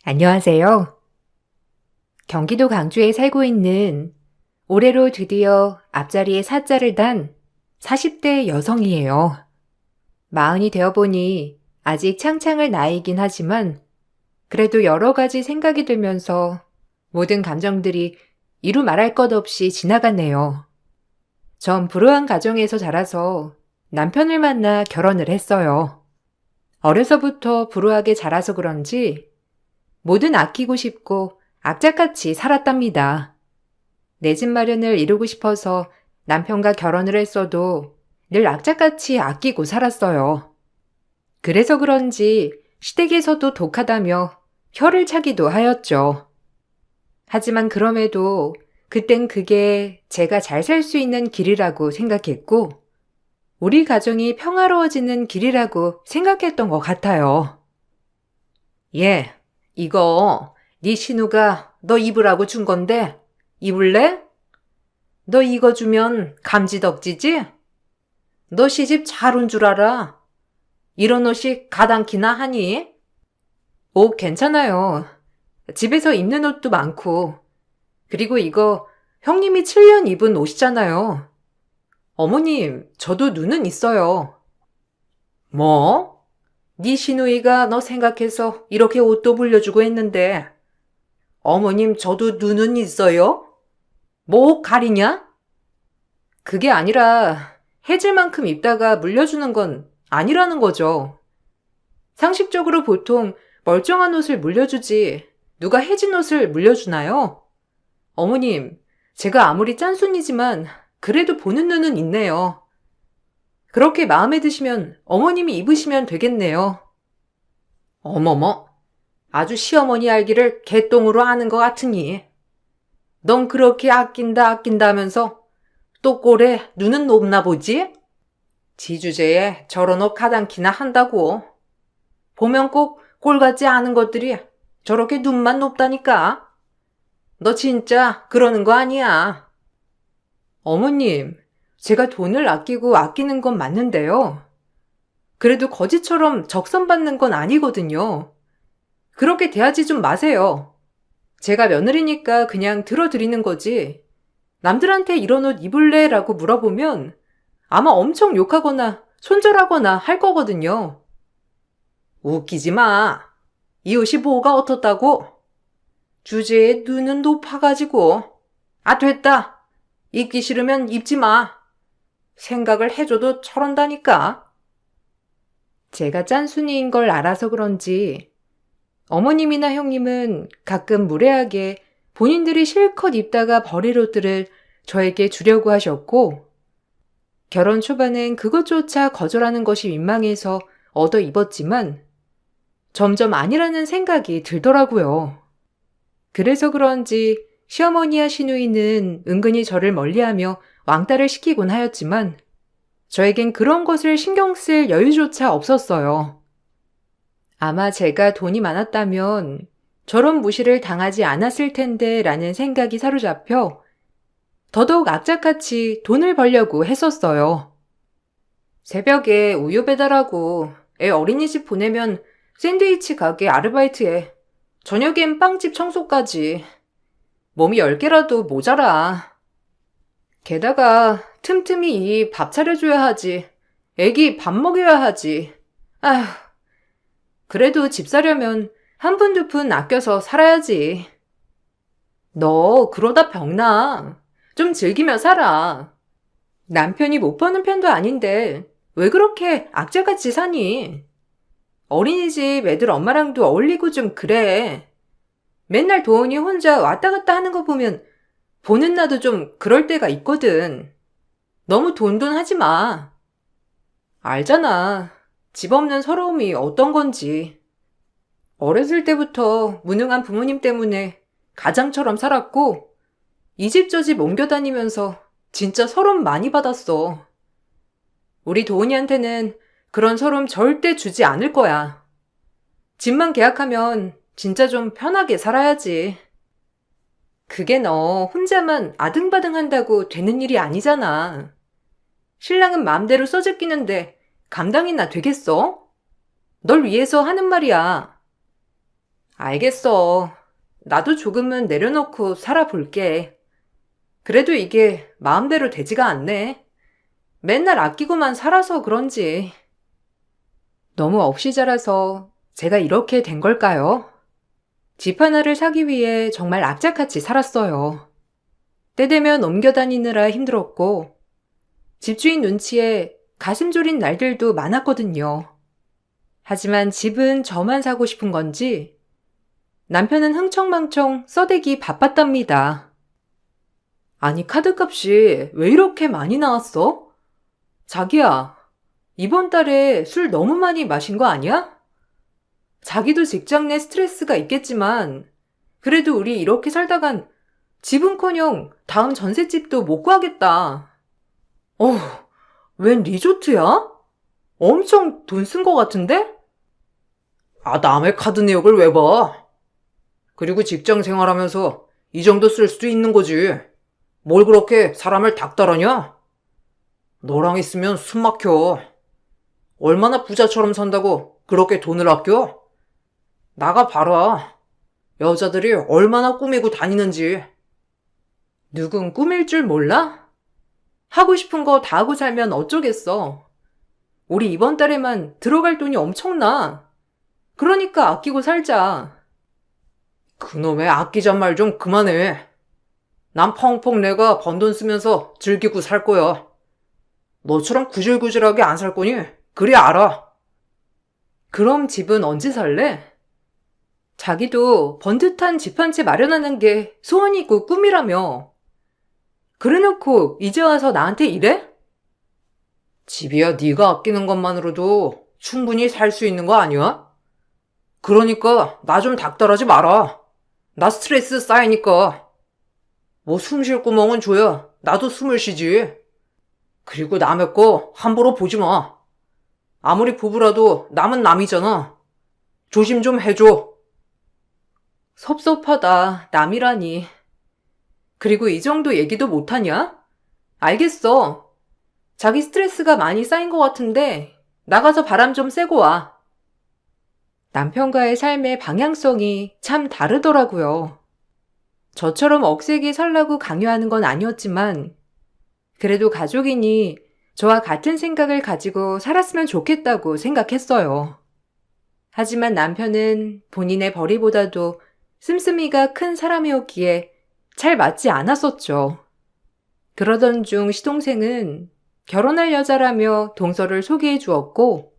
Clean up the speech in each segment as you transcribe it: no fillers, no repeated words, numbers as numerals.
안녕하세요. 경기도 광주에 살고 있는 올해로 드디어 앞자리에 사자를 단 40대 여성이에요. 마흔이 되어 보니 아직 창창할 나이이긴 하지만 그래도 여러 가지 생각이 들면서 모든 감정들이 이루 말할 것 없이 지나갔네요. 전 불우한 가정에서 자라서 남편을 만나 결혼을 했어요. 어려서부터 불우하게 자라서 그런지 뭐든 아끼고 싶고 악착같이 살았답니다. 내 집 마련을 이루고 싶어서 남편과 결혼을 했어도 늘 악착같이 아끼고 살았어요. 그래서 그런지 시댁에서도 독하다며 혀를 차기도 하였죠. 하지만 그럼에도 그땐 그게 제가 잘 살 수 있는 길이라고 생각했고 우리 가정이 평화로워지는 길이라고 생각했던 것 같아요. 예, 이거 네 신우가 너 입으라고 준 건데 입을래? 너 이거 주면 감지덕지지? 너 시집 잘 온 줄 알아. 이런 옷이 가당키나 하니? 옷 괜찮아요. 집에서 입는 옷도 많고. 그리고 이거 형님이 7년 입은 옷이잖아요. 어머님, 저도 눈은 있어요. 뭐? 네 시누이가 너 생각해서 이렇게 옷도 불려주고 했는데 어머님 저도 눈은 있어요? 뭐 가리냐? 그게 아니라 해질 만큼 입다가 물려주는 건 아니라는 거죠. 상식적으로 보통 멀쩡한 옷을 물려주지 누가 해진 옷을 물려주나요? 어머님, 제가 아무리 짠순이지만 그래도 보는 눈은 있네요. 그렇게 마음에 드시면 어머님이 입으시면 되겠네요. 어머머, 아주 시어머니 알기를 개똥으로 아는 것 같으니. 넌 그렇게 아낀다 하면서 또 꼴에 눈은 높나 보지? 지주제에 저런 옷 가당키나 한다고. 보면 꼭 꼴 같지 않은 것들이 저렇게 눈만 높다니까. 너 진짜 그러는 거 아니야. 어머님, 제가 돈을 아끼고 아끼는 건 맞는데요. 그래도 거지처럼 적선받는 건 아니거든요. 그렇게 대하지 좀 마세요. 제가 며느리니까 그냥 들어드리는 거지. 남들한테 이런 옷 입을래? 라고 물어보면 아마 엄청 욕하거나 손절하거나 할 거거든요. 웃기지 마. 이 옷이 뭐가 어떻다고? 주제에 눈은 높아가지고. 아, 됐다. 입기 싫으면 입지 마. 생각을 해줘도 저런다니까. 제가 짠순이인 걸 알아서 그런지 어머님이나 형님은 가끔 무례하게 본인들이 실컷 입다가 버릴 옷들을 저에게 주려고 하셨고 결혼 초반엔 그것조차 거절하는 것이 민망해서 얻어 입었지만 점점 아니라는 생각이 들더라고요. 그래서 그런지 시어머니와 시누이는 은근히 저를 멀리하며 왕따를 시키곤 하였지만 저에겐 그런 것을 신경 쓸 여유조차 없었어요. 아마 제가 돈이 많았다면 저런 무시를 당하지 않았을 텐데 라는 생각이 사로잡혀 더더욱 악착같이 돈을 벌려고 했었어요. 새벽에 우유 배달하고 애 어린이집 보내면 샌드위치 가게 아르바이트해. 저녁엔 빵집 청소까지. 몸이 10개라도 모자라. 게다가 틈틈이 이 밥 차려줘야 하지. 애기 밥 먹여야 하지. 아휴, 그래도 집 사려면 한 푼 두 푼 아껴서 살아야지. 너 그러다 병나. 좀 즐기며 살아. 남편이 못 버는 편도 아닌데 왜 그렇게 악재같이 사니? 어린이집 애들 엄마랑도 어울리고 좀 그래. 맨날 도훈이 혼자 왔다 갔다 하는 거 보면 보는 나도 좀 그럴 때가 있거든. 너무 돈돈 하지 마. 알잖아. 집 없는 서러움이 어떤 건지. 어렸을 때부터 무능한 부모님 때문에 가장처럼 살았고 이 집 저 집 옮겨 다니면서 진짜 서러움 많이 받았어. 우리 도훈이한테는 그런 서러움 절대 주지 않을 거야. 집만 계약하면 진짜 좀 편하게 살아야지. 그게 너 혼자만 아등바등 한다고 되는 일이 아니잖아. 신랑은 마음대로 써제끼는데 감당이나 되겠어? 널 위해서 하는 말이야. 알겠어. 나도 조금은 내려놓고 살아볼게. 그래도 이게 마음대로 되지가 않네. 맨날 아끼고만 살아서 그런지. 너무 없이 자라서 제가 이렇게 된 걸까요? 집 하나를 사기 위해 정말 악착같이 살았어요. 때 되면 옮겨 다니느라 힘들었고, 집주인 눈치에 가슴 졸인 날들도 많았거든요. 하지만 집은 저만 사고 싶은 건지 남편은 흥청망청 써대기 바빴답니다. 아니, 카드값이 왜 이렇게 많이 나왔어? 자기야, 이번 달에 술 너무 많이 마신 거 아니야? 자기도 직장 내 스트레스가 있겠지만 그래도 우리 이렇게 살다간 집은커녕 다음 전셋집도 못 구하겠다. 웬 리조트야? 엄청 돈 쓴 거 같은데? 남의 카드 내역을 왜 봐? 그리고 직장 생활하면서 이 정도 쓸 수도 있는 거지. 뭘 그렇게 사람을 닥달하냐? 너랑 있으면 숨 막혀. 얼마나 부자처럼 산다고 그렇게 돈을 아껴? 나가 봐라. 여자들이 얼마나 꾸미고 다니는지. 누군 꾸밀 줄 몰라? 하고 싶은 거 다 하고 살면 어쩌겠어. 우리 이번 달에만 들어갈 돈이 엄청나. 그러니까 아끼고 살자. 그놈의 아끼잔 말 좀 그만해. 난 펑펑 내가 번 돈 쓰면서 즐기고 살 거야. 너처럼 구질구질하게 안 살 거니? 그리 알아. 그럼 집은 언제 살래? 자기도 번듯한 집 한 채 마련하는 게 소원이고 꿈이라며. 그래놓고 이제 와서 나한테 이래? 집이야 네가 아끼는 것만으로도 충분히 살 수 있는 거 아니야? 그러니까 나 좀 닥달하지 마라. 나 스트레스 쌓이니까. 뭐 숨 쉴 구멍은 줘야 나도 숨을 쉬지. 그리고 남의 거 함부로 보지 마. 아무리 부부라도 남은 남이잖아. 조심 좀 해줘. 섭섭하다, 남이라니. 그리고 이 정도 얘기도 못하냐? 알겠어. 자기 스트레스가 많이 쌓인 것 같은데 나가서 바람 좀 쐬고 와. 남편과의 삶의 방향성이 참 다르더라고요. 저처럼 억세게 살라고 강요하는 건 아니었지만 그래도 가족이니 저와 같은 생각을 가지고 살았으면 좋겠다고 생각했어요. 하지만 남편은 본인의 벌이보다도 씀씀이가 큰 사람이었기에 잘 맞지 않았었죠. 그러던 중 시동생은 결혼할 여자라며 동서를 소개해 주었고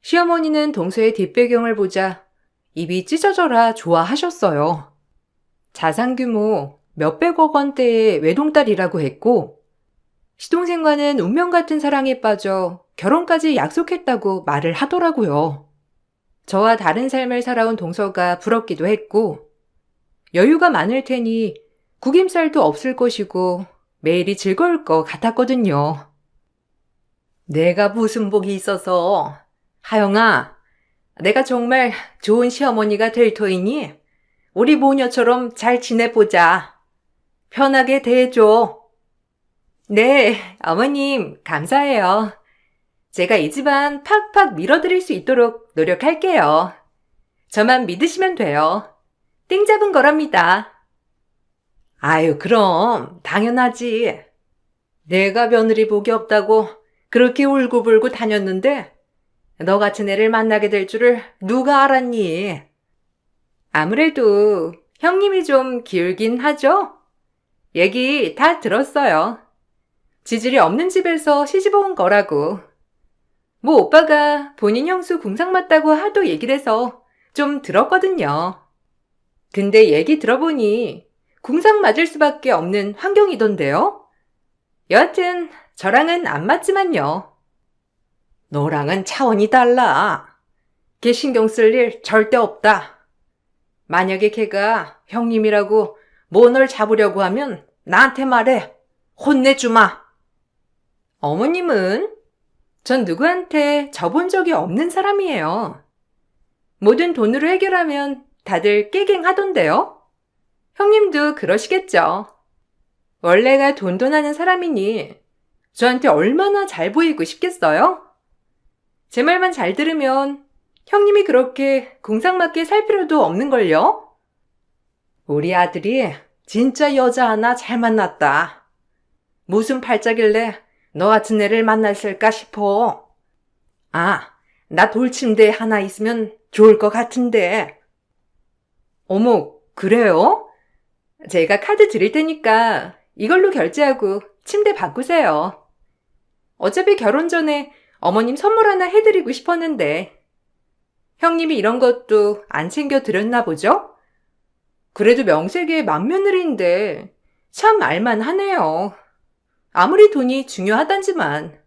시어머니는 동서의 뒷배경을 보자 입이 찢어져라 좋아하셨어요. 자산 규모 몇백억 원대의 외동딸이라고 했고 시동생과는 운명 같은 사랑에 빠져 결혼까지 약속했다고 말을 하더라고요. 저와 다른 삶을 살아온 동서가 부럽기도 했고 여유가 많을 테니 구김살도 없을 것이고 매일이 즐거울 것 같았거든요. 내가 무슨 복이 있어서. 하영아, 내가 정말 좋은 시어머니가 될 터이니 우리 모녀처럼 잘 지내보자. 편하게 대해줘. 네, 어머님 감사해요. 제가 이 집안 팍팍 밀어드릴 수 있도록 노력할게요. 저만 믿으시면 돼요. 땡 잡은 거랍니다. 아유, 그럼 당연하지. 내가 며느리 복이 없다고 그렇게 울고불고 다녔는데 너 같은 애를 만나게 될 줄을 누가 알았니? 아무래도 형님이 좀 기울긴 하죠? 얘기 다 들었어요. 지질이 없는 집에서 시집 온 거라고. 뭐 오빠가 본인 형수 궁상 맞다고 하도 얘기를 해서 좀 들었거든요. 근데 얘기 들어보니 궁상 맞을 수밖에 없는 환경이던데요? 여하튼 저랑은 안 맞지만요. 너랑은 차원이 달라. 걔 신경 쓸 일 절대 없다. 만약에 걔가 형님이라고 뭐 널 잡으려고 하면 나한테 말해. 혼내주마. 어머님은? 전 누구한테 져본 적이 없는 사람이에요. 모든 돈으로 해결하면 다들 깨갱하던데요? 형님도 그러시겠죠. 원래가 돈돈하는 사람이니 저한테 얼마나 잘 보이고 싶겠어요? 제 말만 잘 들으면 형님이 그렇게 궁상맞게 살 필요도 없는걸요? 우리 아들이 진짜 여자 하나 잘 만났다. 무슨 팔자길래 너 같은 애를 만났을까 싶어. 아, 나 돌침대 하나 있으면 좋을 것 같은데. 어머, 그래요? 제가 카드 드릴 테니까 이걸로 결제하고 침대 바꾸세요. 어차피 결혼 전에 어머님 선물 하나 해드리고 싶었는데 형님이 이런 것도 안 챙겨드렸나 보죠? 그래도 명색의 맏며느리인데 참 알만하네요. 아무리 돈이 중요하단지만.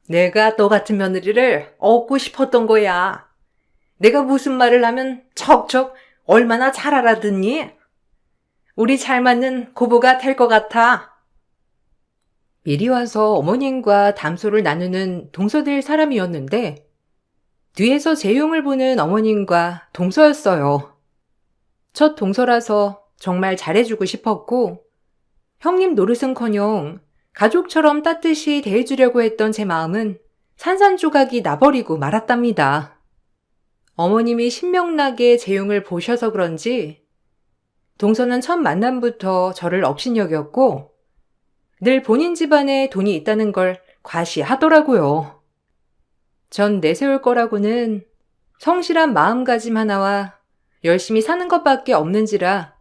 내가 너 같은 며느리를 얻고 싶었던 거야. 내가 무슨 말을 하면 척척 얼마나 잘 알아듣니? 우리 잘 맞는 고부가 될 것 같아. 미리 와서 어머님과 담소를 나누는 동서될 사람이었는데 뒤에서 재용을 보는 어머님과 동서였어요. 첫 동서라서 정말 잘해주고 싶었고 형님 노릇은커녕 가족처럼 따뜻이 대해주려고 했던 제 마음은 산산조각이 나버리고 말았답니다. 어머님이 신명나게 재용을 보셔서 그런지 동서는 첫 만남부터 저를 업신여겼고 늘 본인 집안에 돈이 있다는 걸 과시하더라고요. 전 내세울 거라고는 성실한 마음가짐 하나와 열심히 사는 것밖에 없는지라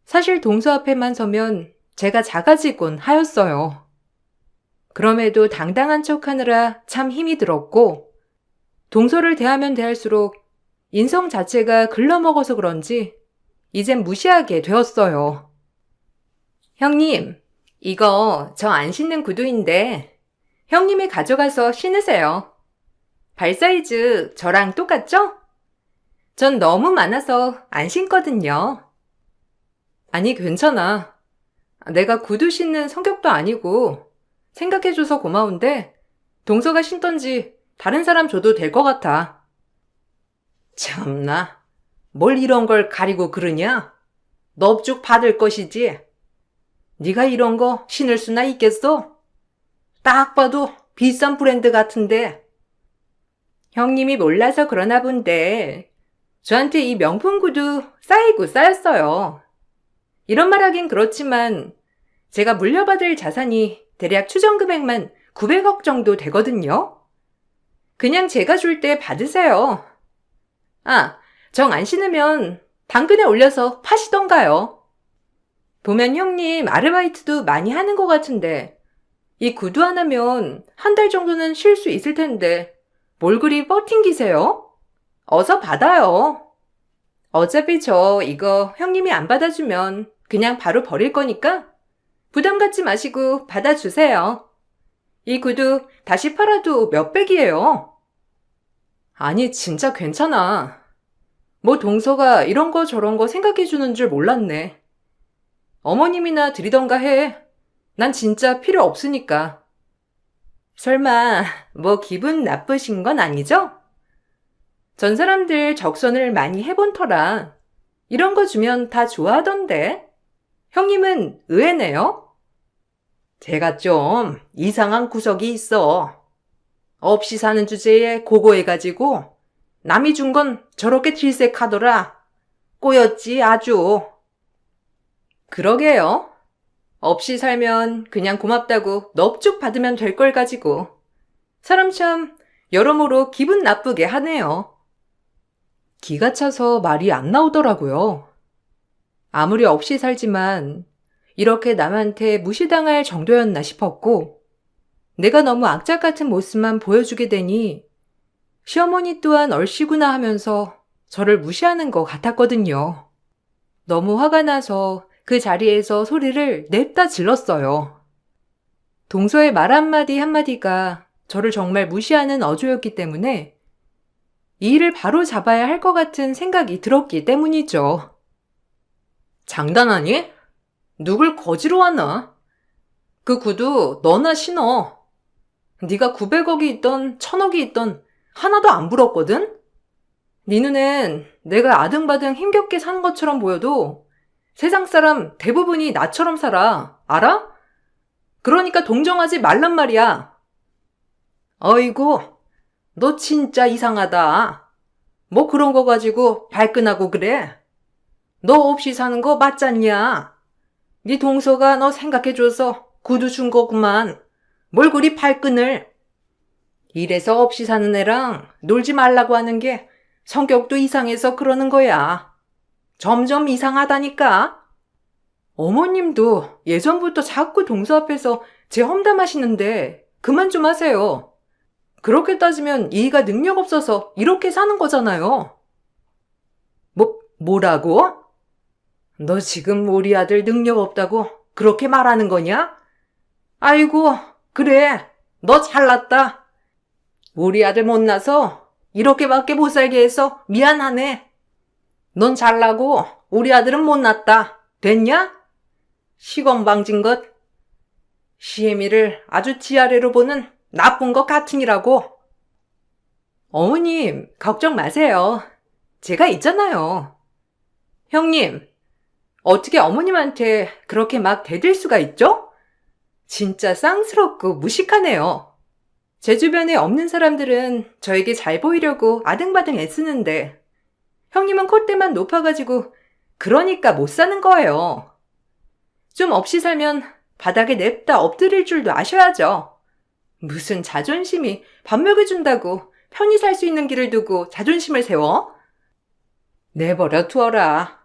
사실 동서 앞에만 서면 제가 작아지곤 하였어요. 그럼에도 당당한 척하느라 참 힘이 들었고 동서를 대하면 대할수록 인성 자체가 글러먹어서 그런지 이젠 무시하게 되었어요. 형님, 이거 저 안 신는 구두인데 형님이 가져가서 신으세요. 발 사이즈 저랑 똑같죠? 전 너무 많아서 안 신거든요. 아니, 괜찮아. 내가 구두 신는 성격도 아니고 생각해줘서 고마운데 동서가 신던지 다른 사람 줘도 될 것 같아. 참나, 뭘 이런 걸 가리고 그러냐? 넙죽 받을 것이지. 네가 이런 거 신을 수나 있겠어? 딱 봐도 비싼 브랜드 같은데. 형님이 몰라서 그러나 본데 저한테 이 명품 구두 쌓이고 쌓였어요. 이런 말 하긴 그렇지만 제가 물려받을 자산이 대략 추정 금액만 900억 정도 되거든요. 그냥 제가 줄 때 받으세요. 아, 정 안 신으면 당근에 올려서 파시던가요. 보면 형님 아르바이트도 많이 하는 것 같은데 이 구두 하나면 한 달 정도는 쉴 수 있을 텐데 뭘 그리 버팅기세요? 어서 받아요. 어차피 저 이거 형님이 안 받아주면 그냥 바로 버릴 거니까 부담 갖지 마시고 받아주세요. 이 구두 다시 팔아도 몇백이에요. 아니, 진짜 괜찮아. 뭐 동서가 이런 거 저런 거 생각해주는 줄 몰랐네. 어머님이나 드리던가 해. 난 진짜 필요 없으니까. 설마 뭐 기분 나쁘신 건 아니죠? 전 사람들 적선을 많이 해본 터라 이런 거 주면 다 좋아하던데. 형님은 의외네요. 제가 좀 이상한 구석이 있어. 없이 사는 주제에 고고해가지고 남이 준 건 저렇게 질색하더라. 꼬였지 아주. 그러게요. 없이 살면 그냥 고맙다고 넙죽 받으면 될 걸 가지고 사람 참 여러모로 기분 나쁘게 하네요. 기가 차서 말이 안 나오더라고요. 아무리 없이 살지만 이렇게 남한테 무시당할 정도였나 싶었고 내가 너무 악착 같은 모습만 보여주게 되니 시어머니 또한 얼씨구나 하면서 저를 무시하는 것 같았거든요. 너무 화가 나서 그 자리에서 소리를 냅다 질렀어요. 동서의 말 한마디 한마디가 저를 정말 무시하는 어조였기 때문에 이 일을 바로 잡아야 할 것 같은 생각이 들었기 때문이죠. 장난하니? 누굴 거지로 하나? 그 구두 너나 신어. 네가 900억이 있던 1000억이 있던 하나도 안 부럽거든? 네 눈엔 내가 아등바등 힘겹게 사는 것처럼 보여도 세상 사람 대부분이 나처럼 살아. 알아? 그러니까 동정하지 말란 말이야. 어이구, 너 진짜 이상하다. 뭐 그런 거 가지고 발끈하고 그래? 너 없이 사는 거 맞잖냐? 네 동서가 너 생각해줘서 구두 준 거구만. 뭘 그리 발끈을. 이래서 없이 사는 애랑 놀지 말라고 하는 게 성격도 이상해서 그러는 거야. 점점 이상하다니까. 어머님도 예전부터 자꾸 동서 앞에서 제 험담하시는데 그만 좀 하세요. 그렇게 따지면 이가 능력 없어서 이렇게 사는 거잖아요. 뭐라고? 너 지금 우리 아들 능력 없다고 그렇게 말하는 거냐? 아이고, 그래. 너 잘났다. 우리 아들 못나서 이렇게밖에 못 살게 해서 미안하네. 넌 잘나고 우리 아들은 못났다. 됐냐? 시건방진 것. 시애미를 아주 지아래로 보는 나쁜 것 같으니라고. 어머님, 걱정 마세요. 제가 있잖아요. 형님, 어떻게 어머님한테 그렇게 막 대들 수가 있죠? 진짜 쌍스럽고 무식하네요. 제 주변에 없는 사람들은 저에게 잘 보이려고 아등바등 애쓰는데 형님은 콧대만 높아가지고 그러니까 못 사는 거예요. 좀 없이 살면 바닥에 냅다 엎드릴 줄도 아셔야죠. 무슨 자존심이 밥 먹여준다고 편히 살 수 있는 길을 두고 자존심을 세워? 내버려 두어라.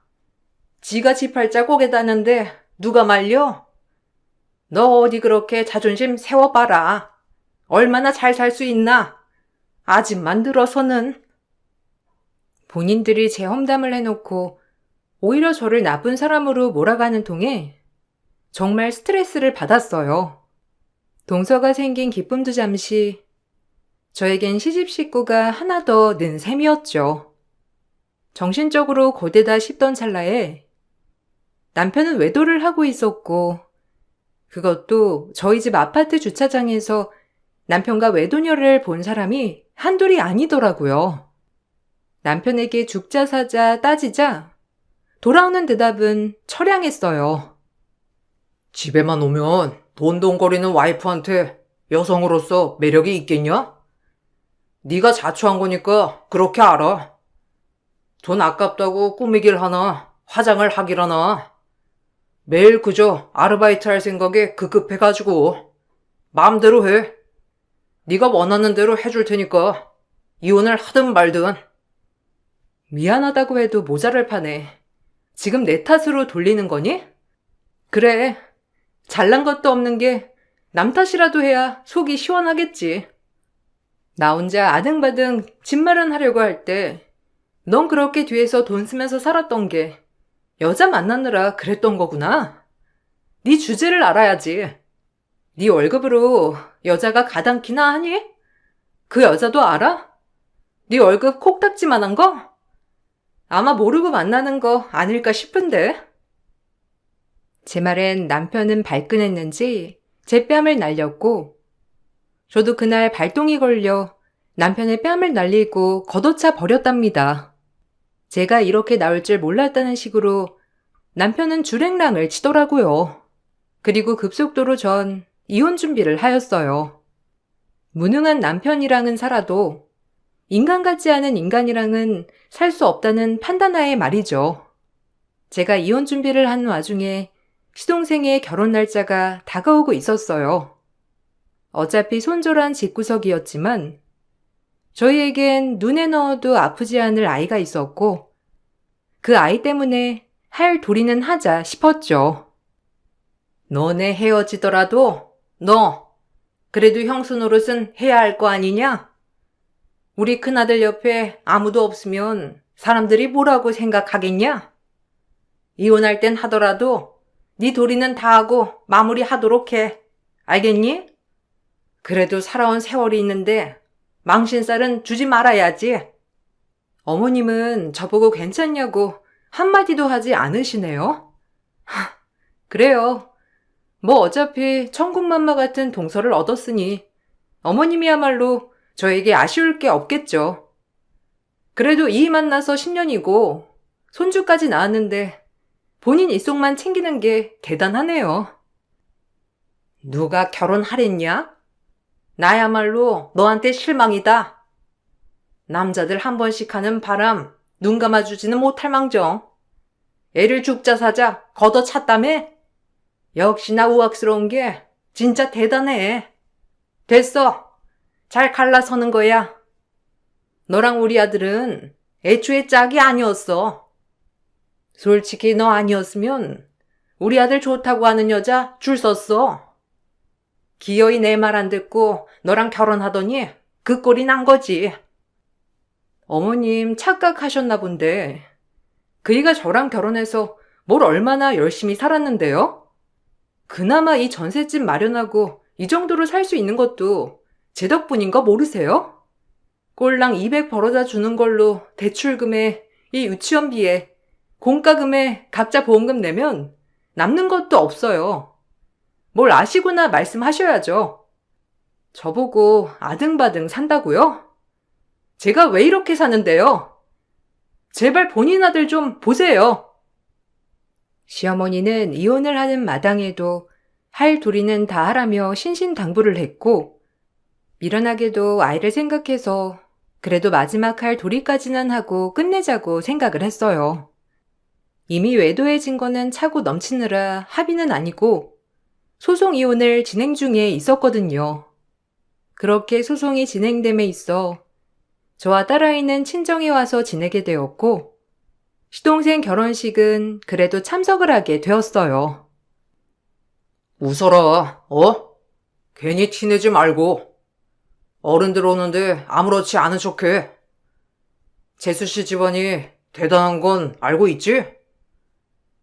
지가 지 팔자 꼬개다는데 누가 말려? 너 어디 그렇게 자존심 세워봐라. 얼마나 잘 살 수 있나? 아직만 늘어서는. 본인들이 제 험담을 해놓고 오히려 저를 나쁜 사람으로 몰아가는 통에 정말 스트레스를 받았어요. 동서가 생긴 기쁨도 잠시, 저에겐 시집 식구가 하나 더 는 셈이었죠. 정신적으로 고되다 싶던 찰나에 남편은 외도를 하고 있었고, 그것도 저희 집 아파트 주차장에서 남편과 외도녀를 본 사람이 한둘이 아니더라고요. 남편에게 죽자 사자 따지자 돌아오는 대답은 처량했어요. 집에만 오면 돈돈거리는 와이프한테 여성으로서 매력이 있겠냐? 네가 자초한 거니까 그렇게 알아. 돈 아깝다고 꾸미길 하나, 화장을 하길 하나. 매일 그저 아르바이트 할 생각에 급급해가지고 마음대로 해. 네가 원하는 대로 해줄 테니까 이혼을 하든 말든. 미안하다고 해도 모자랄 판에 지금 내 탓으로 돌리는 거니? 그래, 잘난 것도 없는 게 남 탓이라도 해야 속이 시원하겠지. 나 혼자 아등바등 집마련하려고 할 때 넌 그렇게 뒤에서 돈 쓰면서 살았던 게 여자 만나느라 그랬던 거구나. 네 주제를 알아야지. 네 월급으로 여자가 가당키나 하니? 그 여자도 알아? 네 월급 콕딱지만한 거? 아마 모르고 만나는 거 아닐까 싶은데. 제 말엔 남편은 발끈했는지 제 뺨을 날렸고, 저도 그날 발동이 걸려 남편의 뺨을 날리고 걷어차 버렸답니다. 제가 이렇게 나올 줄 몰랐다는 식으로 남편은 줄행랑을 치더라고요. 그리고 급속도로 전 이혼 준비를 하였어요. 무능한 남편이랑은 살아도 인간 같지 않은 인간이랑은 살 수 없다는 판단하에 말이죠. 제가 이혼 준비를 한 와중에 시동생의 결혼 날짜가 다가오고 있었어요. 어차피 손절한 집구석이었지만 저희에겐 눈에 넣어도 아프지 않을 아이가 있었고 그 아이 때문에 할 도리는 하자 싶었죠. 너네 헤어지더라도 너 그래도 형수 노릇은 해야 할 거 아니냐? 우리 큰아들 옆에 아무도 없으면 사람들이 뭐라고 생각하겠냐? 이혼할 땐 하더라도 네 도리는 다 하고 마무리하도록 해. 알겠니? 그래도 살아온 세월이 있는데 망신살은 주지 말아야지. 어머님은 저보고 괜찮냐고 한마디도 하지 않으시네요. 그래요. 뭐 어차피 천군만마 같은 동서를 얻었으니 어머님이야말로 저에게 아쉬울 게 없겠죠. 그래도 이 만나서 10년이고 손주까지 낳았는데 본인 입속만 챙기는 게 대단하네요. 누가 결혼하랬냐? 나야말로 너한테 실망이다. 남자들 한 번씩 하는 바람 눈 감아주지는 못할 망정. 애를 죽자 사자 걷어찼다며? 역시나 우악스러운 게 진짜 대단해. 됐어. 잘 갈라서는 거야. 너랑 우리 아들은 애초에 짝이 아니었어. 솔직히 너 아니었으면 우리 아들 좋다고 하는 여자 줄 섰어. 기어이 내 말 안 듣고 너랑 결혼하더니 그 꼴이 난 거지. 어머님 착각하셨나 본데 그이가 저랑 결혼해서 뭘 얼마나 열심히 살았는데요? 그나마 이 전셋집 마련하고 이 정도로 살 수 있는 것도 제 덕분인 거 모르세요? 꼴랑 200 벌어다 주는 걸로 대출금에 이 유치원비에 공과금에 각자 보험금 내면 남는 것도 없어요. 뭘 아시구나 말씀하셔야죠. 저보고 아등바등 산다고요? 제가 왜 이렇게 사는데요? 제발 본인 아들 좀 보세요. 시어머니는 이혼을 하는 마당에도 할 도리는 다 하라며 신신당부를 했고, 미련하게도 아이를 생각해서 그래도 마지막 할 도리까지는 하고 끝내자고 생각을 했어요. 이미 외도의 증거는 차고 넘치느라 합의는 아니고 소송 이혼을 진행 중에 있었거든요. 그렇게 소송이 진행됨에 있어 저와 딸아이는 친정에 와서 지내게 되었고, 시동생 결혼식은 그래도 참석을 하게 되었어요. 웃어라, 괜히 티내지 말고. 어른들 오는데 아무렇지 않은 척해. 재수씨 집안이 대단한 건 알고 있지?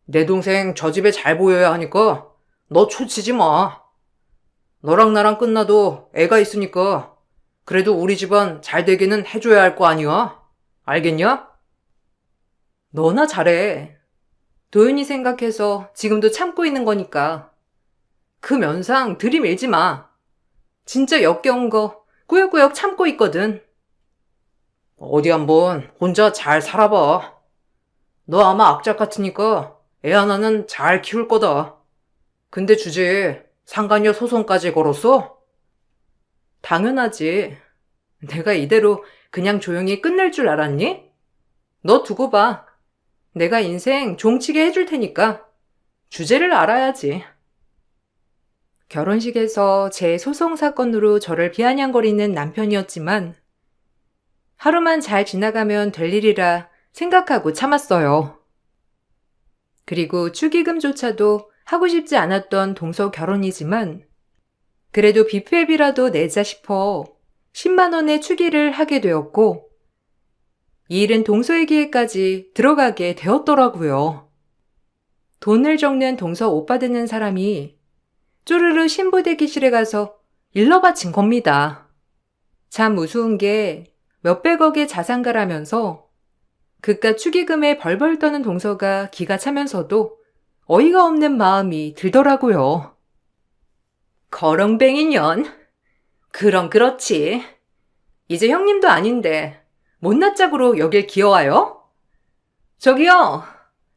내 동생 저 집에 잘 보여야 하니까 너 초치지 마. 너랑 나랑 끝나도 애가 있으니까 그래도 우리 집안 잘 되게는 해줘야 할 거 아니야? 알겠냐? 너나 잘해. 도윤이 생각해서 지금도 참고 있는 거니까. 그 면상 들이밀지 마. 진짜 역겨운 거 꾸역꾸역 참고 있거든. 어디 한번 혼자 잘 살아봐. 너 아마 악착 같으니까 애 하나는 잘 키울 거다. 근데 주제에 상간녀 소송까지 걸었어? 당연하지. 내가 이대로 그냥 조용히 끝낼 줄 알았니? 너 두고 봐. 내가 인생 종치게 해줄 테니까 주제를 알아야지. 결혼식에서 제 소송 사건으로 저를 비아냥거리는 남편이었지만 하루만 잘 지나가면 될 일이라 생각하고 참았어요. 그리고 축의금조차도 하고 싶지 않았던 동서 결혼이지만 그래도 뷔페비라도 내자 싶어 10만 원의 축의를 하게 되었고, 이 일은 동서의 기회까지 들어가게 되었더라고요. 돈을 적는 동서 오빠 되는 사람이 쪼르르 신부대기실에 가서 일러 바친 겁니다. 참 우스운 게 몇백억의 자산가라면서 그깟 축의금에 벌벌 떠는 동서가 기가 차면서도 어이가 없는 마음이 들더라고요. 거렁뱅이 년. 그럼 그렇지. 이제 형님도 아닌데 못난 짝으로 여길 기어와요? 저기요.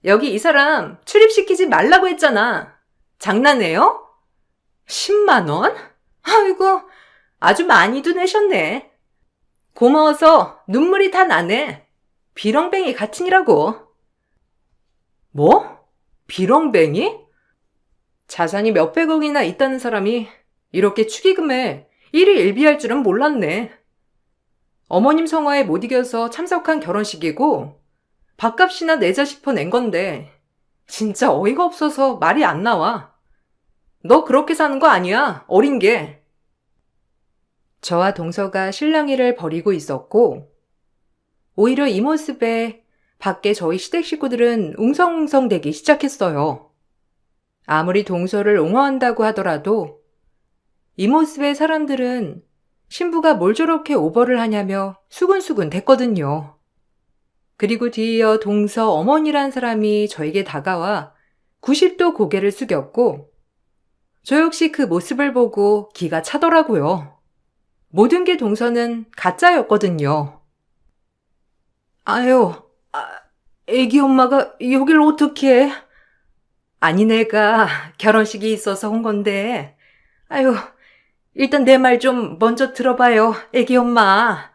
여기 이 사람 출입시키지 말라고 했잖아. 장난해요? 10만 원? 아이고, 아주 많이도 내셨네. 고마워서 눈물이 다 나네. 비렁뱅이 같으니라고. 뭐? 비렁뱅이? 자산이 몇백억이나 있다는 사람이 이렇게 축의금에 일희일비할 줄은 몰랐네. 어머님 성화에 못 이겨서 참석한 결혼식이고 밥값이나 내자 싶어 낸 건데 진짜 어이가 없어서 말이 안 나와. 너 그렇게 사는 거 아니야, 어린 게. 저와 동서가 실랑이를 벌이고 있었고, 오히려 이 모습에 밖에 저희 시댁 식구들은 웅성웅성대기 시작했어요. 아무리 동서를 옹호한다고 하더라도 이 모습의 사람들은 신부가 뭘 저렇게 오버를 하냐며 수근수근 됐거든요. 그리고 뒤이어 동서 어머니란 사람이 저에게 다가와 90도 고개를 숙였고, 저 역시 그 모습을 보고 기가 차더라고요. 모든 게 동서는 가짜였거든요. 아유, 애기 엄마가 여길 어떻게 해? 아니, 내가 결혼식이 있어서 온 건데. 아유, 일단 내 말 좀 먼저 들어봐요, 애기 엄마.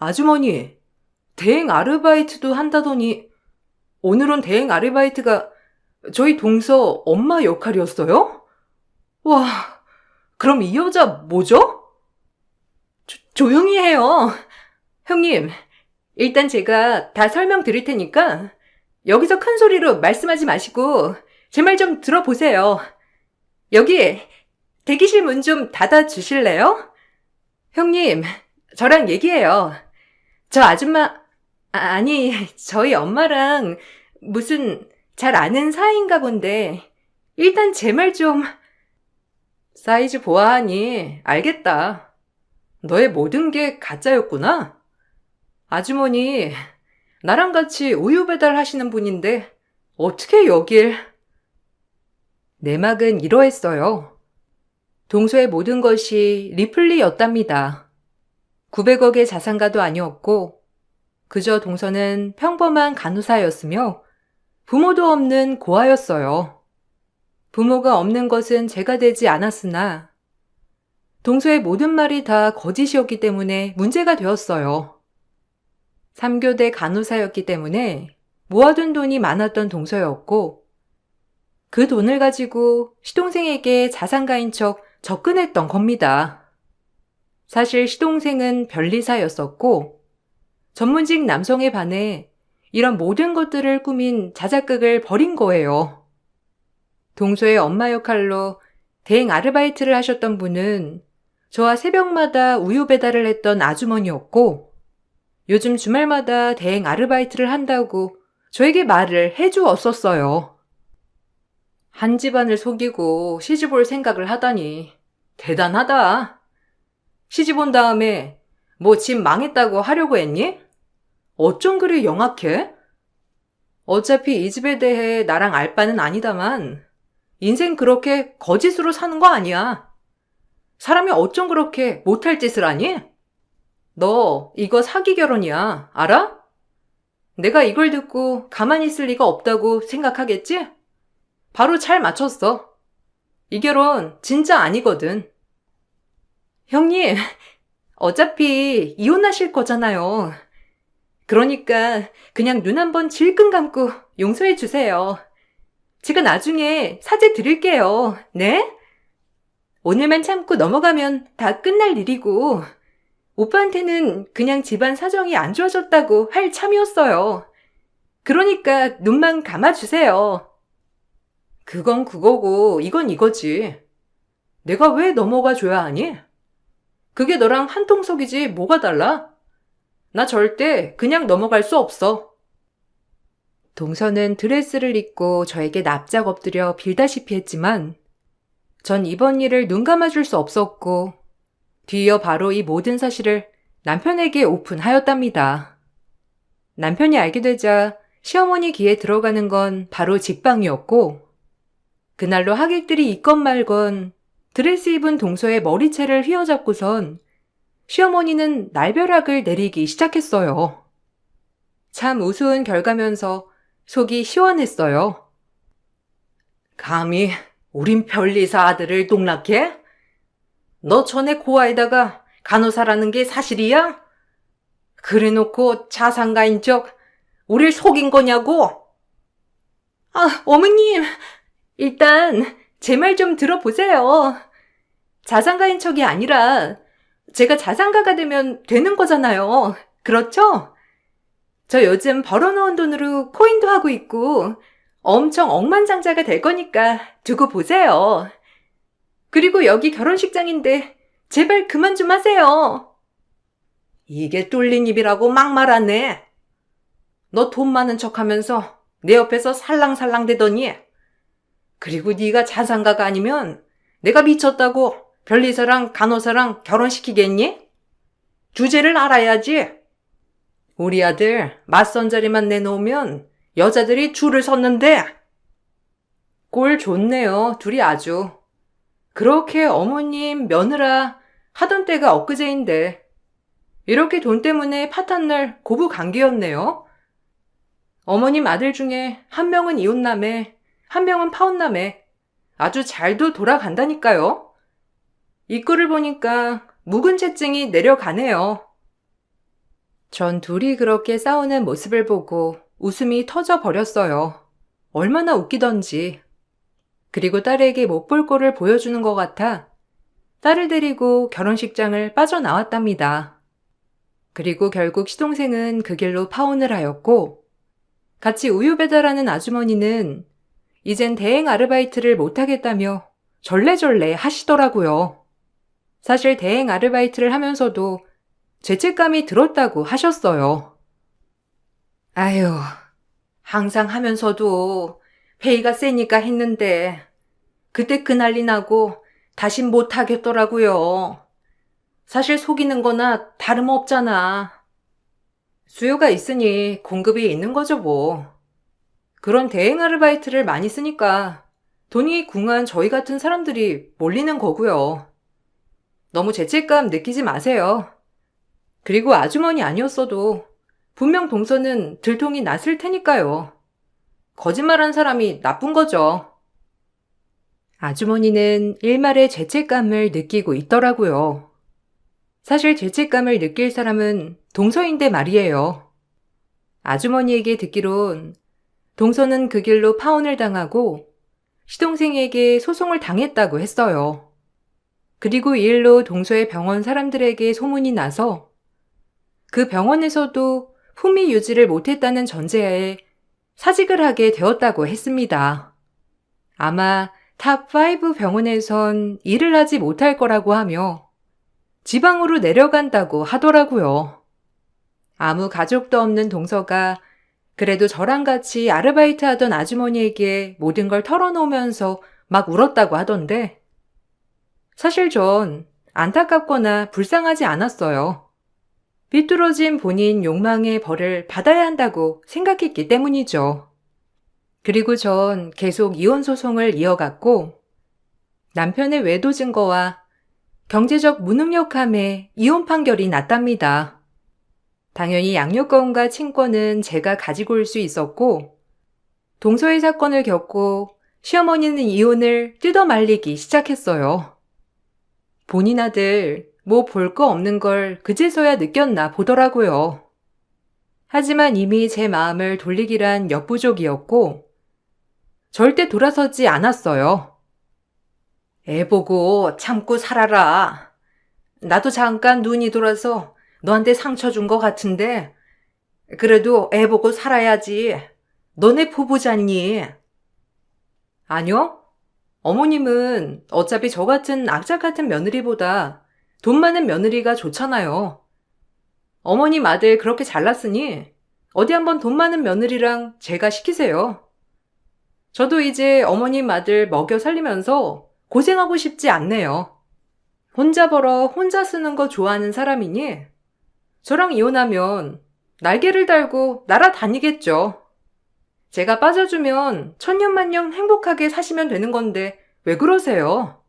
아주머니, 대행 아르바이트도 한다더니 오늘은 대행 아르바이트가 저희 동서 엄마 역할이었어요? 와, 그럼 이 여자 뭐죠? 조용히 해요. 형님, 일단 제가 다 설명드릴 테니까 여기서 큰 소리로 말씀하지 마시고 제 말 좀 들어보세요. 여기 대기실 문 좀 닫아주실래요? 형님, 저랑 얘기해요. 저 아줌마, 아니, 저희 엄마랑 무슨 잘 아는 사이인가 본데 일단 제 말 좀... 사이즈 보아하니 알겠다. 너의 모든 게 가짜였구나. 아주머니, 나랑 같이 우유 배달하시는 분인데 어떻게 여길... 내막은 이러했어요. 동서의 모든 것이 리플리였답니다. 900억의 자산가도 아니었고 그저 동서는 평범한 간호사였으며 부모도 없는 고아였어요. 부모가 없는 것은 죄가 되지 않았으나 동서의 모든 말이 다 거짓이었기 때문에 문제가 되었어요. 3교대 간호사였기 때문에 모아둔 돈이 많았던 동서였고 그 돈을 가지고 시동생에게 자산가인 척 접근했던 겁니다. 사실 시동생은 변리사였었고 전문직 남성에 반해 이런 모든 것들을 꾸민 자작극을 벌인 거예요. 동서의 엄마 역할로 대행 아르바이트를 하셨던 분은 저와 새벽마다 우유 배달을 했던 아주머니였고 요즘 주말마다 대행 아르바이트를 한다고 저에게 말을 해주었었어요. 한 집안을 속이고 시집 올 생각을 하다니 대단하다. 시집 온 다음에 뭐 집 망했다고 하려고 했니? 어쩜 그리 영악해? 어차피 이 집에 대해 나랑 알 바는 아니다만 인생 그렇게 거짓으로 사는 거 아니야. 사람이 어쩜 그렇게 못할 짓을 하니? 너 이거 사기 결혼이야. 알아? 내가 이걸 듣고 가만히 있을 리가 없다고 생각하겠지? 바로 잘 맞췄어. 이 결혼 진짜 아니거든. 형님, 어차피 이혼하실 거잖아요. 그러니까 그냥 눈 한번 질끈 감고 용서해 주세요. 제가 나중에 사죄 드릴게요. 네? 오늘만 참고 넘어가면 다 끝날 일이고 오빠한테는 그냥 집안 사정이 안 좋아졌다고 할 참이었어요. 그러니까 눈만 감아주세요. 그건 그거고 이건 이거지. 내가 왜 넘어가 줘야 하니? 그게 너랑 한통속이지 뭐가 달라? 나 절대 그냥 넘어갈 수 없어. 동서는 드레스를 입고 저에게 납작 엎드려 빌다시피 했지만 전 이번 일을 눈 감아줄 수 없었고 뒤이어 바로 이 모든 사실을 남편에게 오픈하였답니다. 남편이 알게 되자 시어머니 귀에 들어가는 건 바로 직방이었고 그날로 하객들이 있건 말건 드레스 입은 동서의 머리채를 휘어잡고선 시어머니는 날벼락을 내리기 시작했어요. 참 우스운 결과면서 속이 시원했어요. 감히 우린 변리사 아들을 농락해? 너 전에 고아에다가 간호사라는 게 사실이야? 그래놓고 자산가인 척 우릴 속인 거냐고? 아, 어머님, 일단 제 말 좀 들어보세요. 자산가인 척이 아니라 제가 자산가가 되면 되는 거잖아요. 그렇죠? 저 요즘 벌어놓은 돈으로 코인도 하고 있고 엄청 억만장자가 될 거니까 두고 보세요. 그리고 여기 결혼식장인데 제발 그만 좀 하세요. 이게 뚫린 입이라고 막말하네. 너 돈 많은 척하면서 내 옆에서 살랑살랑 대더니 그리고 네가 자산가가 아니면 내가 미쳤다고 변리사랑 간호사랑 결혼시키겠니? 주제를 알아야지. 우리 아들 맞선 자리만 내놓으면 여자들이 줄을 섰는데. 꼴 좋네요, 둘이 아주. 그렇게 어머님, 며느라 하던 때가 엊그제인데 이렇게 돈 때문에 파탄 날 고부관계였네요. 어머님 아들 중에 한 명은 이웃남에 한 명은 파혼남에 아주 잘도 돌아간다니까요. 이 꼴을 보니까 묵은 채증이 내려가네요. 전 둘이 그렇게 싸우는 모습을 보고 웃음이 터져 버렸어요. 얼마나 웃기던지. 그리고 딸에게 못 볼 꼴을 보여주는 것 같아 딸을 데리고 결혼식장을 빠져나왔답니다. 그리고 결국 시동생은 그 길로 파혼을 하였고, 같이 우유 배달하는 아주머니는 이젠 대행 아르바이트를 못하겠다며 절레절레 하시더라고요. 사실 대행 아르바이트를 하면서도 죄책감이 들었다고 하셨어요. 아유, 항상 하면서도 페이가 세니까 했는데 그때 그 난리 나고 다신 못하겠더라고요. 사실 속이는 거나 다름없잖아. 수요가 있으니 공급이 있는 거죠 뭐. 그런 대행 아르바이트를 많이 쓰니까 돈이 궁한 저희 같은 사람들이 몰리는 거고요. 너무 죄책감 느끼지 마세요. 그리고 아주머니 아니었어도 분명 동서는 들통이 났을 테니까요. 거짓말한 사람이 나쁜 거죠. 아주머니는 일말의 죄책감을 느끼고 있더라고요. 사실 죄책감을 느낄 사람은 동서인데 말이에요. 아주머니에게 듣기론 동서는 그 길로 파혼을 당하고 시동생에게 소송을 당했다고 했어요. 그리고 이 일로 동서의 병원 사람들에게 소문이 나서 그 병원에서도 품위 유지를 못했다는 전제하에 사직을 하게 되었다고 했습니다. 아마 탑5 병원에선 일을 하지 못할 거라고 하며 지방으로 내려간다고 하더라고요. 아무 가족도 없는 동서가 그래도 저랑 같이 아르바이트 하던 아주머니에게 모든 걸 털어놓으면서 막 울었다고 하던데, 사실 전 안타깝거나 불쌍하지 않았어요. 비뚤어진 본인 욕망의 벌을 받아야 한다고 생각했기 때문이죠. 그리고 전 계속 이혼 소송을 이어갔고, 남편의 외도 증거와 경제적 무능력함에 이혼 판결이 났답니다. 당연히 양육권과 친권은 제가 가지고 올 수 있었고, 동서의 사건을 겪고 시어머니는 이혼을 뜯어말리기 시작했어요. 본인 아들 뭐 볼 거 없는 걸 그제서야 느꼈나 보더라고요. 하지만 이미 제 마음을 돌리기란 역부족이었고 절대 돌아서지 않았어요. 애 보고 참고 살아라. 나도 잠깐 눈이 돌아서 너한테 상처 준 것 같은데 그래도 애 보고 살아야지. 너네 포부잖니. 아니요. 어머님은 어차피 저 같은 악착 같은 며느리보다 돈 많은 며느리가 좋잖아요. 어머님 아들 그렇게 잘났으니 어디 한번 돈 많은 며느리랑 제가 시키세요. 저도 이제 어머님 아들 먹여 살리면서 고생하고 싶지 않네요. 혼자 벌어 혼자 쓰는 거 좋아하는 사람이니 저랑 이혼하면 날개를 달고 날아다니겠죠. 제가 빠져주면 천년만년 행복하게 사시면 되는 건데 왜 그러세요?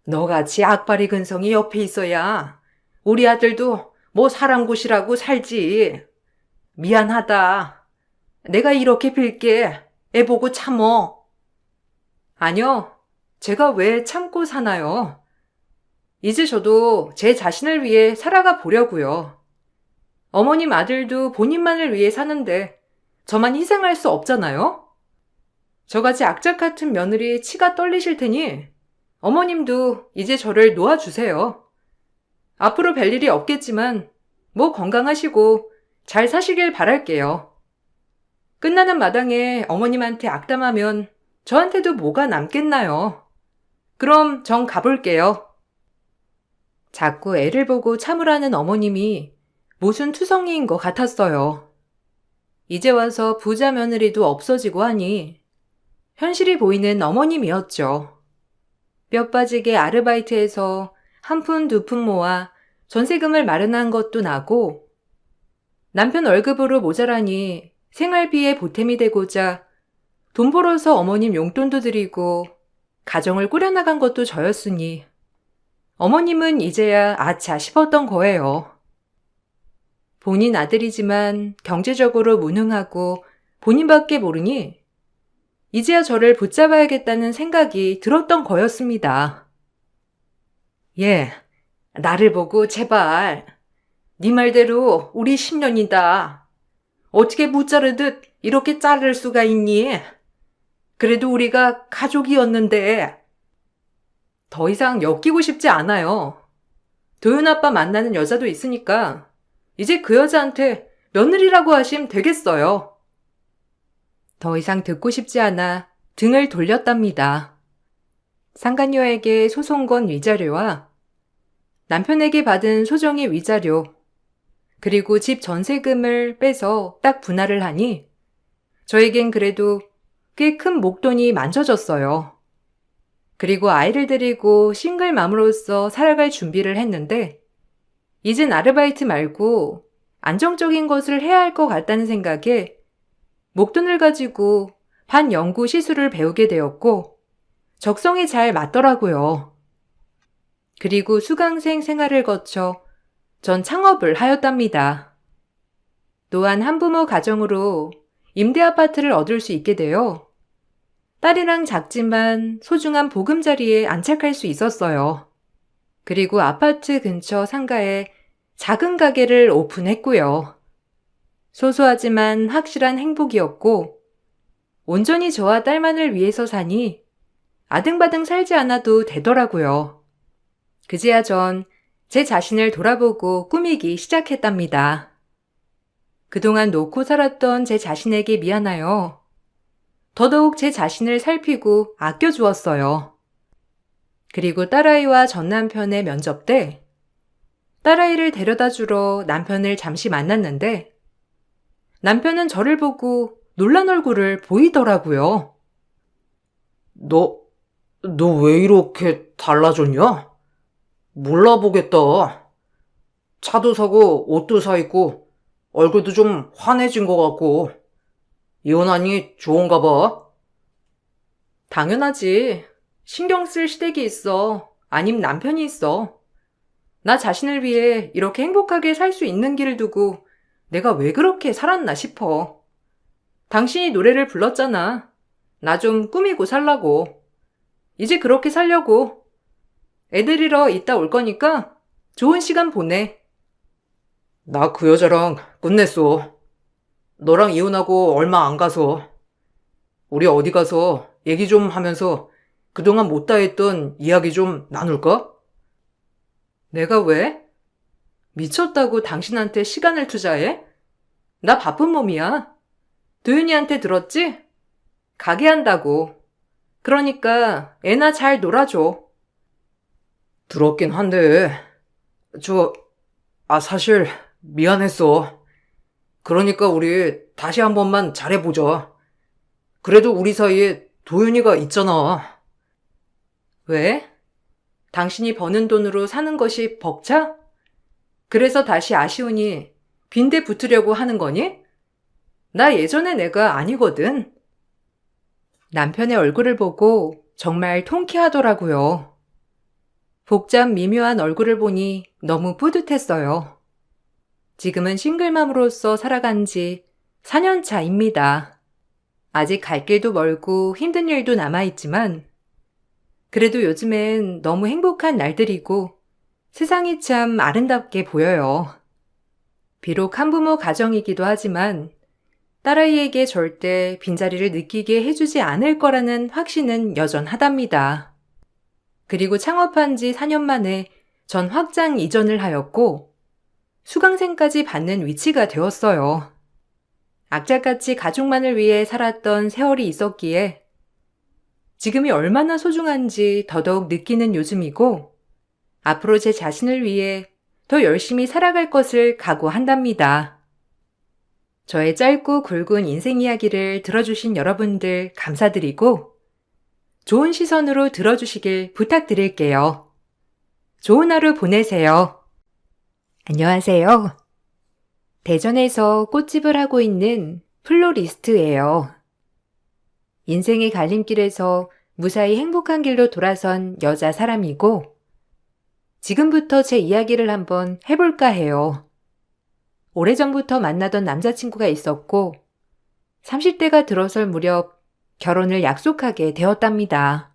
너같이 악바리 근성이 옆에 있어야 우리 아들도 뭐 사람 구실하고 살지. 미안하다. 내가 이렇게 빌게. 애 보고 참어. 아니요. 제가 왜 참고 사나요? 이제 저도 제 자신을 위해 살아가 보려고요. 어머님 아들도 본인만을 위해 사는데 저만 희생할 수 없잖아요? 저같이 악착 같은 며느리 치가 떨리실 테니 어머님도 이제 저를 놓아주세요. 앞으로 뵐 일이 없겠지만 뭐 건강하시고 잘 사시길 바랄게요. 끝나는 마당에 어머님한테 악담하면 저한테도 뭐가 남겠나요? 그럼 전 가볼게요. 자꾸 애를 보고 참으라는 어머님이 무슨 투성이인 것 같았어요. 이제 와서 부자 며느리도 없어지고 하니 현실이 보이는 어머님이었죠. 뼈 빠지게 아르바이트해서 한 푼 두 푼 모아 전세금을 마련한 것도 나고 남편 월급으로 모자라니 생활비에 보탬이 되고자 돈 벌어서 어머님 용돈도 드리고 가정을 꾸려나간 것도 저였으니 어머님은 이제야 아차 싶었던 거예요. 본인 아들이지만 경제적으로 무능하고 본인밖에 모르니 이제야 저를 붙잡아야겠다는 생각이 들었던 거였습니다. 예, 나를 보고 제발 네 말대로 우리 10년이다. 어떻게 못 자르듯 이렇게 자를 수가 있니? 그래도 우리가 가족이었는데. 더 이상 엮이고 싶지 않아요. 도윤 아빠 만나는 여자도 있으니까 이제 그 여자한테 며느리라고 하시면 되겠어요. 더 이상 듣고 싶지 않아 등을 돌렸답니다. 상간녀에게 소송 건 위자료와 남편에게 받은 소정의 위자료, 그리고 집 전세금을 빼서 딱 분할을 하니 저에겐 그래도 꽤 큰 목돈이 만져졌어요. 그리고 아이를 데리고 싱글맘으로서 살아갈 준비를 했는데 이젠 아르바이트 말고 안정적인 것을 해야 할 것 같다는 생각에 목돈을 가지고 반영구 시술을 배우게 되었고 적성에 잘 맞더라고요. 그리고 수강생 생활을 거쳐 전 창업을 하였답니다. 또한 한부모 가정으로 임대 아파트를 얻을 수 있게 되어 딸이랑 작지만 소중한 보금자리에 안착할 수 있었어요. 그리고 아파트 근처 상가에 작은 가게를 오픈했고요. 소소하지만 확실한 행복이었고 온전히 저와 딸만을 위해서 사니 아등바등 살지 않아도 되더라고요. 그제야 전 제 자신을 돌아보고 꾸미기 시작했답니다. 그동안 놓고 살았던 제 자신에게 미안하여 더더욱 제 자신을 살피고 아껴주었어요. 그리고 딸아이와 전 남편의 면접 때 딸아이를 데려다 주러 남편을 잠시 만났는데 남편은 저를 보고 놀란 얼굴을 보이더라고요. 너 왜 이렇게 달라졌냐? 몰라보겠다. 차도 사고 옷도 사 입고 얼굴도 좀 환해진 것 같고 이혼하니 좋은가 봐. 당연하지. 신경 쓸 시댁이 있어. 아님 남편이 있어. 나 자신을 위해 이렇게 행복하게 살 수 있는 길을 두고 내가 왜 그렇게 살았나 싶어. 당신이 노래를 불렀잖아. 나 좀 꾸미고 살라고. 이제 그렇게 살려고. 애들이러 이따 올 거니까 좋은 시간 보내. 나 그 여자랑 끝냈어. 너랑 이혼하고 얼마 안 가서. 우리 어디 가서 얘기 좀 하면서 그동안 못다 했던 이야기 좀 나눌까? 내가 왜? 미쳤다고 당신한테 시간을 투자해? 나 바쁜 몸이야. 도윤이한테 들었지? 가게 한다고. 그러니까 애나 잘 놀아줘. 들었긴 한데 사실 미안했어. 그러니까 우리 다시 한 번만 잘해보자. 그래도 우리 사이에 도윤이가 있잖아. 왜? 당신이 버는 돈으로 사는 것이 벅차? 그래서 다시 아쉬우니 빈대 붙으려고 하는 거니? 나 예전에 내가 아니거든. 남편의 얼굴을 보고 정말 통쾌하더라고요. 복잡 미묘한 얼굴을 보니 너무 뿌듯했어요. 지금은 싱글맘으로서 살아간 지 4년 차입니다. 아직 갈 길도 멀고 힘든 일도 남아있지만 그래도 요즘엔 너무 행복한 날들이고 세상이 참 아름답게 보여요. 비록 한부모 가정이기도 하지만 딸아이에게 절대 빈자리를 느끼게 해주지 않을 거라는 확신은 여전하답니다. 그리고 창업한 지 4년 만에 전 확장 이전을 하였고 수강생까지 받는 위치가 되었어요. 악착같이 가족만을 위해 살았던 세월이 있었기에 지금이 얼마나 소중한지 더더욱 느끼는 요즘이고 앞으로 제 자신을 위해 더 열심히 살아갈 것을 각오한답니다. 저의 짧고 굵은 인생 이야기를 들어주신 여러분들 감사드리고 좋은 시선으로 들어주시길 부탁드릴게요. 좋은 하루 보내세요. 안녕하세요. 대전에서 꽃집을 하고 있는 플로리스트예요. 인생의 갈림길에서 무사히 행복한 길로 돌아선 여자 사람이고 지금부터 제 이야기를 한번 해볼까 해요. 오래전부터 만나던 남자친구가 있었고 30대가 들어설 무렵 결혼을 약속하게 되었답니다.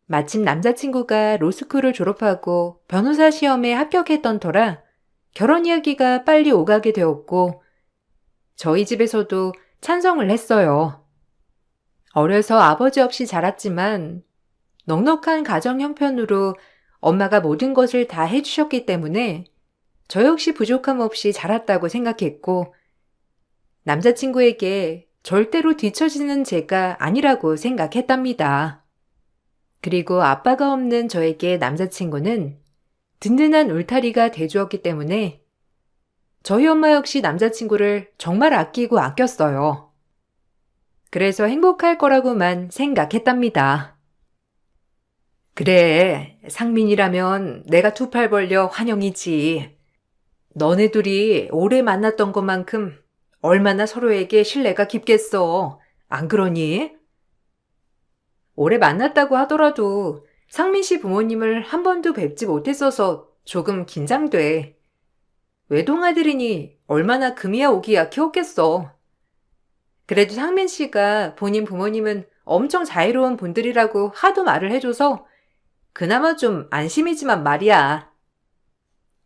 마침 남자친구가 로스쿨을 졸업하고 변호사 시험에 합격했던 터라 결혼 이야기가 빨리 오가게 되었고 저희 집에서도 찬성을 했어요. 어려서 아버지 없이 자랐지만 넉넉한 가정 형편으로 엄마가 모든 것을 다 해주셨기 때문에 저 역시 부족함 없이 자랐다고 생각했고 남자친구에게 절대로 뒤처지는 제가 아니라고 생각했답니다. 그리고 아빠가 없는 저에게 남자친구는 든든한 울타리가 돼주었기 때문에 저희 엄마 역시 남자친구를 정말 아끼고 아꼈어요. 그래서 행복할 거라고만 생각했답니다. 그래, 상민이라면 내가 두 팔 벌려 환영이지. 너네 둘이 오래 만났던 것만큼 얼마나 서로에게 신뢰가 깊겠어. 안 그러니? 오래 만났다고 하더라도 상민 씨 부모님을 한 번도 뵙지 못했어서 조금 긴장돼. 외동아들이니 얼마나 금이야 오기야 키웠겠어. 그래도 상민 씨가 본인 부모님은 엄청 자유로운 분들이라고 하도 말을 해줘서 그나마 좀 안심이지만 말이야.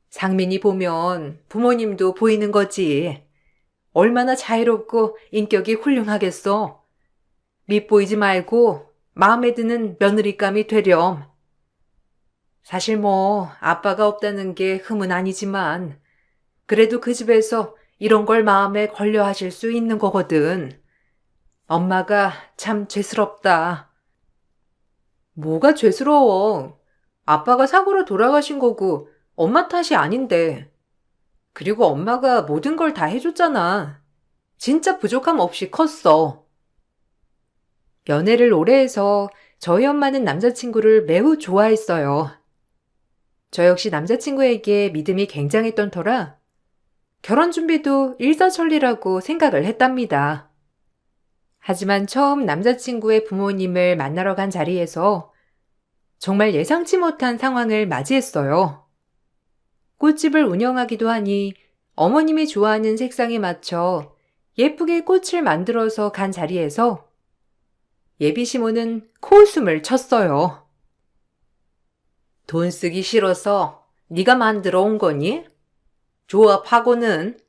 상민이 보면 부모님도 보이는 거지. 얼마나 자유롭고 인격이 훌륭하겠어. 밉보이지 말고 마음에 드는 며느리감이 되렴. 사실 뭐 아빠가 없다는 게 흠은 아니지만 그래도 그 집에서 이런 걸 마음에 걸려 하실 수 있는 거거든. 엄마가 참 죄스럽다. 뭐가 죄스러워. 아빠가 사고로 돌아가신 거고 엄마 탓이 아닌데. 그리고 엄마가 모든 걸 다 해줬잖아. 진짜 부족함 없이 컸어. 연애를 오래 해서 저희 엄마는 남자친구를 매우 좋아했어요. 저 역시 남자친구에게 믿음이 굉장했던 터라 결혼 준비도 일사천리라고 생각을 했답니다. 하지만 처음 남자친구의 부모님을 만나러 간 자리에서 정말 예상치 못한 상황을 맞이했어요. 꽃집을 운영하기도 하니 어머님이 좋아하는 색상에 맞춰 예쁘게 꽃을 만들어서 간 자리에서 예비 시모는 코웃음을 쳤어요. 돈 쓰기 싫어서 네가 만들어 온 거니? 조합하고는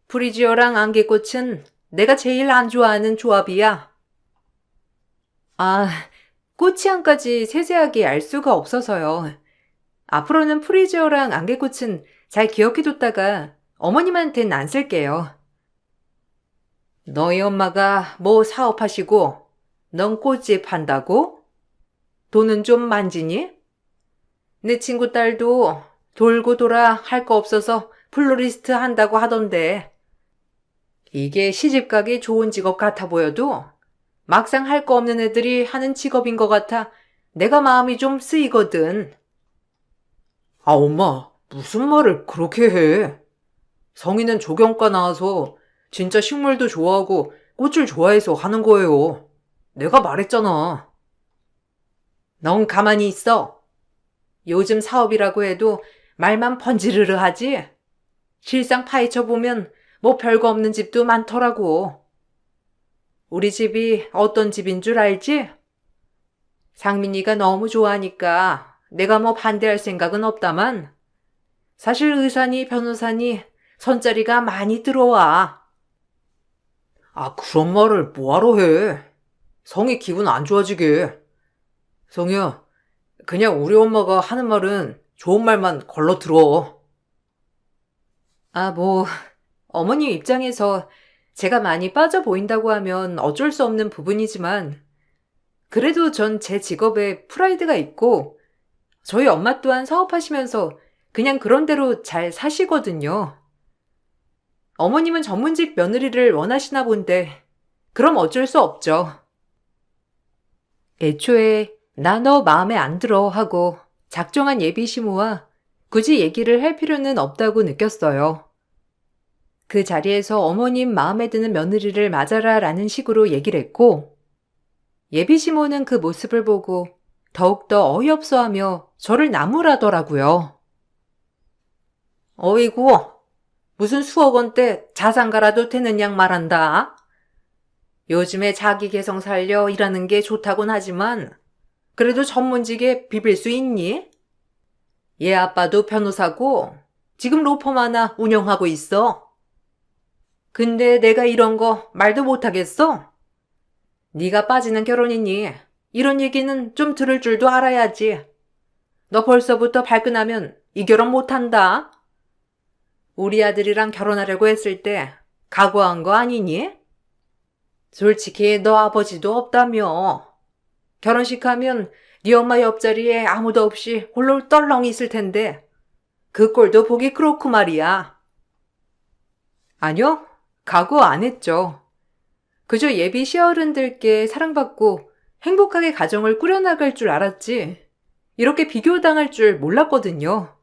프리지어랑 안개꽃은 내가 제일 안 좋아하는 조합이야. 아, 꽃이향까지 세세하게 알 수가 없어서요. 앞으로는 프리지어랑 안개꽃은 잘 기억해뒀다가 어머님한텐 안 쓸게요. 너희 엄마가 뭐 사업하시고 넌 꽃집 한다고? 돈은 좀 만지니? 내 친구 딸도 돌고 돌아 할 거 없어서 플로리스트 한다고 하던데 이게 시집가기 좋은 직업 같아 보여도 막상 할 거 없는 애들이 하는 직업인 것 같아 내가 마음이 좀 쓰이거든. 아, 엄마, 무슨 말을 그렇게 해? 성인은 조경과 나와서 진짜 식물도 좋아하고 꽃을 좋아해서 하는 거예요. 내가 말했잖아. 넌 가만히 있어. 요즘 사업이라고 해도 말만 번지르르 하지? 실상 파헤쳐 보면 뭐 별거 없는 집도 많더라고. 우리 집이 어떤 집인 줄 알지? 상민이가 너무 좋아하니까 내가 뭐 반대할 생각은 없다만 사실 의사니 변호사니 손자리가 많이 들어와. 아, 그런 말을 뭐하러 해? 성이 기분 안 좋아지게. 성이야, 그냥 우리 엄마가 하는 말은 좋은 말만 걸러 들어. 아, 뭐 어머님 입장에서 제가 많이 빠져 보인다고 하면 어쩔 수 없는 부분이지만 그래도 전 제 직업에 프라이드가 있고 저희 엄마 또한 사업하시면서 그냥 그런 대로 잘 사시거든요. 어머님은 전문직 며느리를 원하시나 본데 그럼 어쩔 수 없죠. 애초에 나 너 마음에 안 들어 하고 작정한 예비 시모와 굳이 얘기를 할 필요는 없다고 느꼈어요. 그 자리에서 어머님 마음에 드는 며느리를 맞아라 라는 식으로 얘기를 했고 예비 시모는 그 모습을 보고 더욱더 어이없어하며 저를 나무라더라고요. 어이구, 무슨 수억 원대 자산가라도 되는 양 말한다. 요즘에 자기 개성 살려 일하는 게 좋다곤 하지만 그래도 전문직에 비빌 수 있니? 얘 아빠도 변호사고 지금 로펌 하나 운영하고 있어. 근데 내가 이런 거 말도 못하겠어? 네가 빠지는 결혼이니 이런 얘기는 좀 들을 줄도 알아야지. 너 벌써부터 발끈하면 이 결혼 못한다. 우리 아들이랑 결혼하려고 했을 때 각오한 거 아니니? 솔직히 너 아버지도 없다며. 결혼식 하면 네 엄마 옆자리에 아무도 없이 홀로 떨렁 있을 텐데 그 꼴도 보기 그렇고 말이야. 아니요, 각오 안 했죠. 그저 예비 시어른들께 사랑받고 행복하게 가정을 꾸려나갈 줄 알았지. 이렇게 비교당할 줄 몰랐거든요.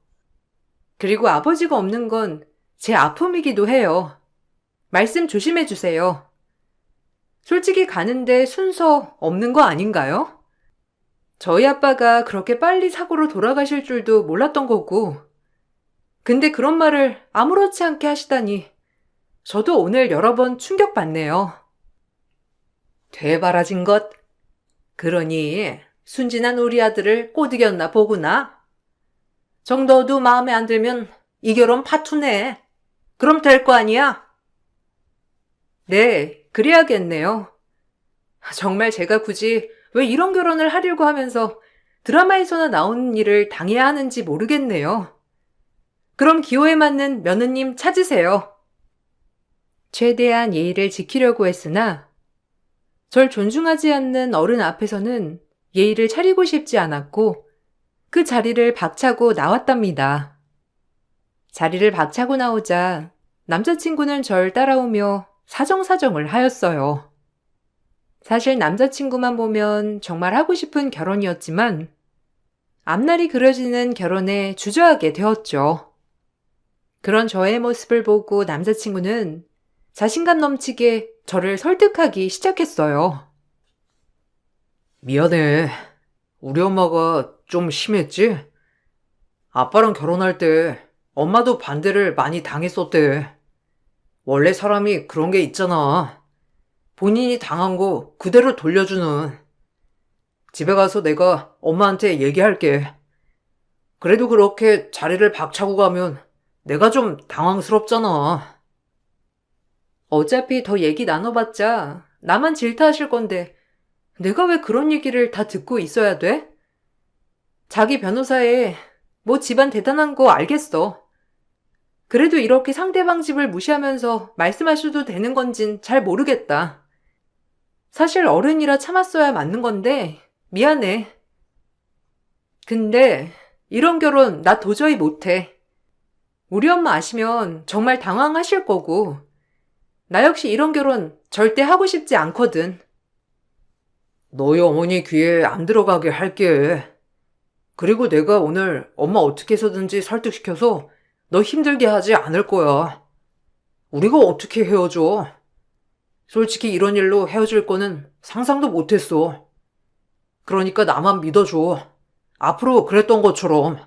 그리고 아버지가 없는 건 제 아픔이기도 해요. 말씀 조심해 주세요. 솔직히 가는데 순서 없는 거 아닌가요? 저희 아빠가 그렇게 빨리 사고로 돌아가실 줄도 몰랐던 거고. 근데 그런 말을 아무렇지 않게 하시다니 저도 오늘 여러 번 충격받네요. 되바라진 것. 그러니 순진한 우리 아들을 꼬드겼나 보구나. 정도도 마음에 안 들면 이 결혼 파투네. 그럼 될 거 아니야? 네, 그래야겠네요. 정말 제가 굳이 왜 이런 결혼을 하려고 하면서 드라마에서나 나오는 일을 당해야 하는지 모르겠네요. 그럼 기호에 맞는 며느님 찾으세요. 최대한 예의를 지키려고 했으나 절 존중하지 않는 어른 앞에서는 예의를 차리고 싶지 않았고 그 자리를 박차고 나왔답니다. 자리를 박차고 나오자 남자친구는 절 따라오며 사정사정을 하였어요. 사실 남자친구만 보면 정말 하고 싶은 결혼이었지만 앞날이 그려지는 결혼에 주저하게 되었죠. 그런 저의 모습을 보고 남자친구는 자신감 넘치게 저를 설득하기 시작했어요. 미안해. 우리 엄마가 좀 심했지? 아빠랑 결혼할 때 엄마도 반대를 많이 당했었대. 원래 사람이 그런 게 있잖아. 본인이 당한 거 그대로 돌려주는. 집에 가서 내가 엄마한테 얘기할게. 그래도 그렇게 자리를 박차고 가면 내가 좀 당황스럽잖아. 어차피 더 얘기 나눠봤자 나만 질타하실 건데 내가 왜 그런 얘기를 다 듣고 있어야 돼? 자기 변호사에 뭐 집안 대단한 거 알겠어. 그래도 이렇게 상대방 집을 무시하면서 말씀하셔도 되는 건진 잘 모르겠다. 사실 어른이라 참았어야 맞는 건데 미안해. 근데 이런 결혼 나 도저히 못해. 우리 엄마 아시면 정말 당황하실 거고 나 역시 이런 결혼 절대 하고 싶지 않거든. 너희 어머니 귀에 안 들어가게 할게. 그리고 내가 오늘 엄마 어떻게 해서든지 설득시켜서 너 힘들게 하지 않을 거야. 우리가 어떻게 헤어져? 솔직히 이런 일로 헤어질 거는 상상도 못했어. 그러니까 나만 믿어줘. 앞으로 그랬던 것처럼.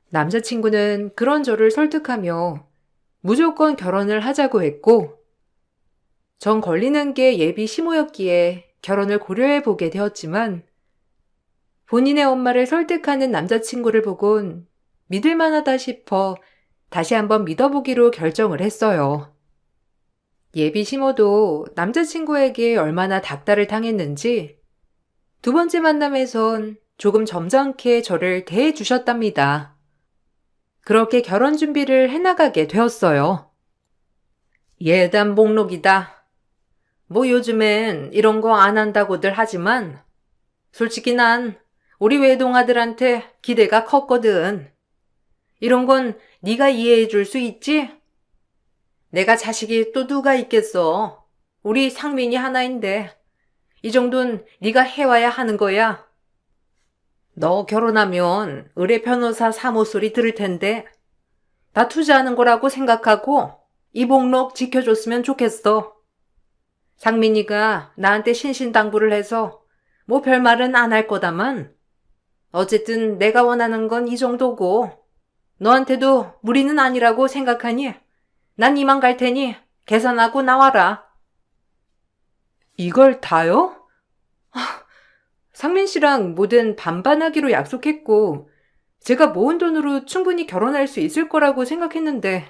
남자친구는 그런 저를 설득하며 무조건 결혼을 하자고 했고 전 걸리는 게 예비 시모였기에 결혼을 고려해 보게 되었지만 본인의 엄마를 설득하는 남자친구를 보곤 믿을 만하다 싶어 다시 한번 믿어보기로 결정을 했어요. 예비 시모도 남자친구에게 얼마나 닥달을 당했는지 두 번째 만남에선 조금 점잖게 저를 대해주셨답니다. 그렇게 결혼 준비를 해나가게 되었어요. 예단 목록이다. 뭐 요즘엔 이런 거 안 한다고들 하지만 솔직히 난 우리 외동아들한테 기대가 컸거든. 이런 건 네가 이해해 줄 수 있지? 내가 자식이 또 누가 있겠어. 우리 상민이 하나인데 이 정도는 네가 해와야 하는 거야. 너 결혼하면 의뢰 변호사 사모 소리 들을 텐데 나 투자하는 거라고 생각하고 이 목록 지켜줬으면 좋겠어. 상민이가 나한테 신신당부를 해서 뭐 별말은 안 할 거다만 어쨌든 내가 원하는 건 이 정도고 너한테도 무리는 아니라고 생각하니 난 이만 갈 테니 계산하고 나와라. 이걸 다요? 상민 씨랑 뭐든 반반하기로 약속했고 제가 모은 돈으로 충분히 결혼할 수 있을 거라고 생각했는데,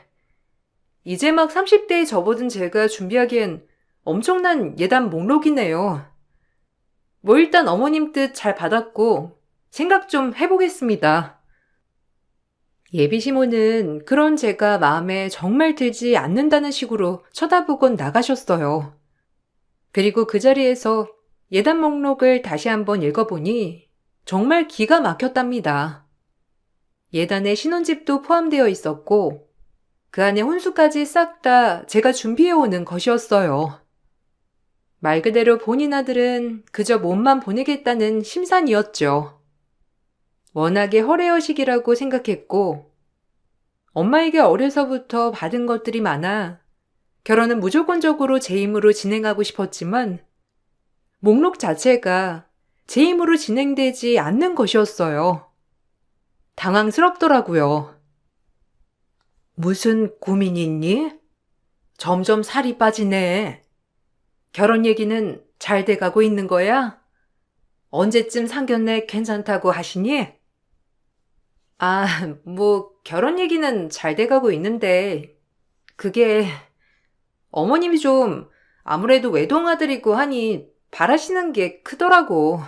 이제 막 30대에 접어든 제가 준비하기엔 엄청난 예단 목록이네요. 뭐 일단 어머님 뜻 잘 받았고, 생각 좀 해보겠습니다. 예비시모는 그런 제가 마음에 정말 들지 않는다는 식으로 쳐다보곤 나가셨어요. 그리고 그 자리에서 예단 목록을 다시 한번 읽어보니 정말 기가 막혔답니다. 예단에 신혼집도 포함되어 있었고 그 안에 혼수까지 싹 다 제가 준비해오는 것이었어요. 말 그대로 본인 아들은 그저 몸만 보내겠다는 심산이었죠. 워낙에 허례허식이라고 생각했고 엄마에게 어려서부터 받은 것들이 많아 결혼은 무조건적으로 제 힘으로 진행하고 싶었지만 목록 자체가 제 힘으로 진행되지 않는 것이었어요. 당황스럽더라고요. 무슨 고민이 있니? 점점 살이 빠지네. 결혼 얘기는 잘 돼가고 있는 거야? 언제쯤 상견례 괜찮다고 하시니? 뭐 결혼 얘기는 잘 돼가고 있는데 그게 어머님이 좀 아무래도 외동아들이고 하니 바라시는 게 크더라고.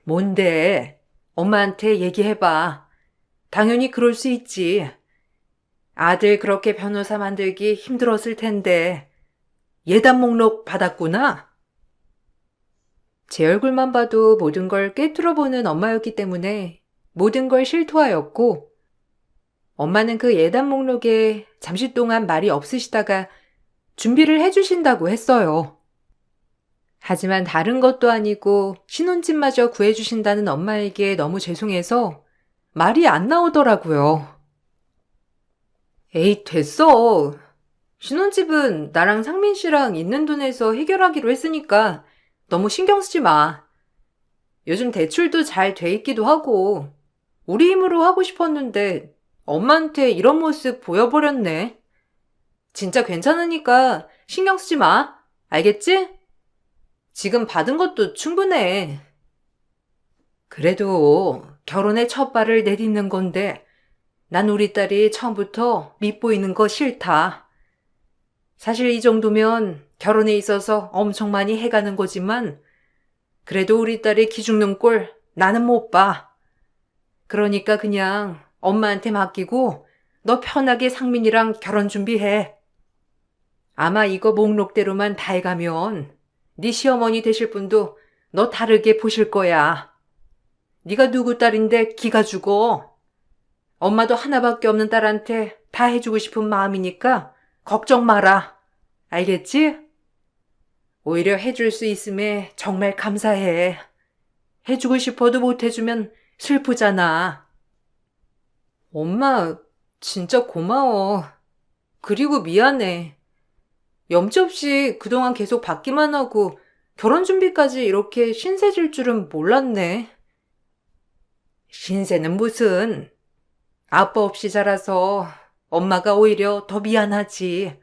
뭔데? 엄마한테 얘기해봐. 당연히 그럴 수 있지. 아들 그렇게 변호사 만들기 힘들었을 텐데 예단 목록 받았구나? 제 얼굴만 봐도 모든 걸 꿰뚫어보는 엄마였기 때문에 모든 걸 실토하였고 엄마는 그 예단 목록에 잠시 동안 말이 없으시다가 준비를 해주신다고 했어요. 하지만 다른 것도 아니고 신혼집마저 구해주신다는 엄마에게 너무 죄송해서 말이 안 나오더라고요. 에이, 됐어. 신혼집은 나랑 상민 씨랑 있는 돈에서 해결하기로 했으니까 너무 신경 쓰지 마. 요즘 대출도 잘 돼 있기도 하고 우리 힘으로 하고 싶었는데 엄마한테 이런 모습 보여버렸네. 진짜 괜찮으니까 신경 쓰지 마. 알겠지? 지금 받은 것도 충분해. 그래도 결혼의 첫 발을 내딛는 건데 난 우리 딸이 처음부터 밉보이는 거 싫다. 사실 이 정도면 결혼에 있어서 엄청 많이 해가는 거지만 그래도 우리 딸이 기죽는 꼴 나는 못 봐. 그러니까 그냥 엄마한테 맡기고 너 편하게 상민이랑 결혼 준비해. 아마 이거 목록대로만 다 해가면 네 시어머니 되실 분도 너 다르게 보실 거야. 네가 누구 딸인데 기가 죽어. 엄마도 하나밖에 없는 딸한테 다 해주고 싶은 마음이니까 걱정 마라. 알겠지? 오히려 해줄 수 있음에 정말 감사해. 해주고 싶어도 못 해주면 슬프잖아. 엄마, 진짜 고마워. 그리고 미안해. 염치 없이 그동안 계속 받기만 하고 결혼 준비까지 이렇게 신세질 줄은 몰랐네. 신세는 무슨. 아빠 없이 자라서 엄마가 오히려 더 미안하지.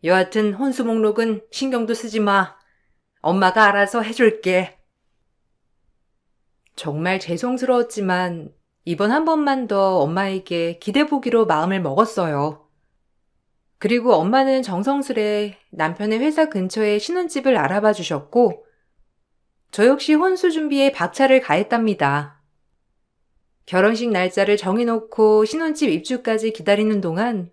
여하튼 혼수 목록은 신경도 쓰지 마. 엄마가 알아서 해줄게. 정말 죄송스러웠지만 이번 한 번만 더 엄마에게 기대보기로 마음을 먹었어요. 그리고 엄마는 정성스레 남편의 회사 근처에 신혼집을 알아봐 주셨고 저 역시 혼수 준비에 박차를 가했답니다. 결혼식 날짜를 정해놓고 신혼집 입주까지 기다리는 동안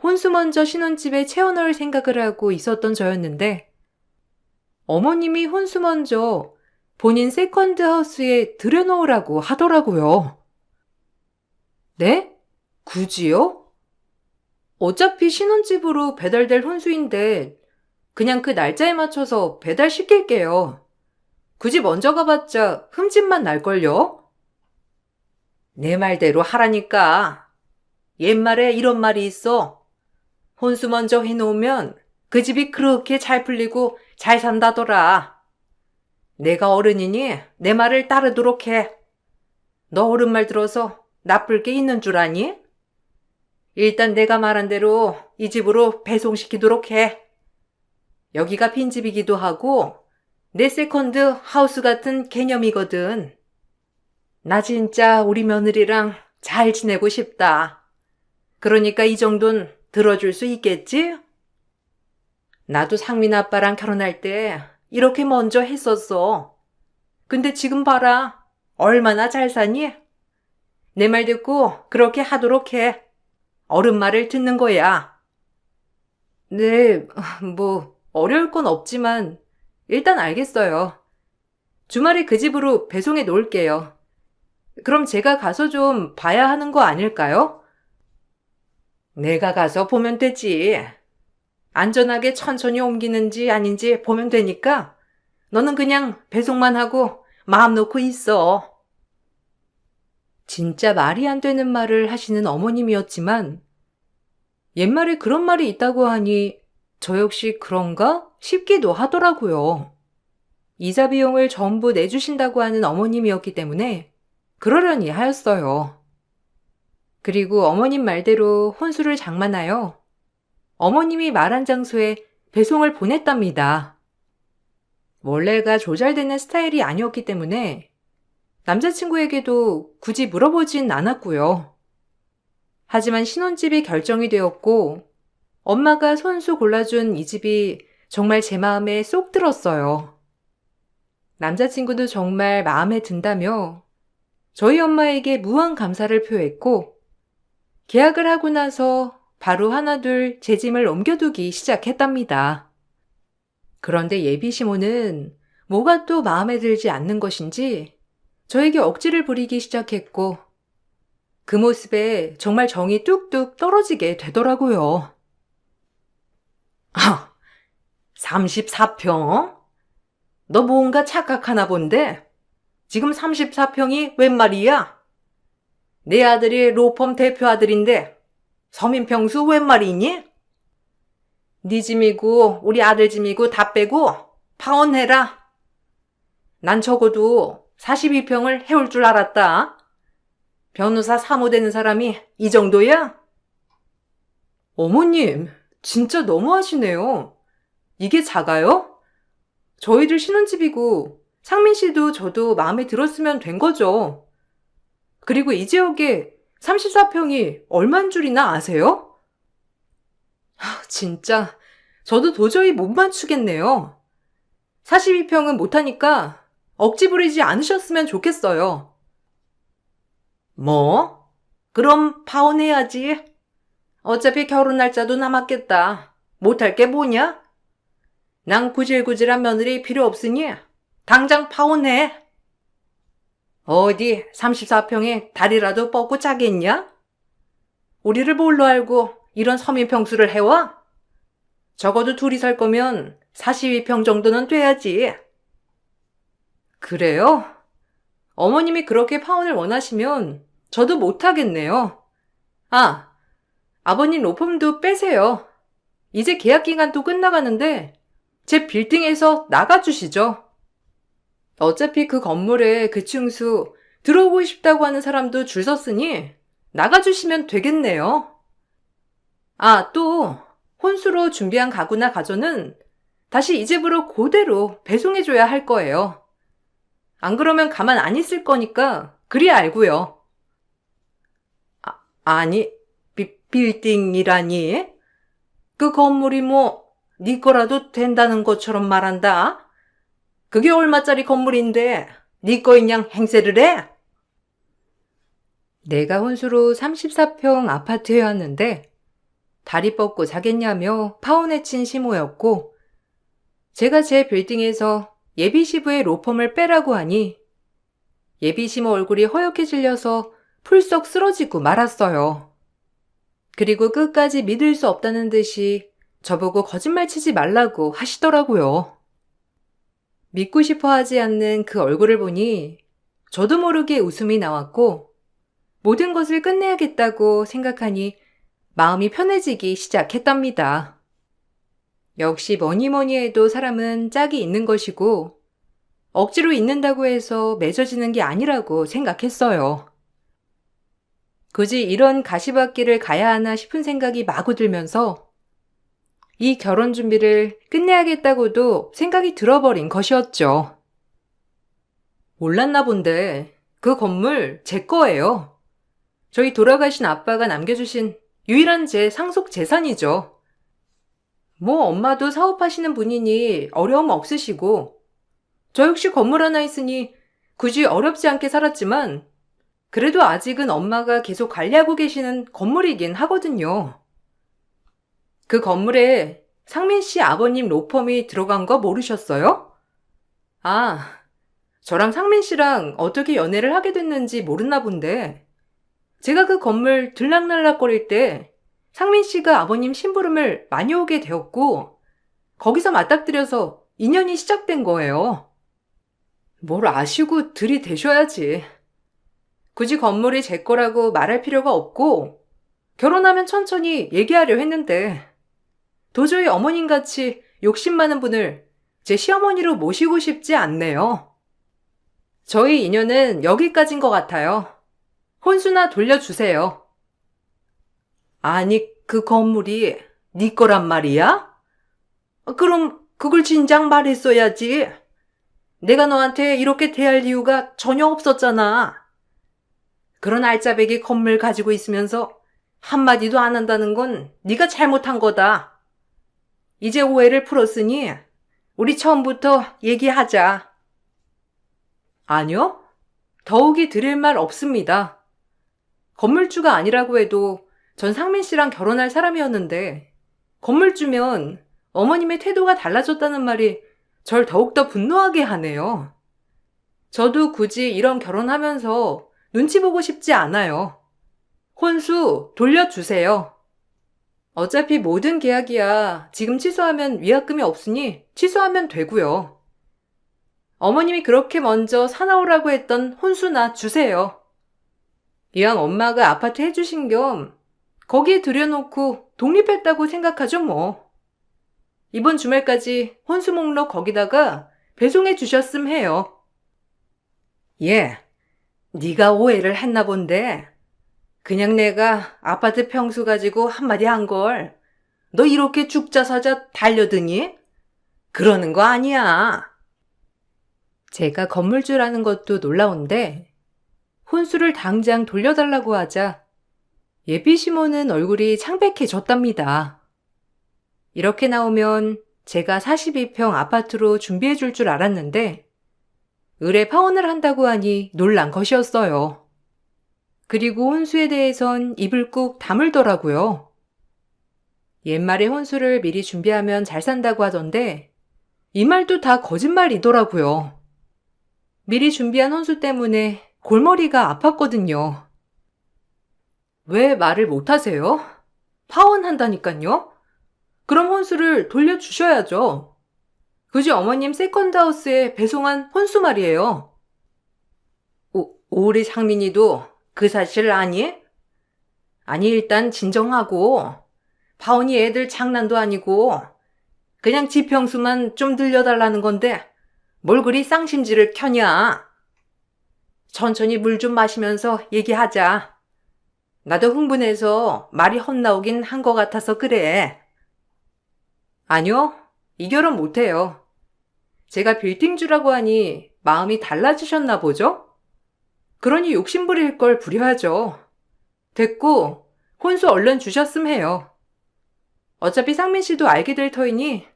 혼수 먼저 신혼집에 채워넣을 생각을 하고 있었던 저였는데 어머님이 혼수 먼저 본인 세컨드 하우스에 들여놓으라고 하더라고요. 네? 굳이요? 어차피 신혼집으로 배달될 혼수인데 그냥 그 날짜에 맞춰서 배달시킬게요. 굳이 먼저 가봤자 흠집만 날걸요? 내 말대로 하라니까. 옛말에 이런 말이 있어. 혼수 먼저 해놓으면 그 집이 그렇게 잘 풀리고 잘 산다더라. 내가 어른이니 내 말을 따르도록 해. 너 어른 말 들어서 나쁠 게 있는 줄 아니? 일단 내가 말한 대로 이 집으로 배송시키도록 해. 여기가 빈집이기도 하고 내 세컨드 하우스 같은 개념이거든. 나 진짜 우리 며느리랑 잘 지내고 싶다. 그러니까 이 정도는 들어줄 수 있겠지? 나도 상민 아빠랑 결혼할 때 이렇게 먼저 했었어. 근데 지금 봐라. 얼마나 잘 사니? 내 말 듣고 그렇게 하도록 해. 어른 말을 듣는 거야. 네, 어려울 건 없지만 일단 알겠어요. 주말에 그 집으로 배송해 놓을게요. 그럼 제가 가서 좀 봐야 하는 거 아닐까요? 내가 가서 보면 되지. 안전하게 천천히 옮기는지 아닌지 보면 되니까 너는 그냥 배송만 하고 마음 놓고 있어. 진짜 말이 안 되는 말을 하시는 어머님이었지만 옛말에 그런 말이 있다고 하니 저 역시 그런가 싶기도 하더라고요. 이자 비용을 전부 내주신다고 하는 어머님이었기 때문에 그러려니 하였어요. 그리고 어머님 말대로 혼수를 장만하여 어머님이 말한 장소에 배송을 보냈답니다. 원래가 조잘되는 스타일이 아니었기 때문에 남자친구에게도 굳이 물어보진 않았고요. 하지만 신혼집이 결정이 되었고 엄마가 손수 골라준 이 집이 정말 제 마음에 쏙 들었어요. 남자친구도 정말 마음에 든다며 저희 엄마에게 무한 감사를 표했고 계약을 하고 나서 바로 하나둘 제 짐을 옮겨두기 시작했답니다. 그런데 예비 시모는 뭐가 또 마음에 들지 않는 것인지 저에게 억지를 부리기 시작했고 그 모습에 정말 정이 뚝뚝 떨어지게 되더라고요. 34평? 너 뭔가 착각하나 본데? 지금 34평이 웬 말이야? 내 아들이 로펌 대표 아들인데 서민평수 웬 말이니? 네 짐이고 우리 아들 짐이고 다 빼고 파혼해라. 난 적어도 42평을 해올 줄 알았다. 변호사 사무되는 사람이 이 정도야? 어머님, 진짜 너무하시네요. 이게 작아요? 저희들 신혼집이고 상민 씨도 저도 마음에 들었으면 된 거죠. 그리고 이 지역에 34평이 얼만 줄이나 아세요? 진짜 저도 도저히 못 맞추겠네요. 42평은 못하니까 억지 부리지 않으셨으면 좋겠어요. 뭐? 그럼 파혼해야지. 어차피 결혼 날짜도 남았겠다. 못할 게 뭐냐? 난 구질구질한 며느리 필요 없으니 당장 파혼해. 어디 34평에 다리라도 뻗고 짜겠냐? 우리를 뭘로 알고 이런 서민평수를 해와? 적어도 둘이 살 거면 42평 정도는 돼야지. 그래요? 어머님이 그렇게 파혼을 원하시면 저도 못하겠네요. 아버님 로펌도 빼세요. 이제 계약 기간도 끝나가는데 제 빌딩에서 나가주시죠. 어차피 그 건물에 그 층수 들어오고 싶다고 하는 사람도 줄 섰으니 나가주시면 되겠네요. 또 혼수로 준비한 가구나 가전은 다시 이 집으로 그대로 배송해줘야 할 거예요. 안 그러면 가만 안 있을 거니까 그리 알고요. 아니, 빌딩이라니? 그 건물이 네 거라도 된다는 것처럼 말한다. 그게 얼마짜리 건물인데 네 거인 양 행세를 해? 내가 혼수로 34평 아파트에 왔는데 다리 뻗고 자겠냐며 파혼에 친 시모였고 제가 제 빌딩에서 예비시부의 로펌을 빼라고 하니 예비시모 얼굴이 허옇게 질려서 풀썩 쓰러지고 말았어요. 그리고 끝까지 믿을 수 없다는 듯이 저보고 거짓말 치지 말라고 하시더라고요. 믿고 싶어 하지 않는 그 얼굴을 보니 저도 모르게 웃음이 나왔고 모든 것을 끝내야겠다고 생각하니 마음이 편해지기 시작했답니다. 역시 뭐니 해도 사람은 짝이 있는 것이고 억지로 있는다고 해서 맺어지는 게 아니라고 생각했어요. 굳이 이런 가시밭길을 가야 하나 싶은 생각이 마구 들면서 이 결혼 준비를 끝내야겠다고도 생각이 들어버린 것이었죠. 몰랐나 본데 그 건물 제 거예요. 저희 돌아가신 아빠가 남겨주신 유일한 제 상속 재산이죠. 뭐 엄마도 사업하시는 분이니 어려움 없으시고 저 역시 건물 하나 있으니 굳이 어렵지 않게 살았지만 그래도 아직은 엄마가 계속 관리하고 계시는 건물이긴 하거든요. 그 건물에 상민 씨 아버님 로펌이 들어간 거 모르셨어요? 아, 저랑 상민 씨랑 어떻게 연애를 하게 됐는지 모르나 본데 제가 그 건물 들락날락거릴 때 상민 씨가 아버님 심부름을 많이 오게 되었고 거기서 맞닥뜨려서 인연이 시작된 거예요. 뭘 아시고 들이대셔야지. 굳이 건물이 제 거라고 말할 필요가 없고 결혼하면 천천히 얘기하려 했는데 도저히 어머님같이 욕심 많은 분을 제 시어머니로 모시고 싶지 않네요. 저희 인연은 여기까지인 것 같아요. 혼수나 돌려주세요. 아니, 그 건물이 네 거란 말이야? 그럼 그걸 진작 말했어야지. 내가 너한테 이렇게 대할 이유가 전혀 없었잖아. 그런 알짜배기 건물 가지고 있으면서 한마디도 안 한다는 건 네가 잘못한 거다. 이제 오해를 풀었으니 우리 처음부터 얘기하자. 아니요. 더욱이 드릴 말 없습니다. 건물주가 아니라고 해도 전 상민 씨랑 결혼할 사람이었는데 건물주면 어머님의 태도가 달라졌다는 말이 절 더욱더 분노하게 하네요. 저도 굳이 이런 결혼하면서 눈치 보고 싶지 않아요. 혼수 돌려주세요. 어차피 모든 계약이야 지금 취소하면 위약금이 없으니 취소하면 되고요. 어머님이 그렇게 먼저 사나우라고 했던 혼수나 주세요. 이왕 엄마가 아파트 해주신 겸 거기에 들여놓고 독립했다고 생각하죠 뭐. 이번 주말까지 혼수 목록 거기다가 배송해 주셨음 해요. 예, 네가 오해를 했나 본데 그냥 내가 아파트 평수 가지고 한마디 한 걸 너 이렇게 죽자사자 달려드니? 그러는 거 아니야. 제가 건물주라는 것도 놀라운데 혼수를 당장 돌려달라고 하자 예비 시모는 얼굴이 창백해졌답니다. 이렇게 나오면 제가 42평 아파트로 준비해 줄 줄 알았는데 의뢰 파혼을 한다고 하니 놀란 것이었어요. 그리고 혼수에 대해선 입을 꾹 다물더라고요. 옛말에 혼수를 미리 준비하면 잘 산다고 하던데 이 말도 다 거짓말이더라고요. 미리 준비한 혼수 때문에 골머리가 아팠거든요. 왜 말을 못하세요? 파혼한다니깐요? 그럼 혼수를 돌려주셔야죠. 그지 어머님 세컨드하우스에 배송한 혼수 말이에요. 우리 상민이도 그 사실 아니? 아니 일단 진정하고 파혼이 애들 장난도 아니고 그냥 지평수만 좀 들려달라는 건데 뭘 그리 쌍심지를 켜냐? 천천히 물 좀 마시면서 얘기하자. 나도 흥분해서 말이 헛나오긴 한 것 같아서 그래. 아니요, 이 결혼 못해요. 제가 빌딩주라고 하니 마음이 달라지셨나 보죠? 그러니 욕심부릴 걸 부려야죠. 됐고 혼수 얼른 주셨음 해요. 어차피 상민 씨도 알게 될 터이니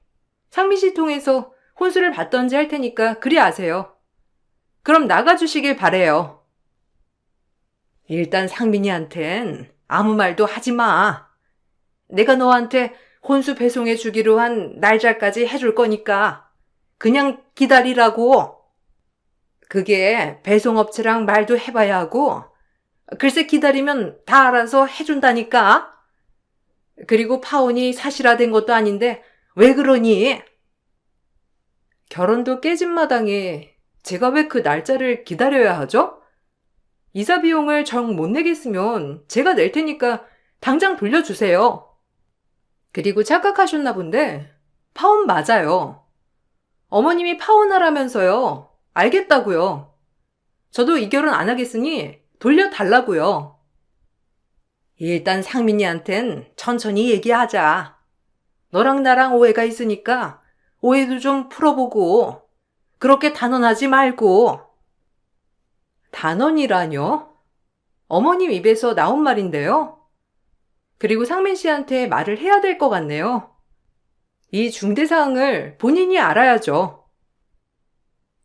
상민 씨 통해서 혼수를 받던지 할 테니까 그리 아세요. 그럼 나가주시길 바래요. 일단 상민이한텐 아무 말도 하지 마. 내가 너한테 혼수 배송해 주기로 한 날짜까지 해줄 거니까 그냥 기다리라고. 그게 배송업체랑 말도 해봐야 하고 글쎄 기다리면 다 알아서 해준다니까. 그리고 파혼이 사실화된 것도 아닌데 왜 그러니? 결혼도 깨진 마당에 제가 왜 그 날짜를 기다려야 하죠? 이사 비용을 정 못 내겠으면 제가 낼 테니까 당장 돌려주세요. 그리고 착각하셨나 본데 파혼 맞아요. 어머님이 파혼하라면서요. 알겠다고요. 저도 이 결혼 안 하겠으니 돌려달라고요. 일단 상민이한텐 천천히 얘기하자. 너랑 나랑 오해가 있으니까 오해도 좀 풀어보고 그렇게 단언하지 말고. 단언이라뇨? 어머님 입에서 나온 말인데요. 그리고 상민 씨한테 말을 해야 될 것 같네요. 이 중대사항을 본인이 알아야죠.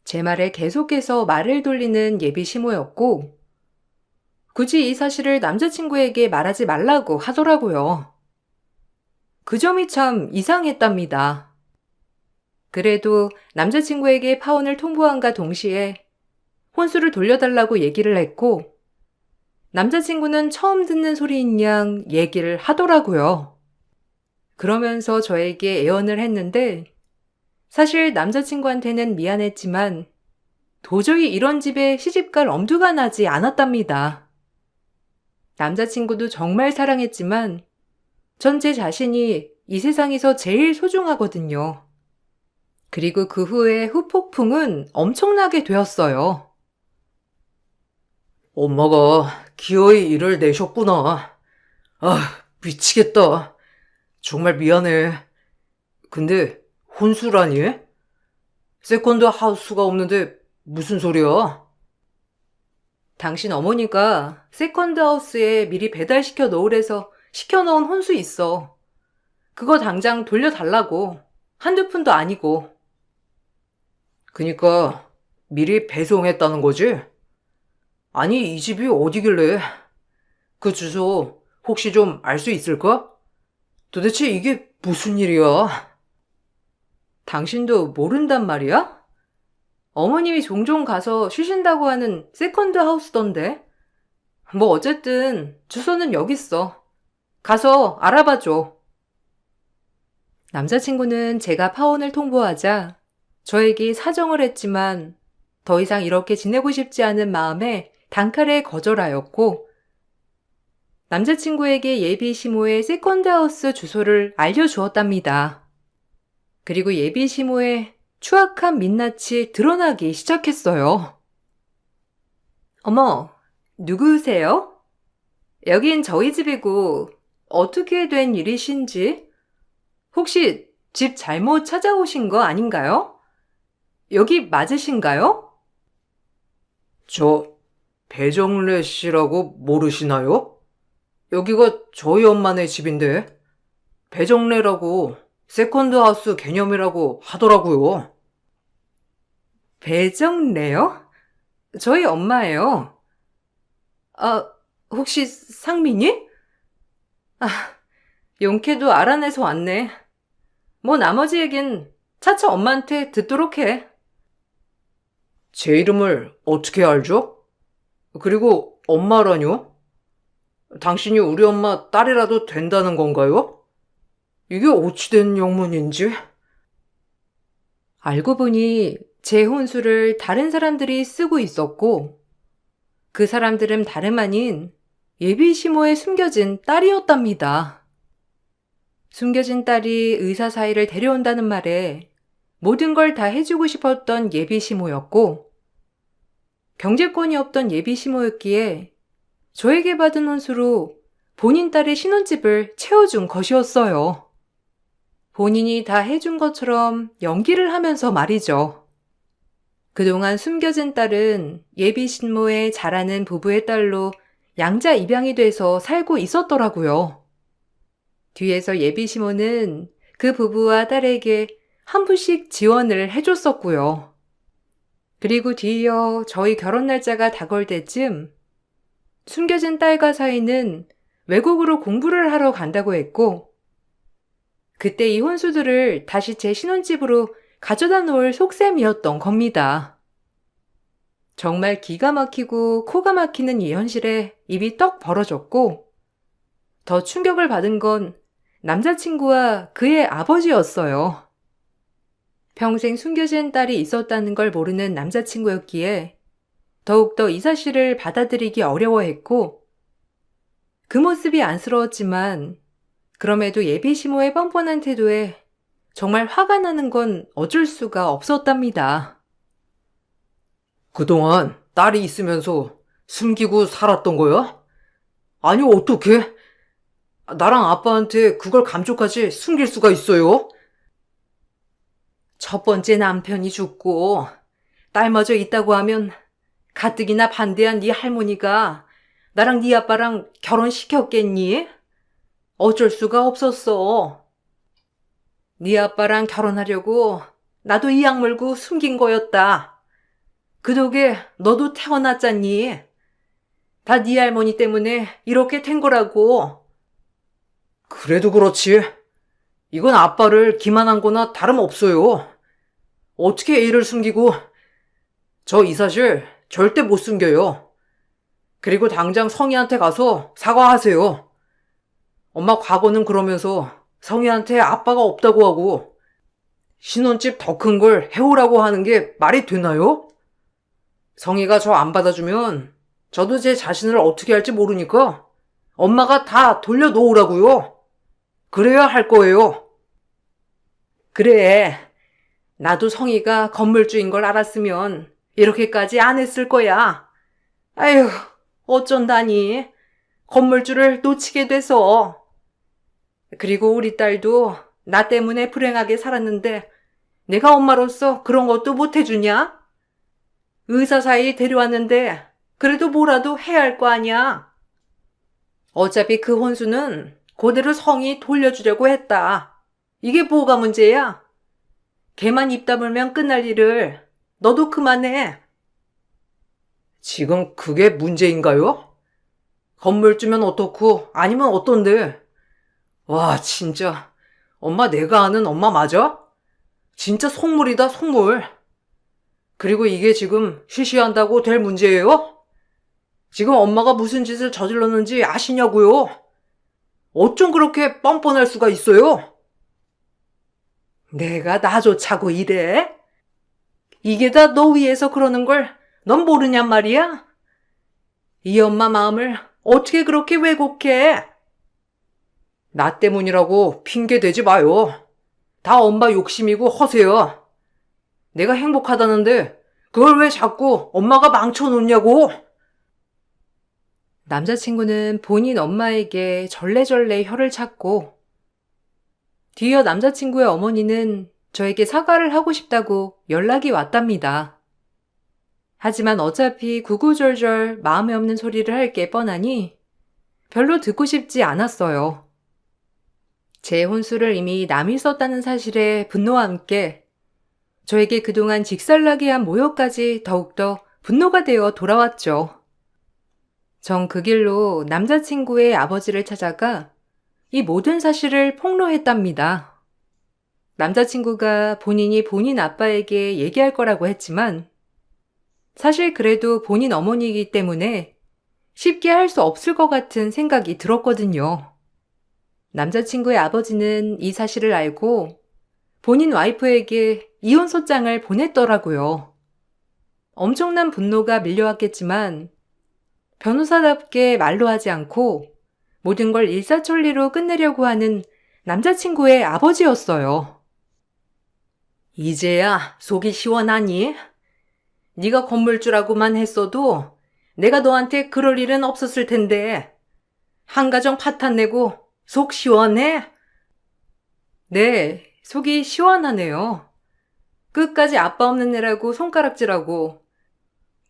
제 말에 계속해서 말을 돌리는 예비 시모였고, 굳이 이 사실을 남자친구에게 말하지 말라고 하더라고요. 그 점이 참 이상했답니다. 그래도 남자친구에게 파혼을 통보함과 동시에 혼수를 돌려달라고 얘기를 했고, 남자친구는 처음 듣는 소리인 양 얘기를 하더라고요. 그러면서 저에게 애원을 했는데, 사실 남자친구한테는 미안했지만 도저히 이런 집에 시집갈 엄두가 나지 않았답니다. 남자친구도 정말 사랑했지만 전 제 자신이 이 세상에서 제일 소중하거든요. 그리고 그 후에 후폭풍은 엄청나게 되었어요. 엄마가 기어이 일을 내셨구나. 아, 미치겠다. 정말 미안해. 근데 혼수라니? 세컨드 하우스가 없는데 무슨 소리야? 당신 어머니가 세컨드 하우스에 미리 배달시켜 놓으래서 시켜놓은 혼수 있어. 그거 당장 돌려달라고. 한두 푼도 아니고. 그니까 미리 배송했다는 거지? 아니, 이 집이 어디길래? 그 주소 혹시 좀 알 수 있을까? 도대체 이게 무슨 일이야? 당신도 모른단 말이야? 어머님이 종종 가서 쉬신다고 하는 세컨드 하우스던데. 뭐 어쨌든 주소는 여기 있어. 가서 알아봐줘. 남자친구는 제가 파혼을 통보하자 저에게 사정을 했지만 더 이상 이렇게 지내고 싶지 않은 마음에 단칼에 거절하였고, 남자친구에게 예비 시모의 세컨드 하우스 주소를 알려주었답니다. 그리고 예비 시모의 추악한 민낯이 드러나기 시작했어요. 어머, 누구세요? 여긴 저희 집이고 어떻게 된 일이신지? 혹시 집 잘못 찾아오신 거 아닌가요? 여기 맞으신가요? 저 배정래 씨라고 모르시나요? 여기가 저희 엄마네 집인데 배정래라고 세컨드 하우스 개념이라고 하더라고요. 배정래요? 저희 엄마예요. 아, 혹시 상민이? 아, 용케도 알아내서 왔네. 뭐 나머지 얘긴 차차 엄마한테 듣도록 해. 제 이름을 어떻게 알죠? 그리고 엄마라뇨? 당신이 우리 엄마 딸이라도 된다는 건가요? 이게 어찌된 영문인지? 알고 보니 제 혼수를 다른 사람들이 쓰고 있었고, 그 사람들은 다름 아닌 예비 시모에 숨겨진 딸이었답니다. 숨겨진 딸이 의사 사이를 데려온다는 말에 모든 걸 다 해주고 싶었던 예비 시모였고, 경제권이 없던 예비 시모였기에 저에게 받은 혼수로 본인 딸의 신혼집을 채워준 것이었어요. 본인이 다 해준 것처럼 연기를 하면서 말이죠. 그동안 숨겨진 딸은 예비 신모의 잘하는 부부의 딸로 양자 입양이 돼서 살고 있었더라고요. 뒤에서 예비 시모는 그 부부와 딸에게 한 푼씩 지원을 해줬었고요. 그리고 뒤이어 저희 결혼 날짜가 다가올 때쯤 숨겨진 딸과 사이는 외국으로 공부를 하러 간다고 했고, 그때 이 혼수들을 다시 제 신혼집으로 가져다 놓을 속셈이었던 겁니다. 정말 기가 막히고 코가 막히는 이 현실에 입이 떡 벌어졌고, 더 충격을 받은 건 남자친구와 그의 아버지였어요. 평생 숨겨진 딸이 있었다는 걸 모르는 남자친구였기에 더욱더 이 사실을 받아들이기 어려워했고, 그 모습이 안쓰러웠지만 그럼에도 예비 시모의 뻔뻔한 태도에 정말 화가 나는 건 어쩔 수가 없었답니다. 그동안 딸이 있으면서 숨기고 살았던 거야? 아니, 어떡해? 나랑 아빠한테 그걸 감쪽같이 숨길 수가 있어요? 첫 번째 남편이 죽고 딸마저 있다고 하면 가뜩이나 반대한 네 할머니가 나랑 네 아빠랑 결혼시켰겠니? 어쩔 수가 없었어. 네 아빠랑 결혼하려고 나도 이 약물고 숨긴 거였다. 그 덕에 너도 태어났잖니. 다 네 할머니 때문에 이렇게 된 거라고. 그래도 그렇지. 이건 아빠를 기만한 거나 다름없어요. 어떻게 애를 숨기고, 저 이 사실 절대 못 숨겨요. 그리고 당장 성희한테 가서 사과하세요. 엄마 과거는 그러면서 성희한테 아빠가 없다고 하고, 신혼집 더 큰 걸 해오라고 하는 게 말이 되나요? 성희가 저 안 받아주면 저도 제 자신을 어떻게 할지 모르니까 엄마가 다 돌려놓으라고요. 그래야 할 거예요. 그래. 나도 성희가 건물주인 걸 알았으면 이렇게까지 안 했을 거야. 아휴, 어쩐다니. 건물주를 놓치게 돼서. 그리고 우리 딸도 나 때문에 불행하게 살았는데 내가 엄마로서 그런 것도 못 해주냐? 의사 사이 데려왔는데 그래도 뭐라도 해야 할 거 아니야. 어차피 그 혼수는 그대로 성이 돌려주려고 했다. 이게 뭐가 문제야? 걔만 입 다물면 끝날 일을 너도 그만해. 지금 그게 문제인가요? 건물주면 어떻고 아니면 어떤데? 와, 진짜 엄마 내가 아는 엄마 맞아? 진짜 속물이다, 속물. 그리고 이게 지금 쉬쉬한다고 될 문제예요? 지금 엄마가 무슨 짓을 저질렀는지 아시냐고요? 어쩜 그렇게 뻔뻔할 수가 있어요? 내가 나조차고 이래? 이게 다 너 위해서 그러는 걸 넌 모르냔 말이야? 이 엄마 마음을 어떻게 그렇게 왜곡해? 나 때문이라고 핑계 대지 마요. 다 엄마 욕심이고 허세요. 내가 행복하다는데 그걸 왜 자꾸 엄마가 망쳐놓냐고. 남자친구는 본인 엄마에게 절레절레 혀를 찼고, 뒤이어 남자친구의 어머니는 저에게 사과를 하고 싶다고 연락이 왔답니다. 하지만 어차피 구구절절 마음에 없는 소리를 할 게 뻔하니 별로 듣고 싶지 않았어요. 제 혼수를 이미 남이 썼다는 사실에 분노와 함께 저에게 그동안 직살나게 한 모욕까지 더욱더 분노가 되어 돌아왔죠. 전 그 길로 남자친구의 아버지를 찾아가 이 모든 사실을 폭로했답니다. 남자친구가 본인이 본인 아빠에게 얘기할 거라고 했지만 사실 그래도 본인 어머니이기 때문에 쉽게 할 수 없을 것 같은 생각이 들었거든요. 남자친구의 아버지는 이 사실을 알고 본인 와이프에게 이혼소장을 보냈더라고요. 엄청난 분노가 밀려왔겠지만 변호사답게 말로 하지 않고 모든 걸 일사천리로 끝내려고 하는 남자친구의 아버지였어요. 이제야 속이 시원하니? 네가 건물주라고만 했어도 내가 너한테 그럴 일은 없었을 텐데 한 가정 파탄 내고 속 시원해? 네, 속이 시원하네요. 끝까지 아빠 없는 애라고 손가락질하고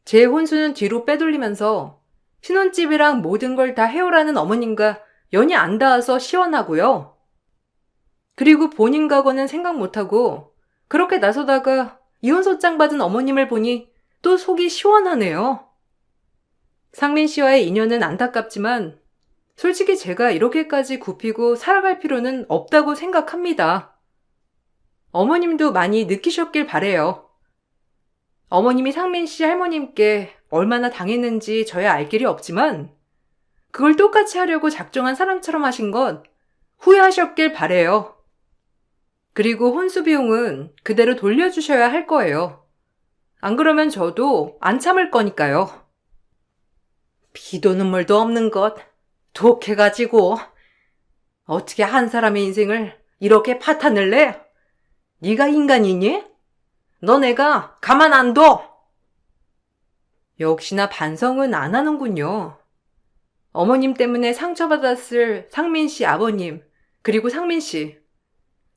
제 혼수는 뒤로 빼돌리면서 신혼집이랑 모든 걸 다 해오라는 어머님과 연이 안 닿아서 시원하고요. 그리고 본인 과거는 생각 못하고 그렇게 나서다가 이혼소장 받은 어머님을 보니 또 속이 시원하네요. 상민 씨와의 인연은 안타깝지만 솔직히 제가 이렇게까지 굽히고 살아갈 필요는 없다고 생각합니다. 어머님도 많이 느끼셨길 바래요. 어머님이 상민 씨 할머님께 얼마나 당했는지 저야 알 길이 없지만 그걸 똑같이 하려고 작정한 사람처럼 하신 것 후회하셨길 바래요. 그리고 혼수 비용은 그대로 돌려주셔야 할 거예요. 안 그러면 저도 안 참을 거니까요. 피도 눈물도 없는 것 독해가지고 어떻게 한 사람의 인생을 이렇게 파탄을 내? 네가 인간이니? 너 내가 가만 안 둬. 역시나 반성은 안 하는군요. 어머님 때문에 상처받았을 상민 씨 아버님, 그리고 상민 씨,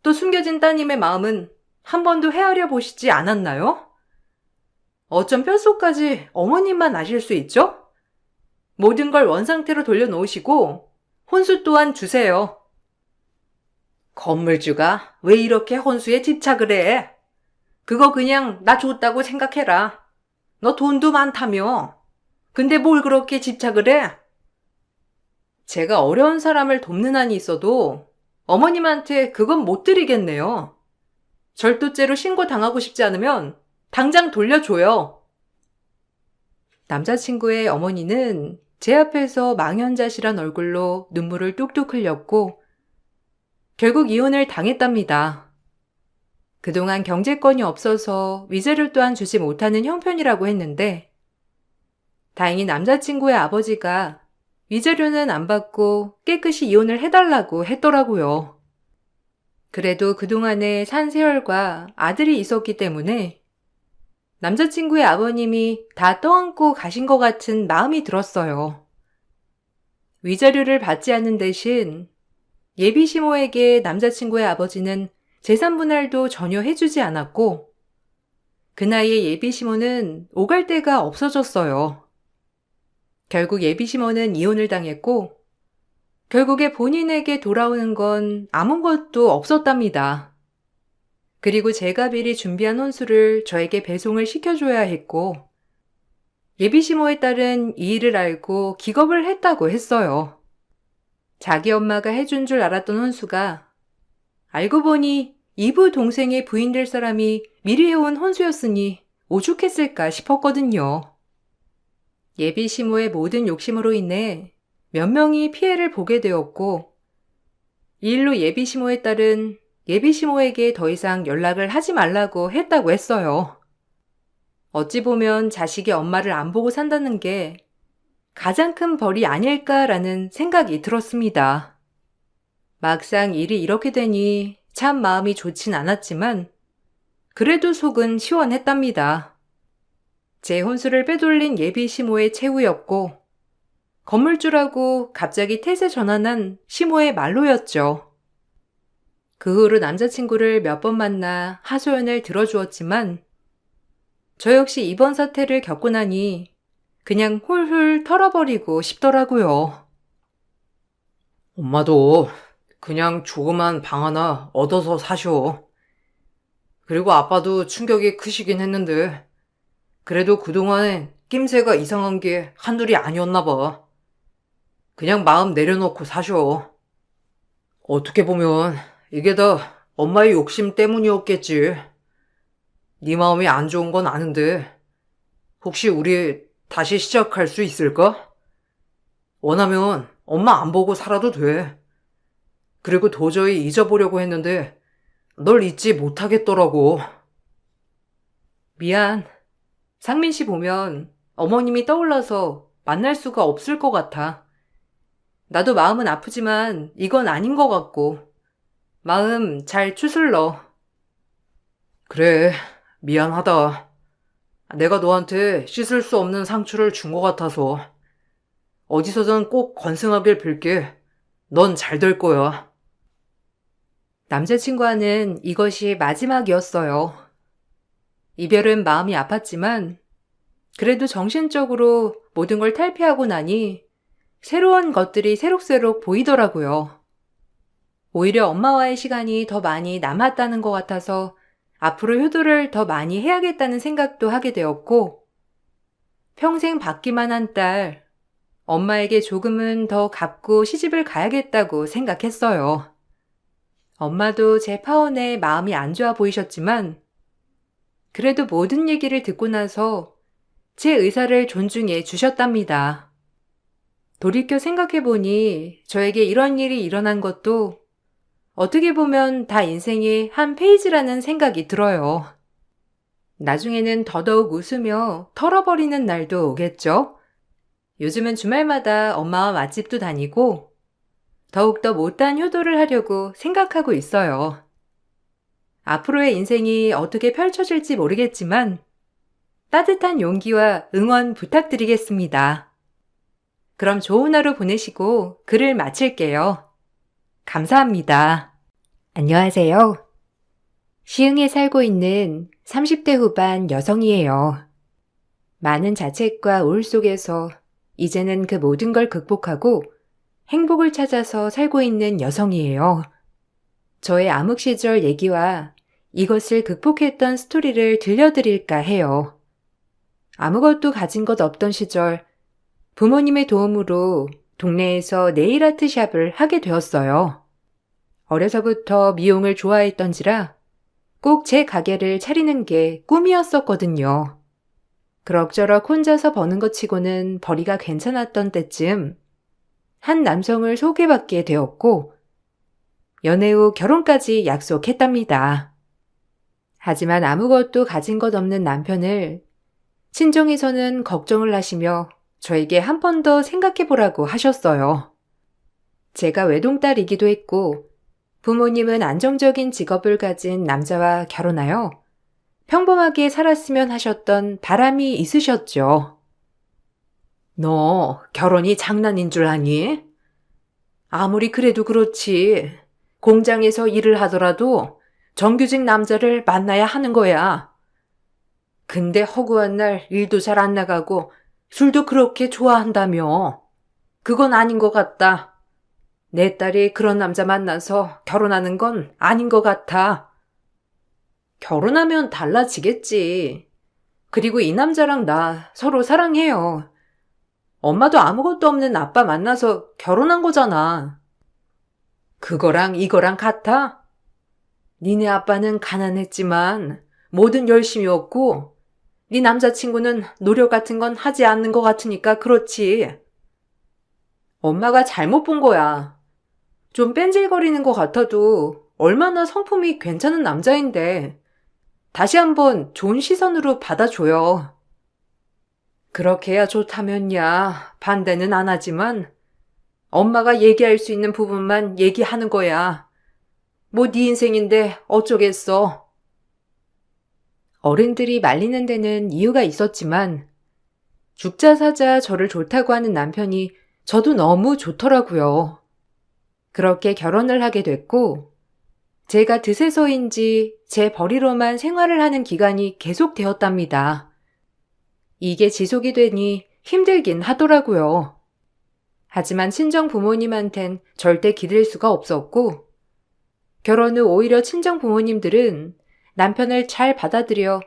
또 숨겨진 따님의 마음은 한 번도 헤아려 보시지 않았나요? 어쩜 뼛속까지 어머님만 아실 수 있죠? 모든 걸 원상태로 돌려놓으시고 혼수 또한 주세요. 건물주가 왜 이렇게 혼수에 집착을 해? 그거 그냥 나 줬다고 생각해라. 너 돈도 많다며. 근데 뭘 그렇게 집착을 해? 제가 어려운 사람을 돕는 한이 있어도 어머님한테 그건 못 드리겠네요. 절도죄로 신고당하고 싶지 않으면 당장 돌려줘요. 남자친구의 어머니는 제 앞에서 망연자실한 얼굴로 눈물을 뚝뚝 흘렸고 결국 이혼을 당했답니다. 그동안 경제권이 없어서 위자료 또한 주지 못하는 형편이라고 했는데 다행히 남자친구의 아버지가 위자료는 안 받고 깨끗이 이혼을 해달라고 했더라고요. 그래도 그동안에 산 세월과 아들이 있었기 때문에 남자친구의 아버님이 다 떠안고 가신 것 같은 마음이 들었어요. 위자료를 받지 않는 대신 예비 시모에게 남자친구의 아버지는 재산 분할도 전혀 해주지 않았고 그 나이에 예비 시모는 오갈 데가 없어졌어요. 결국 예비 시모는 이혼을 당했고 결국에 본인에게 돌아오는 건 아무것도 없었답니다. 그리고 제가 미리 준비한 혼수를 저에게 배송을 시켜줘야 했고 예비 시모의 딸은 이 일을 알고 기겁을 했다고 했어요. 자기 엄마가 해준 줄 알았던 혼수가 알고 보니 이부 동생의 부인 될 사람이 미리 해온 혼수였으니 오죽했을까 싶었거든요. 예비 시모의 모든 욕심으로 인해 몇 명이 피해를 보게 되었고 이 일로 예비 시모의 딸은 예비 시모에게 더 이상 연락을 하지 말라고 했다고 했어요. 어찌 보면 자식이 엄마를 안 보고 산다는 게 가장 큰 벌이 아닐까라는 생각이 들었습니다. 막상 일이 이렇게 되니 참 마음이 좋진 않았지만 그래도 속은 시원했답니다. 제 혼수를 빼돌린 예비 시모의 최후였고 건물주라고 갑자기 태세 전환한 시모의 말로였죠. 그 후로 남자친구를 몇 번 만나 하소연을 들어주었지만 저 역시 이번 사태를 겪고 나니 그냥 훌훌 털어버리고 싶더라고요. 엄마도 그냥 조그만 방 하나 얻어서 사셔. 그리고 아빠도 충격이 크시긴 했는데 그래도 그동안엔 낌새가 이상한 게 한둘이 아니었나 봐. 그냥 마음 내려놓고 사셔. 어떻게 보면 이게 다 엄마의 욕심 때문이었겠지. 네 마음이 안 좋은 건 아는데 혹시 우리 다시 시작할 수 있을까? 원하면 엄마 안 보고 살아도 돼. 그리고 도저히 잊어보려고 했는데 널 잊지 못하겠더라고. 미안. 상민 씨 보면 어머님이 떠올라서 만날 수가 없을 것 같아. 나도 마음은 아프지만 이건 아닌 것 같고 마음 잘 추슬러. 그래, 미안하다. 내가 너한테 씻을 수 없는 상처를 준 것 같아서. 어디서든 꼭 건승하길 빌게. 넌 잘 될 거야. 남자친구와는 이것이 마지막이었어요. 이별은 마음이 아팠지만 그래도 정신적으로 모든 걸 탈피하고 나니 새로운 것들이 새록새록 보이더라고요. 오히려 엄마와의 시간이 더 많이 남았다는 것 같아서 앞으로 효도를 더 많이 해야겠다는 생각도 하게 되었고 평생 받기만 한 딸, 엄마에게 조금은 더 갚고 시집을 가야겠다고 생각했어요. 엄마도 제 파혼에 마음이 안 좋아 보이셨지만 그래도 모든 얘기를 듣고 나서 제 의사를 존중해 주셨답니다. 돌이켜 생각해보니 저에게 이런 일이 일어난 것도 어떻게 보면 다 인생의 한 페이지라는 생각이 들어요. 나중에는 더더욱 웃으며 털어버리는 날도 오겠죠? 요즘은 주말마다 엄마와 맛집도 다니고 더욱더 못다한 효도를 하려고 생각하고 있어요. 앞으로의 인생이 어떻게 펼쳐질지 모르겠지만 따뜻한 용기와 응원 부탁드리겠습니다. 그럼 좋은 하루 보내시고 글을 마칠게요. 감사합니다. 안녕하세요. 시흥에 살고 있는 30대 후반 여성이에요. 많은 자책과 우울 속에서 이제는 그 모든 걸 극복하고 행복을 찾아서 살고 있는 여성이에요. 저의 암흑 시절 얘기와 이것을 극복했던 스토리를 들려드릴까 해요. 아무것도 가진 것 없던 시절 부모님의 도움으로 동네에서 네일 아트 샵을 하게 되었어요. 어려서부터 미용을 좋아했던지라 꼭 제 가게를 차리는 게 꿈이었었거든요. 그럭저럭 혼자서 버는 것 치고는 벌이가 괜찮았던 때쯤 한 남성을 소개받게 되었고 연애 후 결혼까지 약속했답니다. 하지만 아무것도 가진 것 없는 남편을 친정에서는 걱정을 하시며 저에게 한 번 더 생각해보라고 하셨어요. 제가 외동딸이기도 했고 부모님은 안정적인 직업을 가진 남자와 결혼하여 평범하게 살았으면 하셨던 바람이 있으셨죠. 너 결혼이 장난인 줄 아니? 아무리 그래도 그렇지. 공장에서 일을 하더라도 정규직 남자를 만나야 하는 거야. 근데 허구한 날 일도 잘 안 나가고 술도 그렇게 좋아한다며. 그건 아닌 것 같다. 내 딸이 그런 남자 만나서 결혼하는 건 아닌 것 같아. 결혼하면 달라지겠지. 그리고 이 남자랑 나 서로 사랑해요. 엄마도 아무것도 없는 아빠 만나서 결혼한 거잖아. 그거랑 이거랑 같아? 니네 아빠는 가난했지만 뭐든 열심히였고 네 남자친구는 노력 같은 건 하지 않는 것 같으니까 그렇지. 엄마가 잘못 본 거야. 좀 뺀질거리는 것 같아도 얼마나 성품이 괜찮은 남자인데 다시 한번 좋은 시선으로 받아줘요. 그렇게 해야 좋다면야 반대는 안 하지만 엄마가 얘기할 수 있는 부분만 얘기하는 거야. 뭐 네 인생인데 어쩌겠어. 어른들이 말리는 데는 이유가 있었지만 죽자 사자 저를 좋다고 하는 남편이 저도 너무 좋더라고요. 그렇게 결혼을 하게 됐고 제가 드세서인지 제 벌이로만 생활을 하는 기간이 계속되었답니다. 이게 지속이 되니 힘들긴 하더라고요. 하지만 친정 부모님한텐 절대 기댈 수가 없었고 결혼 후 오히려 친정 부모님들은 남편을 잘 받아들여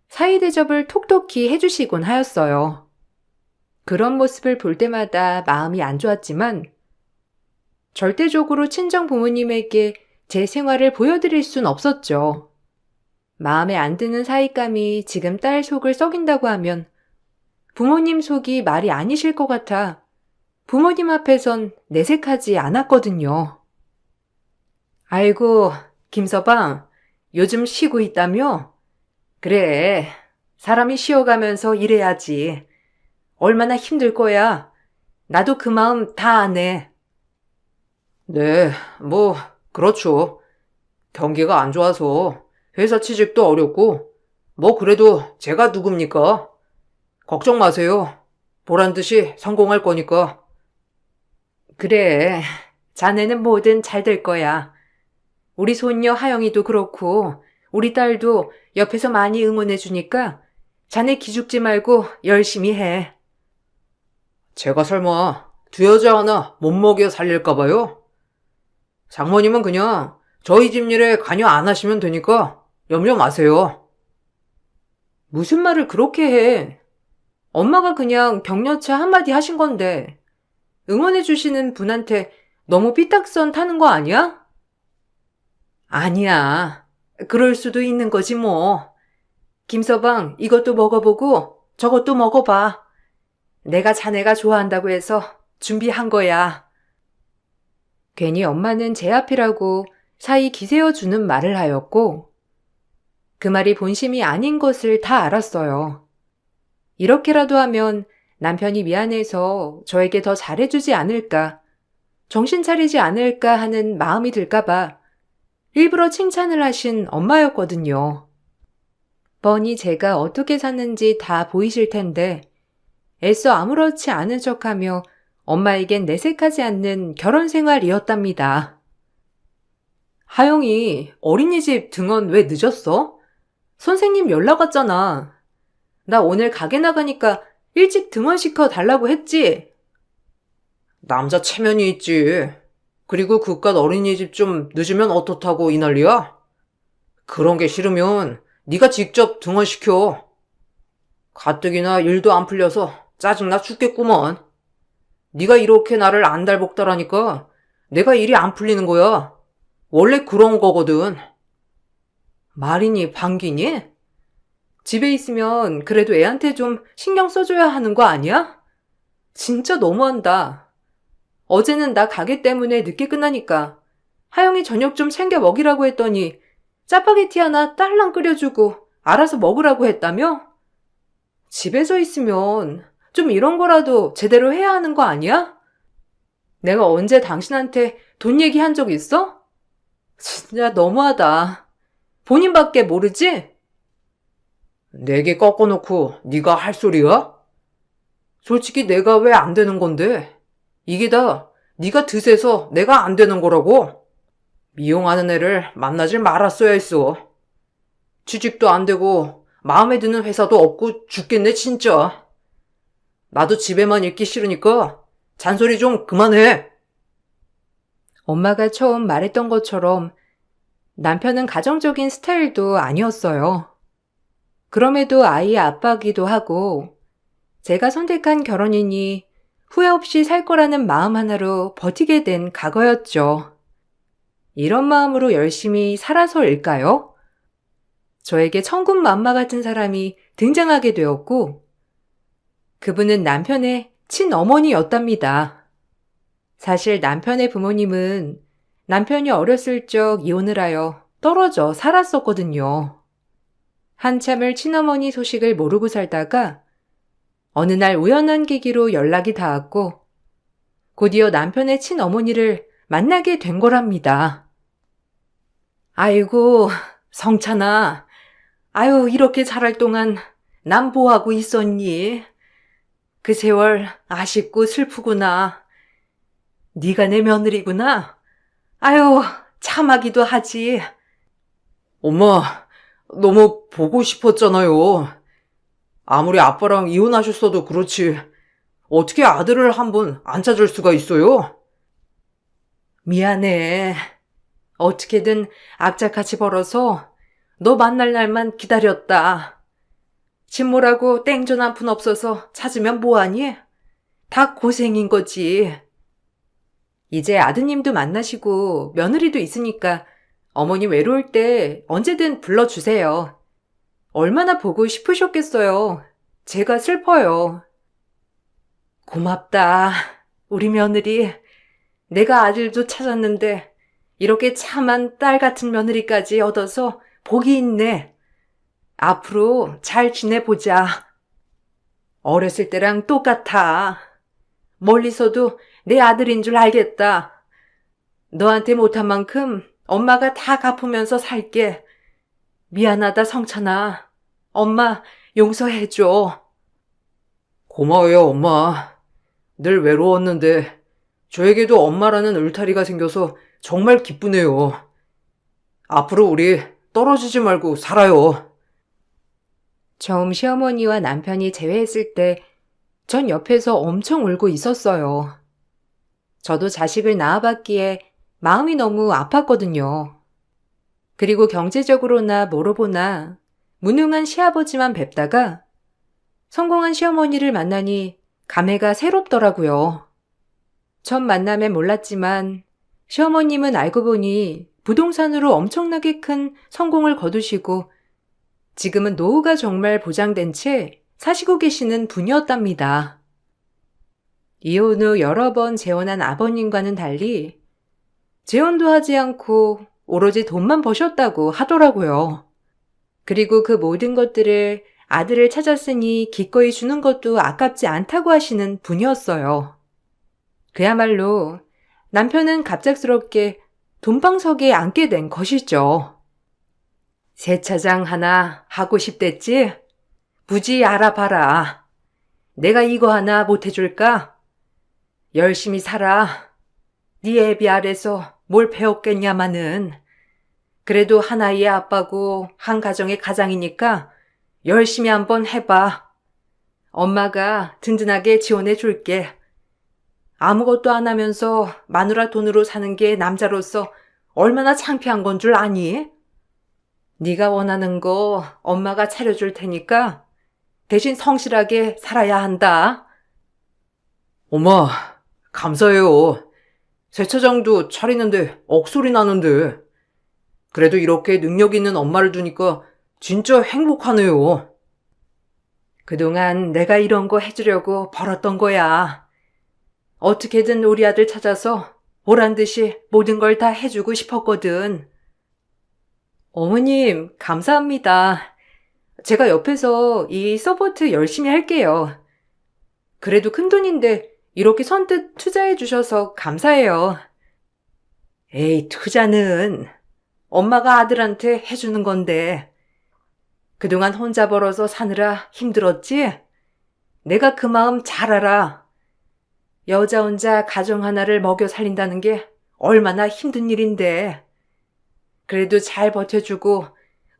사이 대접을 톡톡히 해주시곤 하였어요. 그런 모습을 볼 때마다 마음이 안 좋았지만 절대적으로 친정 부모님에게 제 생활을 보여드릴 순 없었죠. 마음에 안 드는 사윗감이 지금 딸 속을 썩인다고 하면 부모님 속이 말이 아니실 것 같아 부모님 앞에선 내색하지 않았거든요. 아이고, 김서방, 요즘 쉬고 있다며? 그래, 사람이 쉬어가면서 일해야지. 얼마나 힘들 거야. 나도 그 마음 다 아네. 네, 뭐, 그렇죠. 경기가 안 좋아서 회사 취직도 어렵고, 뭐 그래도 제가 누굽니까? 걱정 마세요. 보란 듯이 성공할 거니까. 그래, 자네는 뭐든 잘 될 거야. 우리 손녀 하영이도 그렇고 우리 딸도 옆에서 많이 응원해 주니까 자네 기죽지 말고 열심히 해. 제가 설마 두 여자 하나 못 먹여 살릴까 봐요? 장모님은 그냥 저희 집 일에 관여 안 하시면 되니까 염려 마세요. 무슨 말을 그렇게 해. 엄마가 그냥 격려차 한마디 하신 건데 응원해 주시는 분한테 너무 삐딱선 타는 거 아니야? 아니야. 그럴 수도 있는 거지 뭐. 김서방 이것도 먹어보고 저것도 먹어봐. 내가 자네가 좋아한다고 해서 준비한 거야. 괜히 엄마는 제 앞이라고 사이 기세어주는 말을 하였고 그 말이 본심이 아닌 것을 다 알았어요. 이렇게라도 하면 남편이 미안해서 저에게 더 잘해주지 않을까, 정신 차리지 않을까 하는 마음이 들까봐 일부러 칭찬을 하신 엄마였거든요. 뻔히 제가 어떻게 사는지 다 보이실 텐데 애써 아무렇지 않은 척하며 엄마에겐 내색하지 않는 결혼 생활이었답니다. 하영이 어린이집 등원 왜 늦었어? 선생님 연락 왔잖아. 나 오늘 가게 나가니까 일찍 등원시켜 달라고 했지? 남자 체면이 있지. 그리고 그깟 어린이집 좀 늦으면 어떻다고 이 난리야? 그런 게 싫으면 네가 직접 등원시켜. 가뜩이나 일도 안 풀려서 짜증나 죽겠구먼. 네가 이렇게 나를 안달복달하니까 내가 일이 안 풀리는 거야. 원래 그런 거거든. 말이니 방귀니? 집에 있으면 그래도 애한테 좀 신경 써줘야 하는 거 아니야? 진짜 너무한다. 어제는 나 가게 때문에 늦게 끝나니까 하영이 저녁 좀 챙겨 먹이라고 했더니 짜파게티 하나 딸랑 끓여주고 알아서 먹으라고 했다며? 집에서 있으면 좀 이런 거라도 제대로 해야 하는 거 아니야? 내가 언제 당신한테 돈 얘기한 적 있어? 진짜 너무하다. 본인밖에 모르지? 내게 꺾어놓고 네가 할 소리야? 솔직히 내가 왜 안 되는 건데? 이게 다 네가 드세서 내가 안 되는 거라고? 미용하는 애를 만나질 말았어야 했어. 취직도 안 되고 마음에 드는 회사도 없고 죽겠네 진짜. 나도 집에만 있기 싫으니까 잔소리 좀 그만해. 엄마가 처음 말했던 것처럼 남편은 가정적인 스타일도 아니었어요. 그럼에도 아이의 아빠기도 하고 제가 선택한 결혼이니 후회 없이 살 거라는 마음 하나로 버티게 된 과거였죠. 이런 마음으로 열심히 살아서일까요? 저에게 천군만마 같은 사람이 등장하게 되었고 그분은 남편의 친어머니였답니다. 사실 남편의 부모님은 남편이 어렸을 적 이혼을 하여 떨어져 살았었거든요. 한참을 친어머니 소식을 모르고 살다가 어느 날 우연한 계기로 연락이 닿았고 곧이어 남편의 친어머니를 만나게 된 거랍니다. 아이고, 성찬아. 아유, 이렇게 자랄 동안 남 보하고 있었니? 그 세월 아쉽고 슬프구나. 네가 내 며느리구나. 아유, 참하기도 하지. 엄마, 너무 보고 싶었잖아요. 아무리 아빠랑 이혼하셨어도 그렇지. 어떻게 아들을 한 번 안 찾을 수가 있어요? 미안해. 어떻게든 악착같이 벌어서 너 만날 날만 기다렸다. 신모라고 땡전 한 푼 없어서 찾으면 뭐하니? 다 고생인 거지. 이제 아드님도 만나시고 며느리도 있으니까 어머니 외로울 때 언제든 불러주세요. 얼마나 보고 싶으셨겠어요. 제가 슬퍼요. 고맙다. 우리 며느리. 내가 아들도 찾았는데 이렇게 참한 딸 같은 며느리까지 얻어서 복이 있네. 앞으로 잘 지내보자. 어렸을 때랑 똑같아. 멀리서도 내 아들인 줄 알겠다. 너한테 못한 만큼 엄마가 다 갚으면서 살게. 미안하다, 성찬아. 엄마 용서해줘. 고마워요, 엄마. 늘 외로웠는데 저에게도 엄마라는 울타리가 생겨서 정말 기쁘네요. 앞으로 우리 떨어지지 말고 살아요. 처음 시어머니와 남편이 재회했을 때 전 옆에서 엄청 울고 있었어요. 저도 자식을 낳아봤기에 마음이 너무 아팠거든요. 그리고 경제적으로나 뭐로 보나 무능한 시아버지만 뵙다가 성공한 시어머니를 만나니 감회가 새롭더라고요. 첫 만남엔 몰랐지만 시어머님은 알고 보니 부동산으로 엄청나게 큰 성공을 거두시고 지금은 노후가 정말 보장된 채 사시고 계시는 분이었답니다. 이혼 후 여러 번 재혼한 아버님과는 달리 재혼도 하지 않고 오로지 돈만 버셨다고 하더라고요. 그리고 그 모든 것들을 아들을 찾았으니 기꺼이 주는 것도 아깝지 않다고 하시는 분이었어요. 그야말로 남편은 갑작스럽게 돈방석에 앉게 된 것이죠. 세차장 하나 하고 싶댔지? 부지 알아봐라. 내가 이거 하나 못해줄까? 열심히 살아. 네 애비 아래서 뭘 배웠겠냐마는. 그래도 한 아이의 아빠고 한 가정의 가장이니까 열심히 한번 해봐. 엄마가 든든하게 지원해 줄게. 아무것도 안 하면서 마누라 돈으로 사는 게 남자로서 얼마나 창피한 건 줄 아니? 네가 원하는 거 엄마가 차려줄 테니까 대신 성실하게 살아야 한다. 엄마, 감사해요. 세차장도 차리는데 억소리 나는데. 그래도 이렇게 능력 있는 엄마를 두니까 진짜 행복하네요. 그동안 내가 이런 거 해주려고 벌었던 거야. 어떻게든 우리 아들 찾아서 보란 듯이 모든 걸 다 해주고 싶었거든. 어머님, 감사합니다. 제가 옆에서 이 서포트 열심히 할게요. 그래도 큰돈인데 이렇게 선뜻 투자해 주셔서 감사해요. 에이, 투자는 엄마가 아들한테 해주는 건데 그동안 혼자 벌어서 사느라 힘들었지? 내가 그 마음 잘 알아. 여자 혼자 가정 하나를 먹여 살린다는 게 얼마나 힘든 일인데. 그래도 잘 버텨주고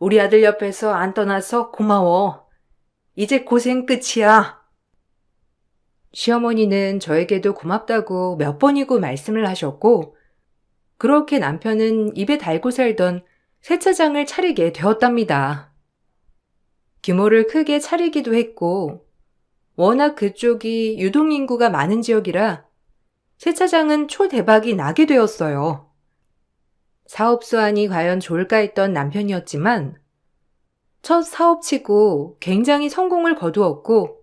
우리 아들 옆에서 안 떠나서 고마워. 이제 고생 끝이야. 시어머니는 저에게도 고맙다고 몇 번이고 말씀을 하셨고, 그렇게 남편은 입에 달고 살던 세차장을 차리게 되었답니다. 규모를 크게 차리기도 했고, 워낙 그쪽이 유동인구가 많은 지역이라 세차장은 초대박이 나게 되었어요. 사업 수완이 과연 좋을까 했던 남편이었지만, 첫 사업치고 굉장히 성공을 거두었고,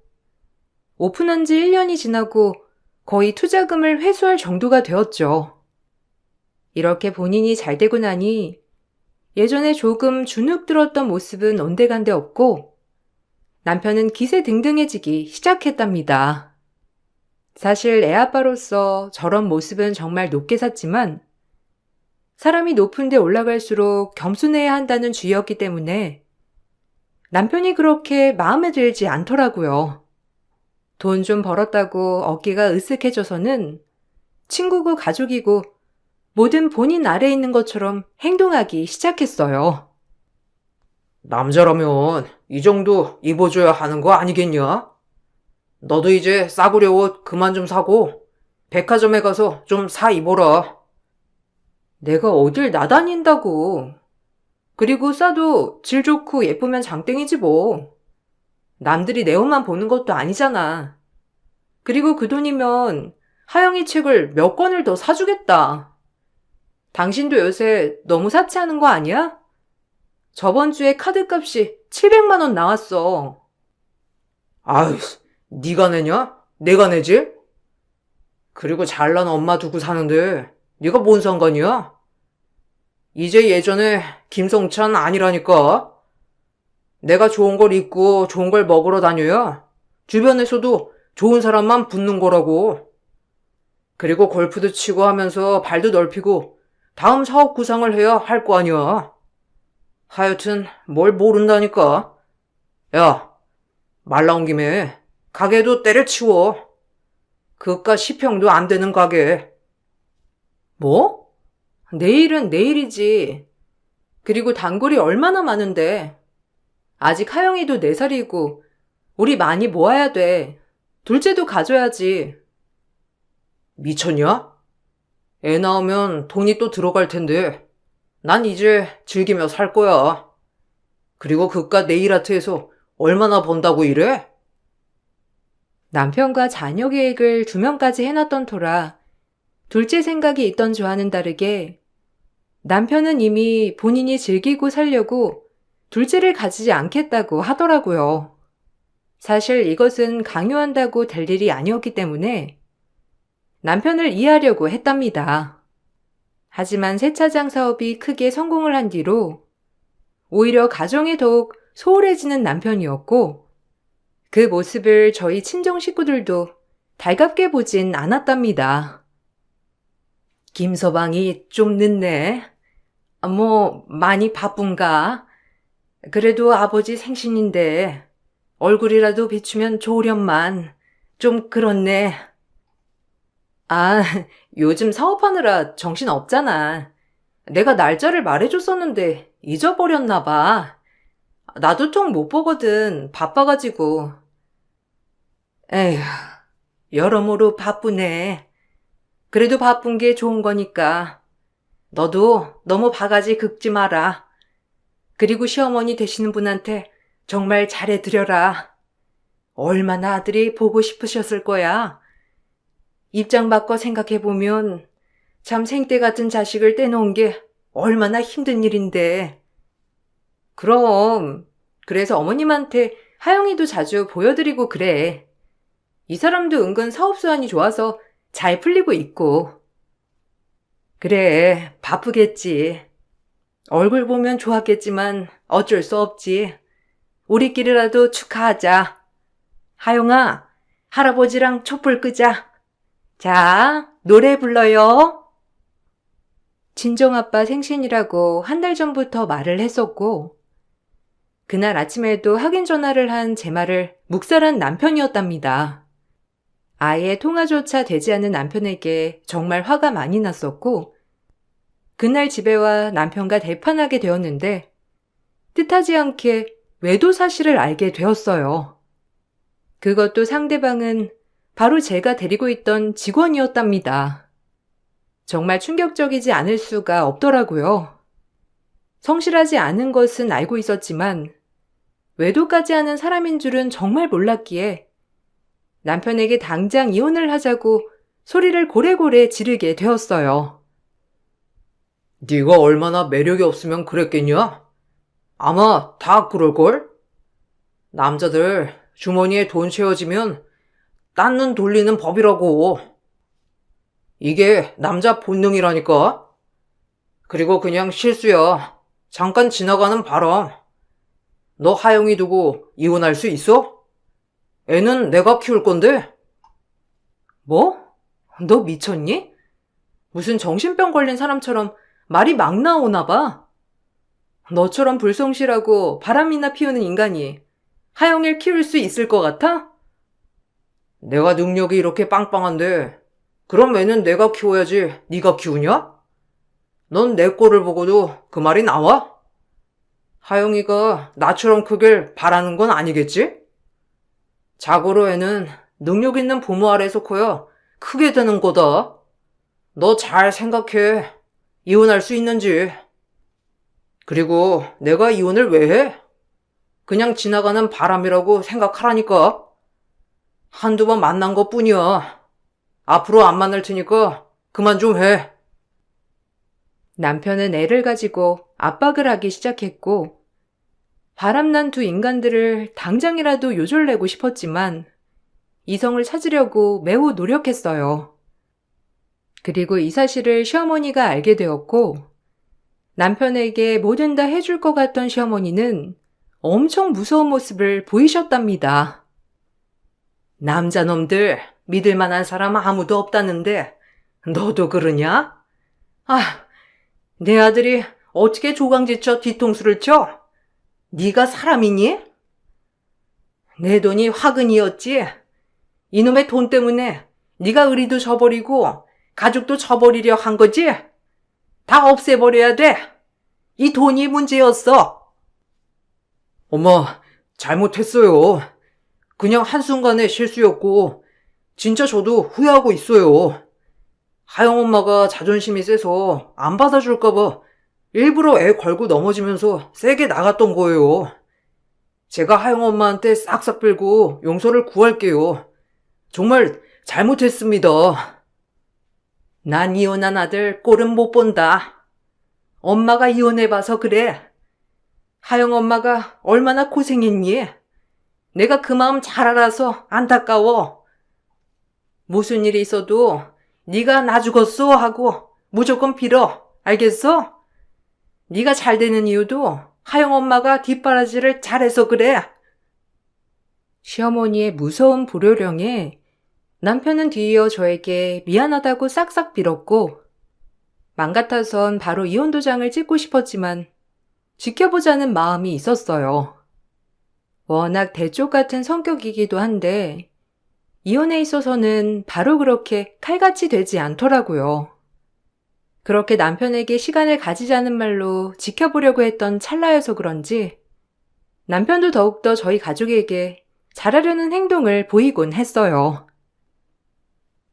오픈한 지 1년이 지나고 거의 투자금을 회수할 정도가 되었죠. 이렇게 본인이 잘 되고 나니 예전에 조금 주눅 들었던 모습은 온데간데 없고 남편은 기세등등해지기 시작했답니다. 사실 애아빠로서 저런 모습은 정말 높게 샀지만 사람이 높은 데 올라갈수록 겸손해야 한다는 주의였기 때문에 남편이 그렇게 마음에 들지 않더라고요. 돈 좀 벌었다고 어깨가 으쓱해져서는 친구고 가족이고 뭐든 본인 아래에 있는 것처럼 행동하기 시작했어요. 남자라면 이 정도 입어줘야 하는 거 아니겠냐? 너도 이제 싸구려 옷 그만 좀 사고 백화점에 가서 좀 사 입어라. 내가 어딜 나다닌다고. 그리고 싸도 질 좋고 예쁘면 장땡이지 뭐. 남들이 내 옷만 보는 것도 아니잖아. 그리고 그 돈이면 하영이 책을 몇 권을 더 사주겠다. 당신도 요새 너무 사치하는 거 아니야? 저번 주에 카드값이 700만 원 나왔어. 아유, 네가 내냐? 내가 내지? 그리고 잘난 엄마 두고 사는데 네가 뭔 상관이야? 이제 예전에 김성찬 아니라니까. 내가 좋은 걸 입고 좋은 걸 먹으러 다녀야 주변에서도 좋은 사람만 붙는 거라고. 그리고 골프도 치고 하면서 발도 넓히고 다음 사업 구상을 해야 할 거 아니야. 하여튼 뭘 모른다니까. 야, 말 나온 김에 가게도 때려치워. 그깟 10평도 안 되는 가게. 뭐? 내일은 내일이지. 그리고 단골이 얼마나 많은데. 아직 하영이도 4살이고 우리 많이 모아야 돼. 둘째도 가져야지. 미쳤냐? 애 낳으면 돈이 또 들어갈 텐데 난 이제 즐기며 살 거야. 그리고 그깟 네일아트에서 얼마나 번다고 이래? 남편과 자녀 계획을 2명까지 해놨던 터라 둘째 생각이 있던 저와는 다르게 남편은 이미 본인이 즐기고 살려고 둘째를 가지지 않겠다고 하더라고요. 사실 이것은 강요한다고 될 일이 아니었기 때문에 남편을 이해하려고 했답니다. 하지만 세차장 사업이 크게 성공을 한 뒤로 오히려 가정에 더욱 소홀해지는 남편이었고 그 모습을 저희 친정 식구들도 달갑게 보진 않았답니다. 김서방이 좀 늦네. 뭐 많이 바쁜가? 그래도 아버지 생신인데 얼굴이라도 비추면 좋으련만. 좀 그렇네. 아, 요즘 사업하느라 정신 없잖아. 내가 날짜를 말해줬었는데 잊어버렸나 봐. 나도 통 못 보거든. 바빠가지고. 에휴, 여러모로 바쁘네. 그래도 바쁜 게 좋은 거니까. 너도 너무 바가지 긁지 마라. 그리고 시어머니 되시는 분한테 정말 잘해드려라. 얼마나 아들이 보고 싶으셨을 거야. 입장 바꿔 생각해보면 참 생떼 같은 자식을 떼놓은 게 얼마나 힘든 일인데. 그럼, 그래서 어머님한테 하영이도 자주 보여드리고 그래. 이 사람도 은근 사업수완이 좋아서 잘 풀리고 있고. 그래, 바쁘겠지. 얼굴 보면 좋았겠지만 어쩔 수 없지. 우리끼리라도 축하하자. 하영아, 할아버지랑 촛불 끄자. 자, 노래 불러요. 친정아빠 생신이라고 한 달 전부터 말을 했었고, 그날 아침에도 확인 전화를 한 제 말을 묵살한 남편이었답니다. 아예 통화조차 되지 않는 남편에게 정말 화가 많이 났었고, 그날 집에 와 남편과 대판하게 되었는데, 뜻하지 않게 외도 사실을 알게 되었어요. 그것도 상대방은 바로 제가 데리고 있던 직원이었답니다. 정말 충격적이지 않을 수가 없더라고요. 성실하지 않은 것은 알고 있었지만 외도까지 하는 사람인 줄은 정말 몰랐기에 남편에게 당장 이혼을 하자고 소리를 고래고래 지르게 되었어요. 네가 얼마나 매력이 없으면 그랬겠냐? 아마 다 그럴걸? 남자들 주머니에 돈 채워지면 딴 눈 돌리는 법이라고. 이게 남자 본능이라니까. 그리고 그냥 실수야. 잠깐 지나가는 바람. 너 하영이 두고 이혼할 수 있어? 애는 내가 키울 건데. 뭐? 너 미쳤니? 무슨 정신병 걸린 사람처럼 말이 막 나오나 봐. 너처럼 불성실하고 바람이나 피우는 인간이 하영이를 키울 수 있을 것 같아? 내가 능력이 이렇게 빵빵한데 그럼 애는 내가 키워야지 네가 키우냐? 넌 내 꼴을 보고도 그 말이 나와? 하영이가 나처럼 크길 바라는 건 아니겠지? 자고로 애는 능력 있는 부모 아래서 커야 크게 되는 거다. 너 잘 생각해. 이혼할 수 있는지. 그리고 내가 이혼을 왜 해? 그냥 지나가는 바람이라고 생각하라니까. 한두 번 만난 것 뿐이야. 앞으로 안 만날 테니까 그만 좀 해. 남편은 애를 가지고 압박을 하기 시작했고, 바람난 두 인간들을 당장이라도 요절내고 싶었지만 이성을 찾으려고 매우 노력했어요. 그리고 이 사실을 시어머니가 알게 되었고, 남편에게 뭐든 다 해줄 것 같던 시어머니는 엄청 무서운 모습을 보이셨답니다. 남자놈들 믿을 만한 사람 아무도 없다는데 너도 그러냐? 아, 내 아들이 어떻게 조강지쳐 뒤통수를 쳐? 네가 사람이니? 내 돈이 화근이었지. 이놈의 돈 때문에 네가 의리도 저버리고 가족도 저버리려 한 거지? 다 없애버려야 돼. 이 돈이 문제였어. 엄마, 잘못했어요. 그냥 한순간의 실수였고 진짜 저도 후회하고 있어요. 하영 엄마가 자존심이 세서 안 받아줄까봐 일부러 애 걸고 넘어지면서 세게 나갔던 거예요. 제가 하영 엄마한테 싹싹 빌고 용서를 구할게요. 정말 잘못했습니다. 난 이혼한 아들 꼴은 못 본다. 엄마가 이혼해봐서 그래. 하영 엄마가 얼마나 고생했니? 내가 그 마음 잘 알아서 안타까워. 무슨 일이 있어도 네가 나 죽었어 하고 무조건 빌어. 알겠어? 네가 잘 되는 이유도 하영 엄마가 뒷바라지를 잘해서 그래. 시어머니의 무서운 불효령에 남편은 뒤이어 저에게 미안하다고 싹싹 빌었고, 맘 같아선 바로 이혼 도장을 찍고 싶었지만 지켜보자는 마음이 있었어요. 워낙 대쪽 같은 성격이기도 한데 이혼에 있어서는 바로 그렇게 칼같이 되지 않더라고요. 그렇게 남편에게 시간을 가지자는 말로 지켜보려고 했던 찰나여서 그런지 남편도 더욱더 저희 가족에게 잘하려는 행동을 보이곤 했어요.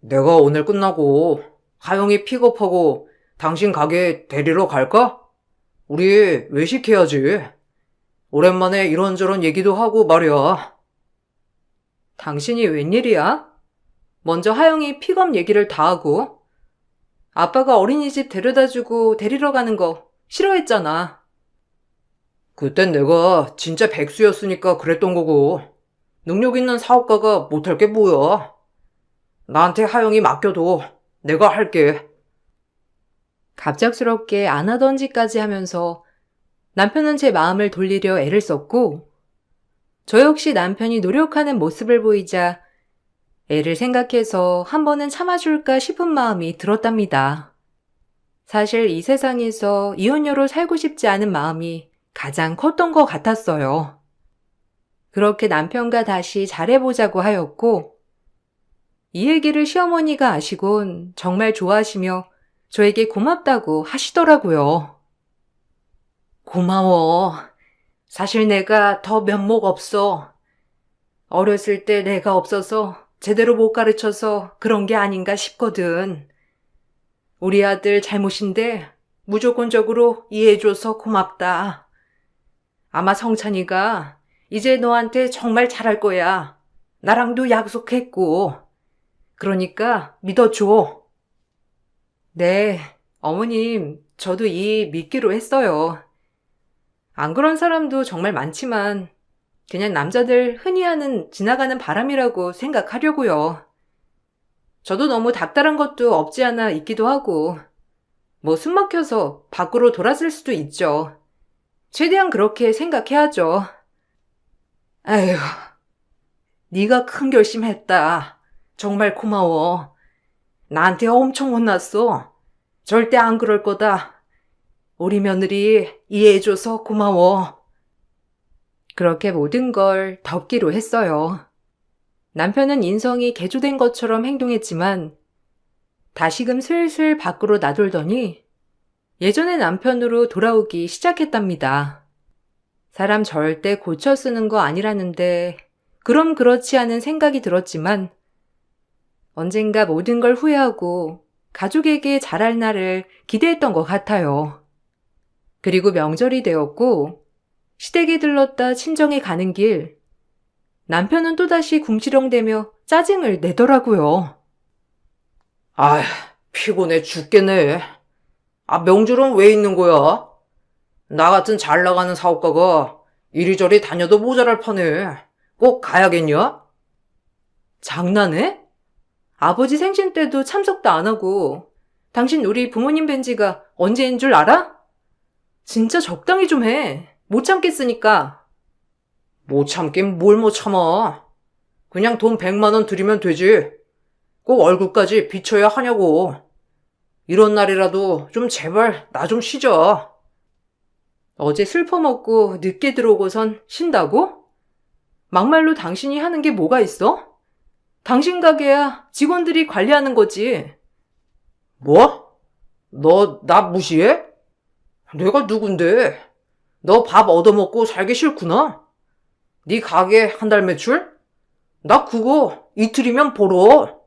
내가 오늘 끝나고 하영이 픽업하고 당신 가게 데리러 갈까? 우리 외식해야지. 오랜만에 이런저런 얘기도 하고 말이야. 당신이 웬일이야? 먼저 하영이 픽업 얘기를 다 하고 아빠가 어린이집 데려다주고 데리러 가는 거 싫어했잖아. 그땐 내가 진짜 백수였으니까 그랬던 거고, 능력 있는 사업가가 못할 게 뭐야. 나한테 하영이 맡겨도 내가 할게. 갑작스럽게 안 하던 짓까지 하면서 남편은 제 마음을 돌리려 애를 썼고 저 역시 남편이 노력하는 모습을 보이자 애를 생각해서 한 번은 참아줄까 싶은 마음이 들었답니다. 사실 이 세상에서 이혼녀로 살고 싶지 않은 마음이 가장 컸던 것 같았어요. 그렇게 남편과 다시 잘해보자고 하였고 이 얘기를 시어머니가 아시곤 정말 좋아하시며 저에게 고맙다고 하시더라고요. 고마워. 사실 내가 더 면목 없어. 어렸을 때 내가 없어서 제대로 못 가르쳐서 그런 게 아닌가 싶거든. 우리 아들 잘못인데 무조건적으로 이해해줘서 고맙다. 아마 성찬이가 이제 너한테 정말 잘할 거야. 나랑도 약속했고. 그러니까 믿어줘. 네, 어머님, 저도 이 믿기로 했어요. 안 그런 사람도 정말 많지만 그냥 남자들 흔히 하는 지나가는 바람이라고 생각하려고요. 저도 너무 닥달한 것도 없지 않아 있기도 하고 뭐 숨 막혀서 밖으로 돌았을 수도 있죠. 최대한 그렇게 생각해야죠. 아휴, 네가 큰 결심했다. 정말 고마워. 나한테 엄청 혼났어. 절대 안 그럴 거다. 우리 며느리 이해해줘서 고마워. 그렇게 모든 걸 덮기로 했어요. 남편은 인성이 개조된 것처럼 행동했지만 다시금 슬슬 밖으로 나돌더니 예전의 남편으로 돌아오기 시작했답니다. 사람 절대 고쳐 쓰는 거 아니라는데 그럼 그렇지 않은 생각이 들었지만 언젠가 모든 걸 후회하고 가족에게 잘할 날을 기대했던 것 같아요. 그리고 명절이 되었고 시댁에 들렀다 친정에 가는 길 남편은 또다시 궁시렁대며 짜증을 내더라고요. 아휴, 피곤해 죽겠네. 명절은 왜 있는 거야? 나 같은 잘 나가는 사업가가 이리저리 다녀도 모자랄 판에 꼭 가야겠냐? 장난해? 아버지 생신 때도 참석도 안 하고 당신 우리 부모님 뵌 지가 언제인 줄 알아? 진짜 적당히 좀 해. 못 참겠으니까. 못 참긴 뭘 못 참아. 그냥 돈 100만 원 드리면 되지. 꼭 얼굴까지 비춰야 하냐고. 이런 날이라도 좀 제발 나 좀 쉬자. 어제 술 퍼먹고 늦게 들어오고선 쉰다고? 막말로 당신이 하는 게 뭐가 있어? 당신 가게야 직원들이 관리하는 거지. 뭐? 너 나 무시해? 내가 누군데? 너 밥 얻어먹고 살기 싫구나? 네 가게 한 달 매출? 나 그거 이틀이면 벌어.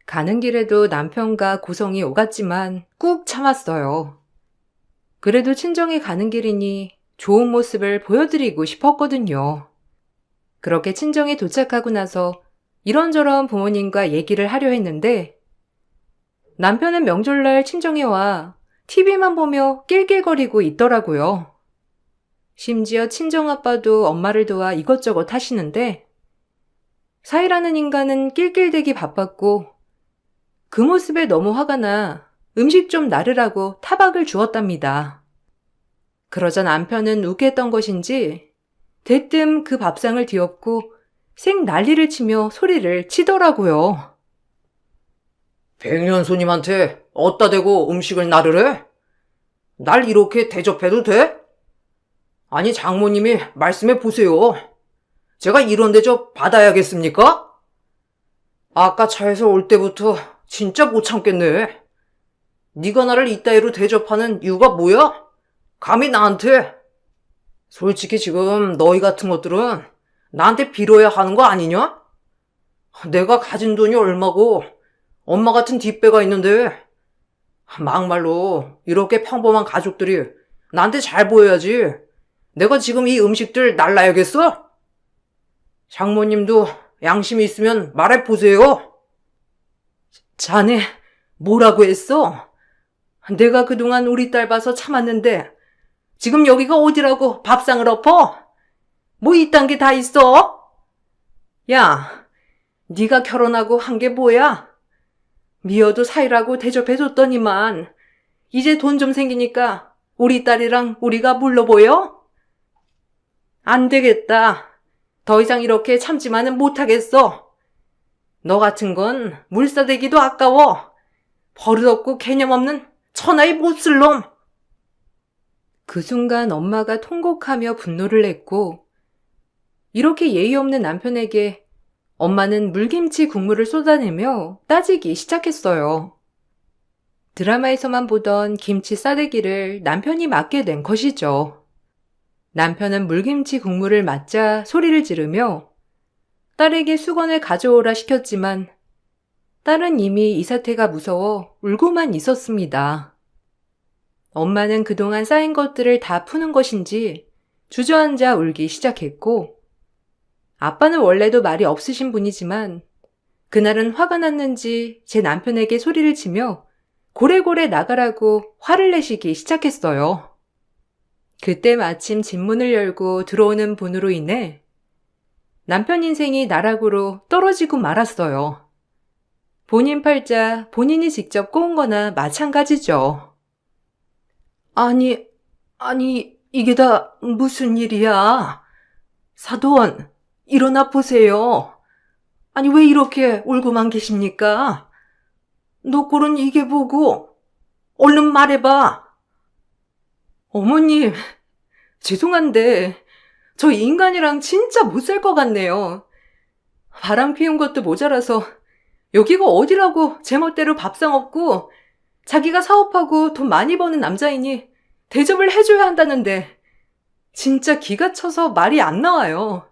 가는 길에도 남편과 고성이 오갔지만 꾹 참았어요. 그래도 친정에 가는 길이니 좋은 모습을 보여드리고 싶었거든요. 그렇게 친정에 도착하고 나서 이런저런 부모님과 얘기를 하려 했는데 남편은 명절날 친정에 와 TV만 보며 낄낄거리고 있더라고요. 심지어 친정아빠도 엄마를 도와 이것저것 하시는데 사이라는 인간은 낄낄대기 바빴고 그 모습에 너무 화가 나 음식 좀 나르라고 타박을 주었답니다. 그러자 남편은 욱했던 것인지 대뜸 그 밥상을 뒤엎고 생 난리를 치며 소리를 치더라고요. 백년 손님한테 어디다 대고 음식을 나르래? 날 이렇게 대접해도 돼? 아니 장모님이 말씀해 보세요. 제가 이런 대접 받아야겠습니까? 아까 차에서 올 때부터 진짜 못 참겠네. 네가 나를 이따위로 대접하는 이유가 뭐야? 감히 나한테? 솔직히 지금 너희 같은 것들은 나한테 빌어야 하는 거 아니냐? 내가 가진 돈이 얼마고 엄마 같은 뒷배가 있는데 막말로 이렇게 평범한 가족들이 나한테 잘 보여야지. 내가 지금 이 음식들 날라야겠어? 장모님도 양심이 있으면 말해보세요. 자네, 뭐라고 했어? 내가 그동안 우리 딸 봐서 참았는데 지금 여기가 어디라고 밥상을 엎어? 뭐 이딴 게 다 있어? 야, 네가 결혼하고 한 게 뭐야? 미어도 사이라고 대접해줬더니만 이제 돈 좀 생기니까 우리 딸이랑 우리가 물러보여? 안 되겠다. 더 이상 이렇게 참지만은 못하겠어. 너 같은 건 물사대기도 아까워. 버릇없고 개념 없는 천하의 못쓸 놈. 그 순간 엄마가 통곡하며 분노를 냈고 이렇게 예의 없는 남편에게 엄마는 물김치 국물을 쏟아내며 따지기 시작했어요. 드라마에서만 보던 김치 싸대기를 남편이 맞게 된 것이죠. 남편은 물김치 국물을 맞자 소리를 지르며 딸에게 수건을 가져오라 시켰지만 딸은 이미 이 사태가 무서워 울고만 있었습니다. 엄마는 그동안 쌓인 것들을 다 푸는 것인지 주저앉아 울기 시작했고 아빠는 원래도 말이 없으신 분이지만 그날은 화가 났는지 제 남편에게 소리를 치며 고래고래 나가라고 화를 내시기 시작했어요. 그때 마침 집문을 열고 들어오는 분으로 인해 남편 인생이 나락으로 떨어지고 말았어요. 본인 팔자 본인이 직접 꼬은 거나 마찬가지죠. 아니, 이게 다 무슨 일이야? 사돈, 일어나 보세요. 아니, 왜 이렇게 울고만 계십니까? 너 꼴은 이게 뭐고? 얼른 말해봐. 어머님, 죄송한데 저 인간이랑 진짜 못 살 것 같네요. 바람 피운 것도 모자라서 여기가 어디라고 제멋대로 밥상 없고 자기가 사업하고 돈 많이 버는 남자이니 대접을 해줘야 한다는데 진짜 기가 차서 말이 안 나와요.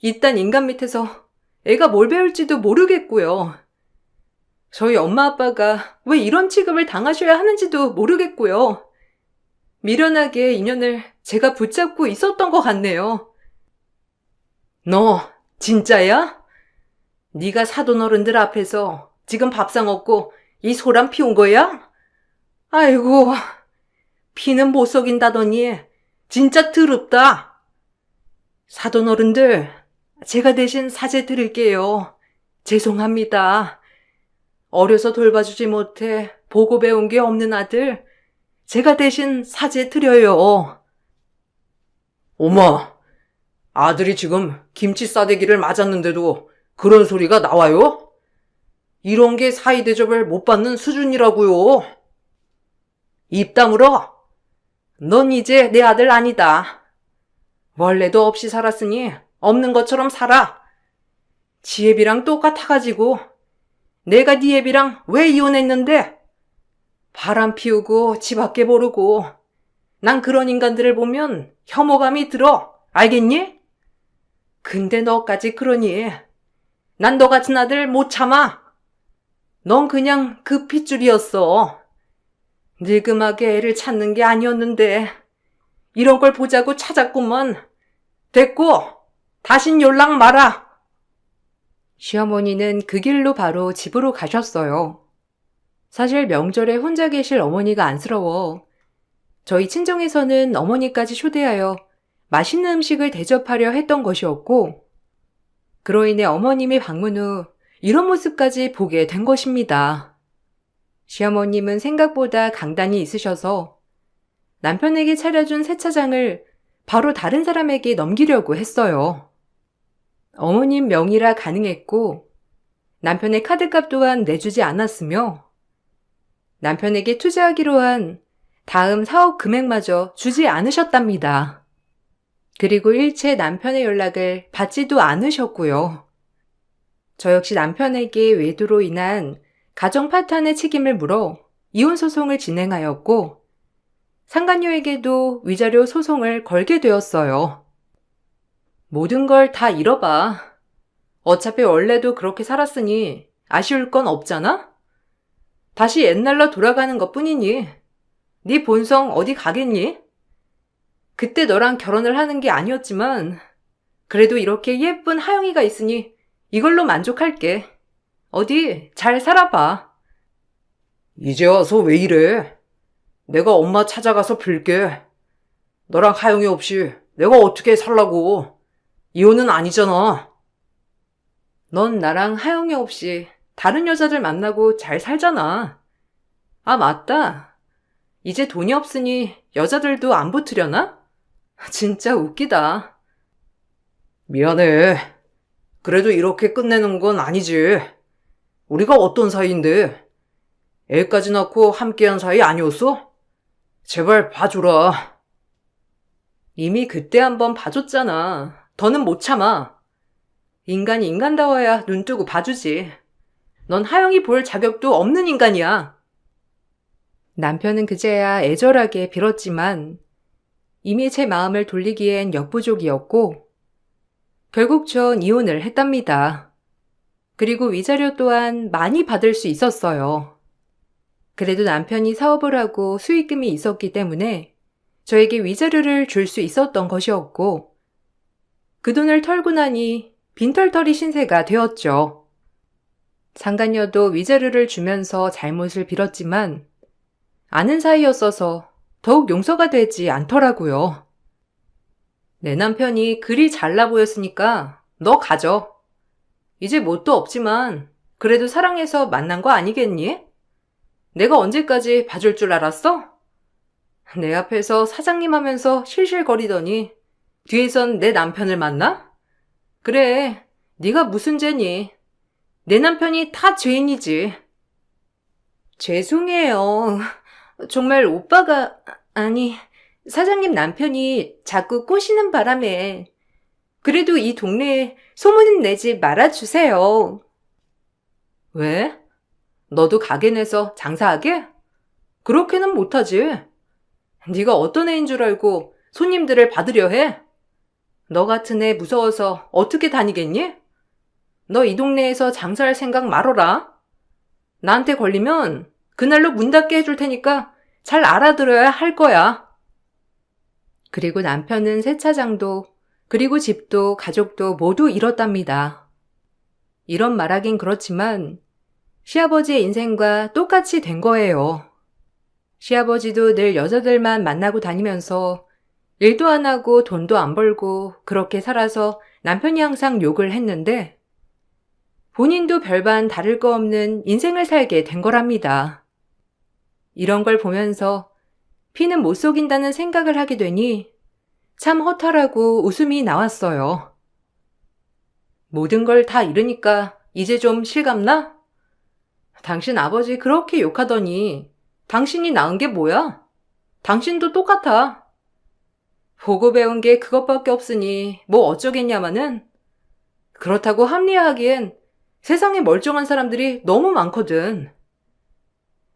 이딴 인간 밑에서 애가 뭘 배울지도 모르겠고요. 저희 엄마 아빠가 왜 이런 취급을 당하셔야 하는지도 모르겠고요. 미련하게 인연을 제가 붙잡고 있었던 것 같네요. 너 진짜야? 네가 사돈 어른들 앞에서 지금 밥상 없고 이 소란 피운 거야? 아이고, 피는 못 속인다더니 진짜 더럽다. 사돈 어른들, 제가 대신 사죄 드릴게요. 죄송합니다. 어려서 돌봐주지 못해 보고 배운 게 없는 아들, 제가 대신 사죄 드려요. 엄마, 아들이 지금 김치 싸대기를 맞았는데도 그런 소리가 나와요? 이런 게 사이 대접을 못 받는 수준이라고요. 입 다물어. 넌 이제 내 아들 아니다. 원래도 없이 살았으니 없는 것처럼 살아. 지 애비랑 똑같아가지고 내가 네 애비랑 왜 이혼했는데? 바람 피우고 지 밖에 모르고 난 그런 인간들을 보면 혐오감이 들어. 알겠니? 근데 너까지 그러니 난 너 같은 아들 못 참아. 넌 그냥 그 핏줄이었어. 늙음하게 애를 찾는 게 아니었는데 이런 걸 보자고 찾았구먼. 됐고 다신 연락 마라. 시어머니는 그 길로 바로 집으로 가셨어요. 사실 명절에 혼자 계실 어머니가 안쓰러워 저희 친정에서는 어머니까지 초대하여 맛있는 음식을 대접하려 했던 것이었고 그로 인해 어머님이 방문 후 이런 모습까지 보게 된 것입니다. 시어머님은 생각보다 강단이 있으셔서 남편에게 차려준 세차장을 바로 다른 사람에게 넘기려고 했어요. 어머님 명의라 가능했고 남편의 카드값 또한 내주지 않았으며 남편에게 투자하기로 한 다음 사업 금액마저 주지 않으셨답니다. 그리고 일체 남편의 연락을 받지도 않으셨고요. 저 역시 남편에게 외도로 인한 가정 파탄의 책임을 물어 이혼 소송을 진행하였고 상간녀에게도 위자료 소송을 걸게 되었어요. 모든 걸 다 잃어봐. 어차피 원래도 그렇게 살았으니 아쉬울 건 없잖아? 다시 옛날로 돌아가는 것뿐이니 네 본성 어디 가겠니? 그때 너랑 결혼을 하는 게 아니었지만 그래도 이렇게 예쁜 하영이가 있으니 이걸로 만족할게. 어디 잘 살아봐. 이제 와서 왜 이래? 내가 엄마 찾아가서 빌게. 너랑 하영이 없이 내가 어떻게 살라고. 이혼은 아니잖아. 넌 나랑 하영이 없이 다른 여자들 만나고 잘 살잖아. 아, 맞다. 이제 돈이 없으니 여자들도 안 붙으려나? 진짜 웃기다. 미안해. 그래도 이렇게 끝내는 건 아니지. 우리가 어떤 사이인데? 애까지 낳고 함께한 사이 아니었어? 제발 봐주라. 이미 그때 한번 봐줬잖아. 더는 못 참아. 인간이 인간다워야 눈 뜨고 봐주지. 넌 하영이 볼 자격도 없는 인간이야. 남편은 그제야 애절하게 빌었지만 이미 제 마음을 돌리기엔 역부족이었고 결국 전 이혼을 했답니다. 그리고 위자료 또한 많이 받을 수 있었어요. 그래도 남편이 사업을 하고 수익금이 있었기 때문에 저에게 위자료를 줄 수 있었던 것이었고 그 돈을 털고 나니 빈털터리 신세가 되었죠. 상간녀도 위자료를 주면서 잘못을 빌었지만 아는 사이였어서 더욱 용서가 되지 않더라고요. 내 남편이 그리 잘나 보였으니까 너 가져. 이제 뭣도 없지만 그래도 사랑해서 만난 거 아니겠니? 내가 언제까지 봐줄 줄 알았어? 내 앞에서 사장님 하면서 실실거리더니 뒤에선 내 남편을 만나? 그래, 네가 무슨 죄니? 내 남편이 다 죄인이지. 죄송해요. 정말 오빠가, 아니, 사장님 남편이 자꾸 꼬시는 바람에 그래도 이 동네에 소문 내지 말아주세요. 왜? 너도 가게 내서 장사하게? 그렇게는 못하지. 네가 어떤 애인 줄 알고 손님들을 받으려 해? 너 같은 애 무서워서 어떻게 다니겠니? 너 이 동네에서 장사할 생각 말어라. 나한테 걸리면 그날로 문 닫게 해줄 테니까 잘 알아들어야 할 거야. 그리고 남편은 세차장도 그리고 집도 가족도 모두 잃었답니다. 이런 말하긴 그렇지만 시아버지의 인생과 똑같이 된 거예요. 시아버지도 늘 여자들만 만나고 다니면서 일도 안 하고 돈도 안 벌고 그렇게 살아서 남편이 항상 욕을 했는데 본인도 별반 다를 거 없는 인생을 살게 된 거랍니다. 이런 걸 보면서 피는 못 속인다는 생각을 하게 되니 참 허탈하고 웃음이 나왔어요. 모든 걸 다 잃으니까 이제 좀 실감나? 당신 아버지 그렇게 욕하더니 당신이 낳은 게 뭐야? 당신도 똑같아. 보고 배운 게 그것밖에 없으니 뭐 어쩌겠냐마는 그렇다고 합리화하기엔 세상에 멀쩡한 사람들이 너무 많거든.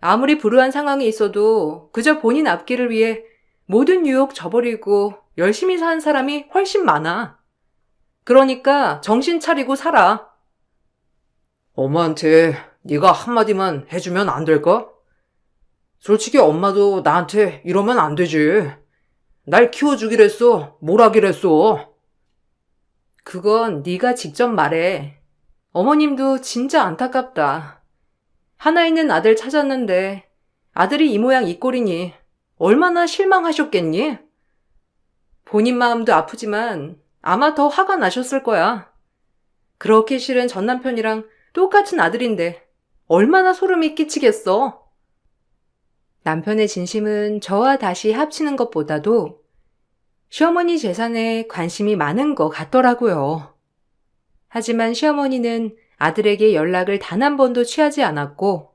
아무리 불우한 상황에 있어도 그저 본인 앞길을 위해 모든 유혹 저버리고 열심히 사는 사람이 훨씬 많아. 그러니까 정신 차리고 살아. 엄마한테 네가 한마디만 해주면 안 될까? 솔직히 엄마도 나한테 이러면 안 되지. 날 키워주기랬어. 뭘 하기랬어. 그건 네가 직접 말해. 어머님도 진짜 안타깝다. 하나 있는 아들 찾았는데 아들이 이 모양 이 꼴이니 얼마나 실망하셨겠니? 본인 마음도 아프지만 아마 더 화가 나셨을 거야. 그렇게 싫은 전 남편이랑 똑같은 아들인데 얼마나 소름이 끼치겠어. 남편의 진심은 저와 다시 합치는 것보다도 시어머니 재산에 관심이 많은 것 같더라고요. 하지만 시어머니는 아들에게 연락을 단 한 번도 취하지 않았고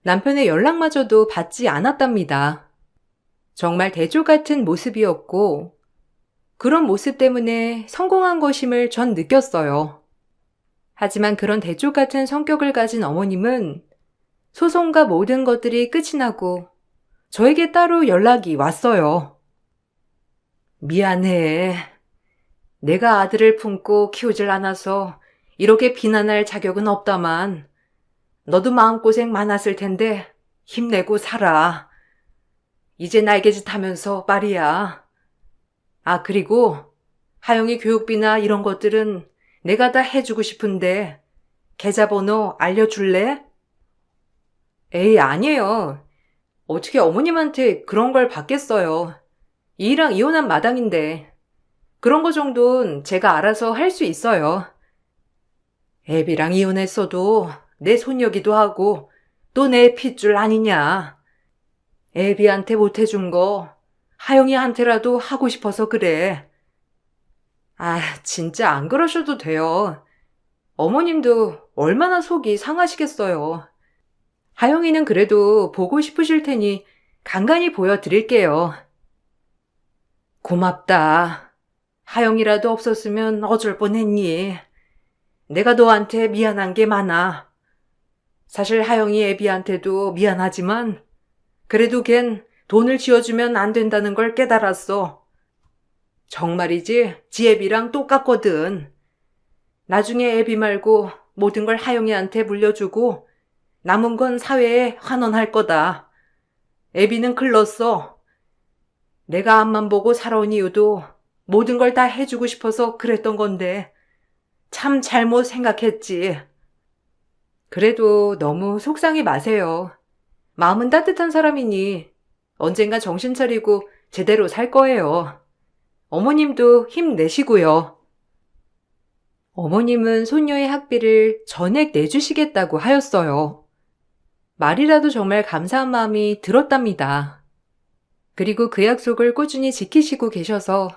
남편의 연락마저도 받지 않았답니다. 정말 대조 같은 모습이었고 그런 모습 때문에 성공한 것임을 전 느꼈어요. 하지만 그런 대조 같은 성격을 가진 어머님은 소송과 모든 것들이 끝이 나고 저에게 따로 연락이 왔어요. 미안해. 내가 아들을 품고 키우질 않아서 이렇게 비난할 자격은 없다만 너도 마음고생 많았을 텐데 힘내고 살아. 이제 날개짓 하면서 말이야. 아, 그리고 하영이 교육비나 이런 것들은 내가 다 해주고 싶은데 계좌번호 알려줄래? 에이, 아니에요. 어떻게 어머님한테 그런 걸 받겠어요. 이랑 이혼한 마당인데 그런 거 정도는 제가 알아서 할 수 있어요. 애비랑 이혼했어도 내 손녀기도 하고 또 내 핏줄 아니냐. 애비한테 못해준 거 하영이한테라도 하고 싶어서 그래. 아, 진짜 안 그러셔도 돼요. 어머님도 얼마나 속이 상하시겠어요. 하영이는 그래도 보고 싶으실 테니 간간히 보여드릴게요. 고맙다. 하영이라도 없었으면 어쩔 뻔했니. 내가 너한테 미안한 게 많아. 사실 하영이 애비한테도 미안하지만 그래도 걘 돈을 쥐어주면 안 된다는 걸 깨달았어. 정말이지 지 애비랑 똑같거든. 나중에 애비 말고 모든 걸 하영이한테 물려주고 남은 건 사회에 환원할 거다. 애비는 글렀어. 내가 앞만 보고 살아온 이유도 모든 걸 다 해주고 싶어서 그랬던 건데 참 잘못 생각했지. 그래도 너무 속상해 마세요. 마음은 따뜻한 사람이니 언젠가 정신 차리고 제대로 살 거예요. 어머님도 힘내시고요. 어머님은 손녀의 학비를 전액 내주시겠다고 하였어요. 말이라도 정말 감사한 마음이 들었답니다. 그리고 그 약속을 꾸준히 지키시고 계셔서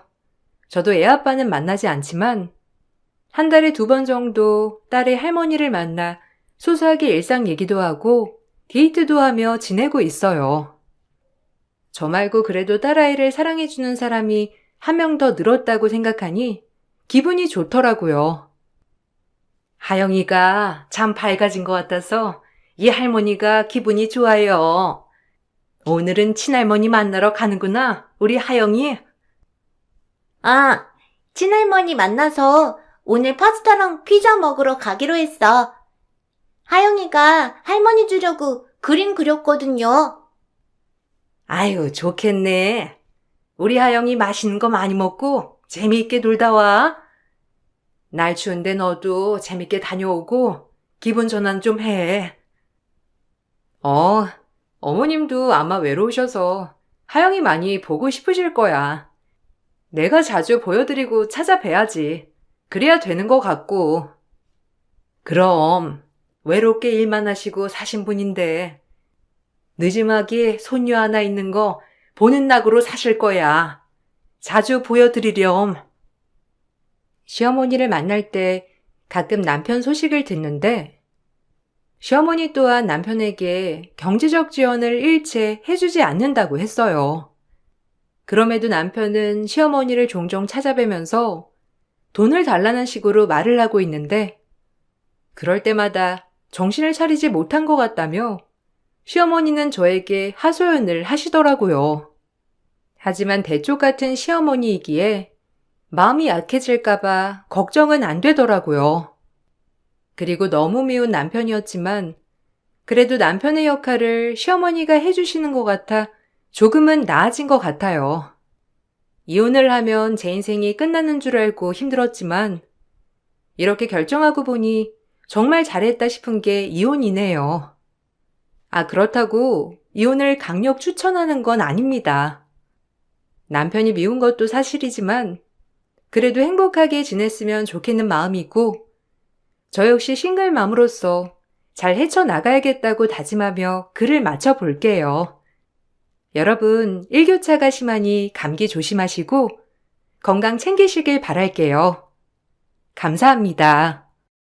저도 애아빠는 만나지 않지만 한 달에 2번 정도 딸의 할머니를 만나 소소하게 일상 얘기도 하고 데이트도 하며 지내고 있어요. 저 말고 그래도 딸아이를 사랑해주는 사람이 한 명 더 늘었다고 생각하니 기분이 좋더라고요. 하영이가 참 밝아진 것 같아서 이 할머니가 기분이 좋아요. 오늘은 친할머니 만나러 가는구나, 우리 하영이. 아, 친할머니 만나서 오늘 파스타랑 피자 먹으러 가기로 했어. 하영이가 할머니 주려고 그림 그렸거든요. 아유, 좋겠네. 우리 하영이 맛있는 거 많이 먹고 재미있게 놀다 와. 날 추운데 너도 재밌게 다녀오고 기분 전환 좀 해. 어머님도 아마 외로우셔서 하영이 많이 보고 싶으실 거야. 내가 자주 보여드리고 찾아뵈야지. 그래야 되는 것 같고. 그럼 외롭게 일만 하시고 사신 분인데 늦지막이 손녀 하나 있는 거 보는 낙으로 사실 거야. 자주 보여드리렴. 시어머니를 만날 때 가끔 남편 소식을 듣는데 시어머니 또한 남편에게 경제적 지원을 일체 해주지 않는다고 했어요. 그럼에도 남편은 시어머니를 종종 찾아뵈면서 돈을 달라는 식으로 말을 하고 있는데 그럴 때마다 정신을 차리지 못한 것 같다며 시어머니는 저에게 하소연을 하시더라고요. 하지만 대쪽 같은 시어머니이기에 마음이 약해질까봐 걱정은 안 되더라고요. 그리고 너무 미운 남편이었지만 그래도 남편의 역할을 시어머니가 해주시는 것 같아 조금은 나아진 것 같아요. 이혼을 하면 제 인생이 끝나는 줄 알고 힘들었지만 이렇게 결정하고 보니 정말 잘했다 싶은 게 이혼이네요. 아, 그렇다고 이혼을 강력 추천하는 건 아닙니다. 남편이 미운 것도 사실이지만 그래도 행복하게 지냈으면 좋겠는 마음이고 저 역시 싱글맘으로서 잘 헤쳐나가야겠다고 다짐하며 글을 마쳐볼게요. 여러분, 일교차가 심하니 감기 조심하시고 건강 챙기시길 바랄게요. 감사합니다.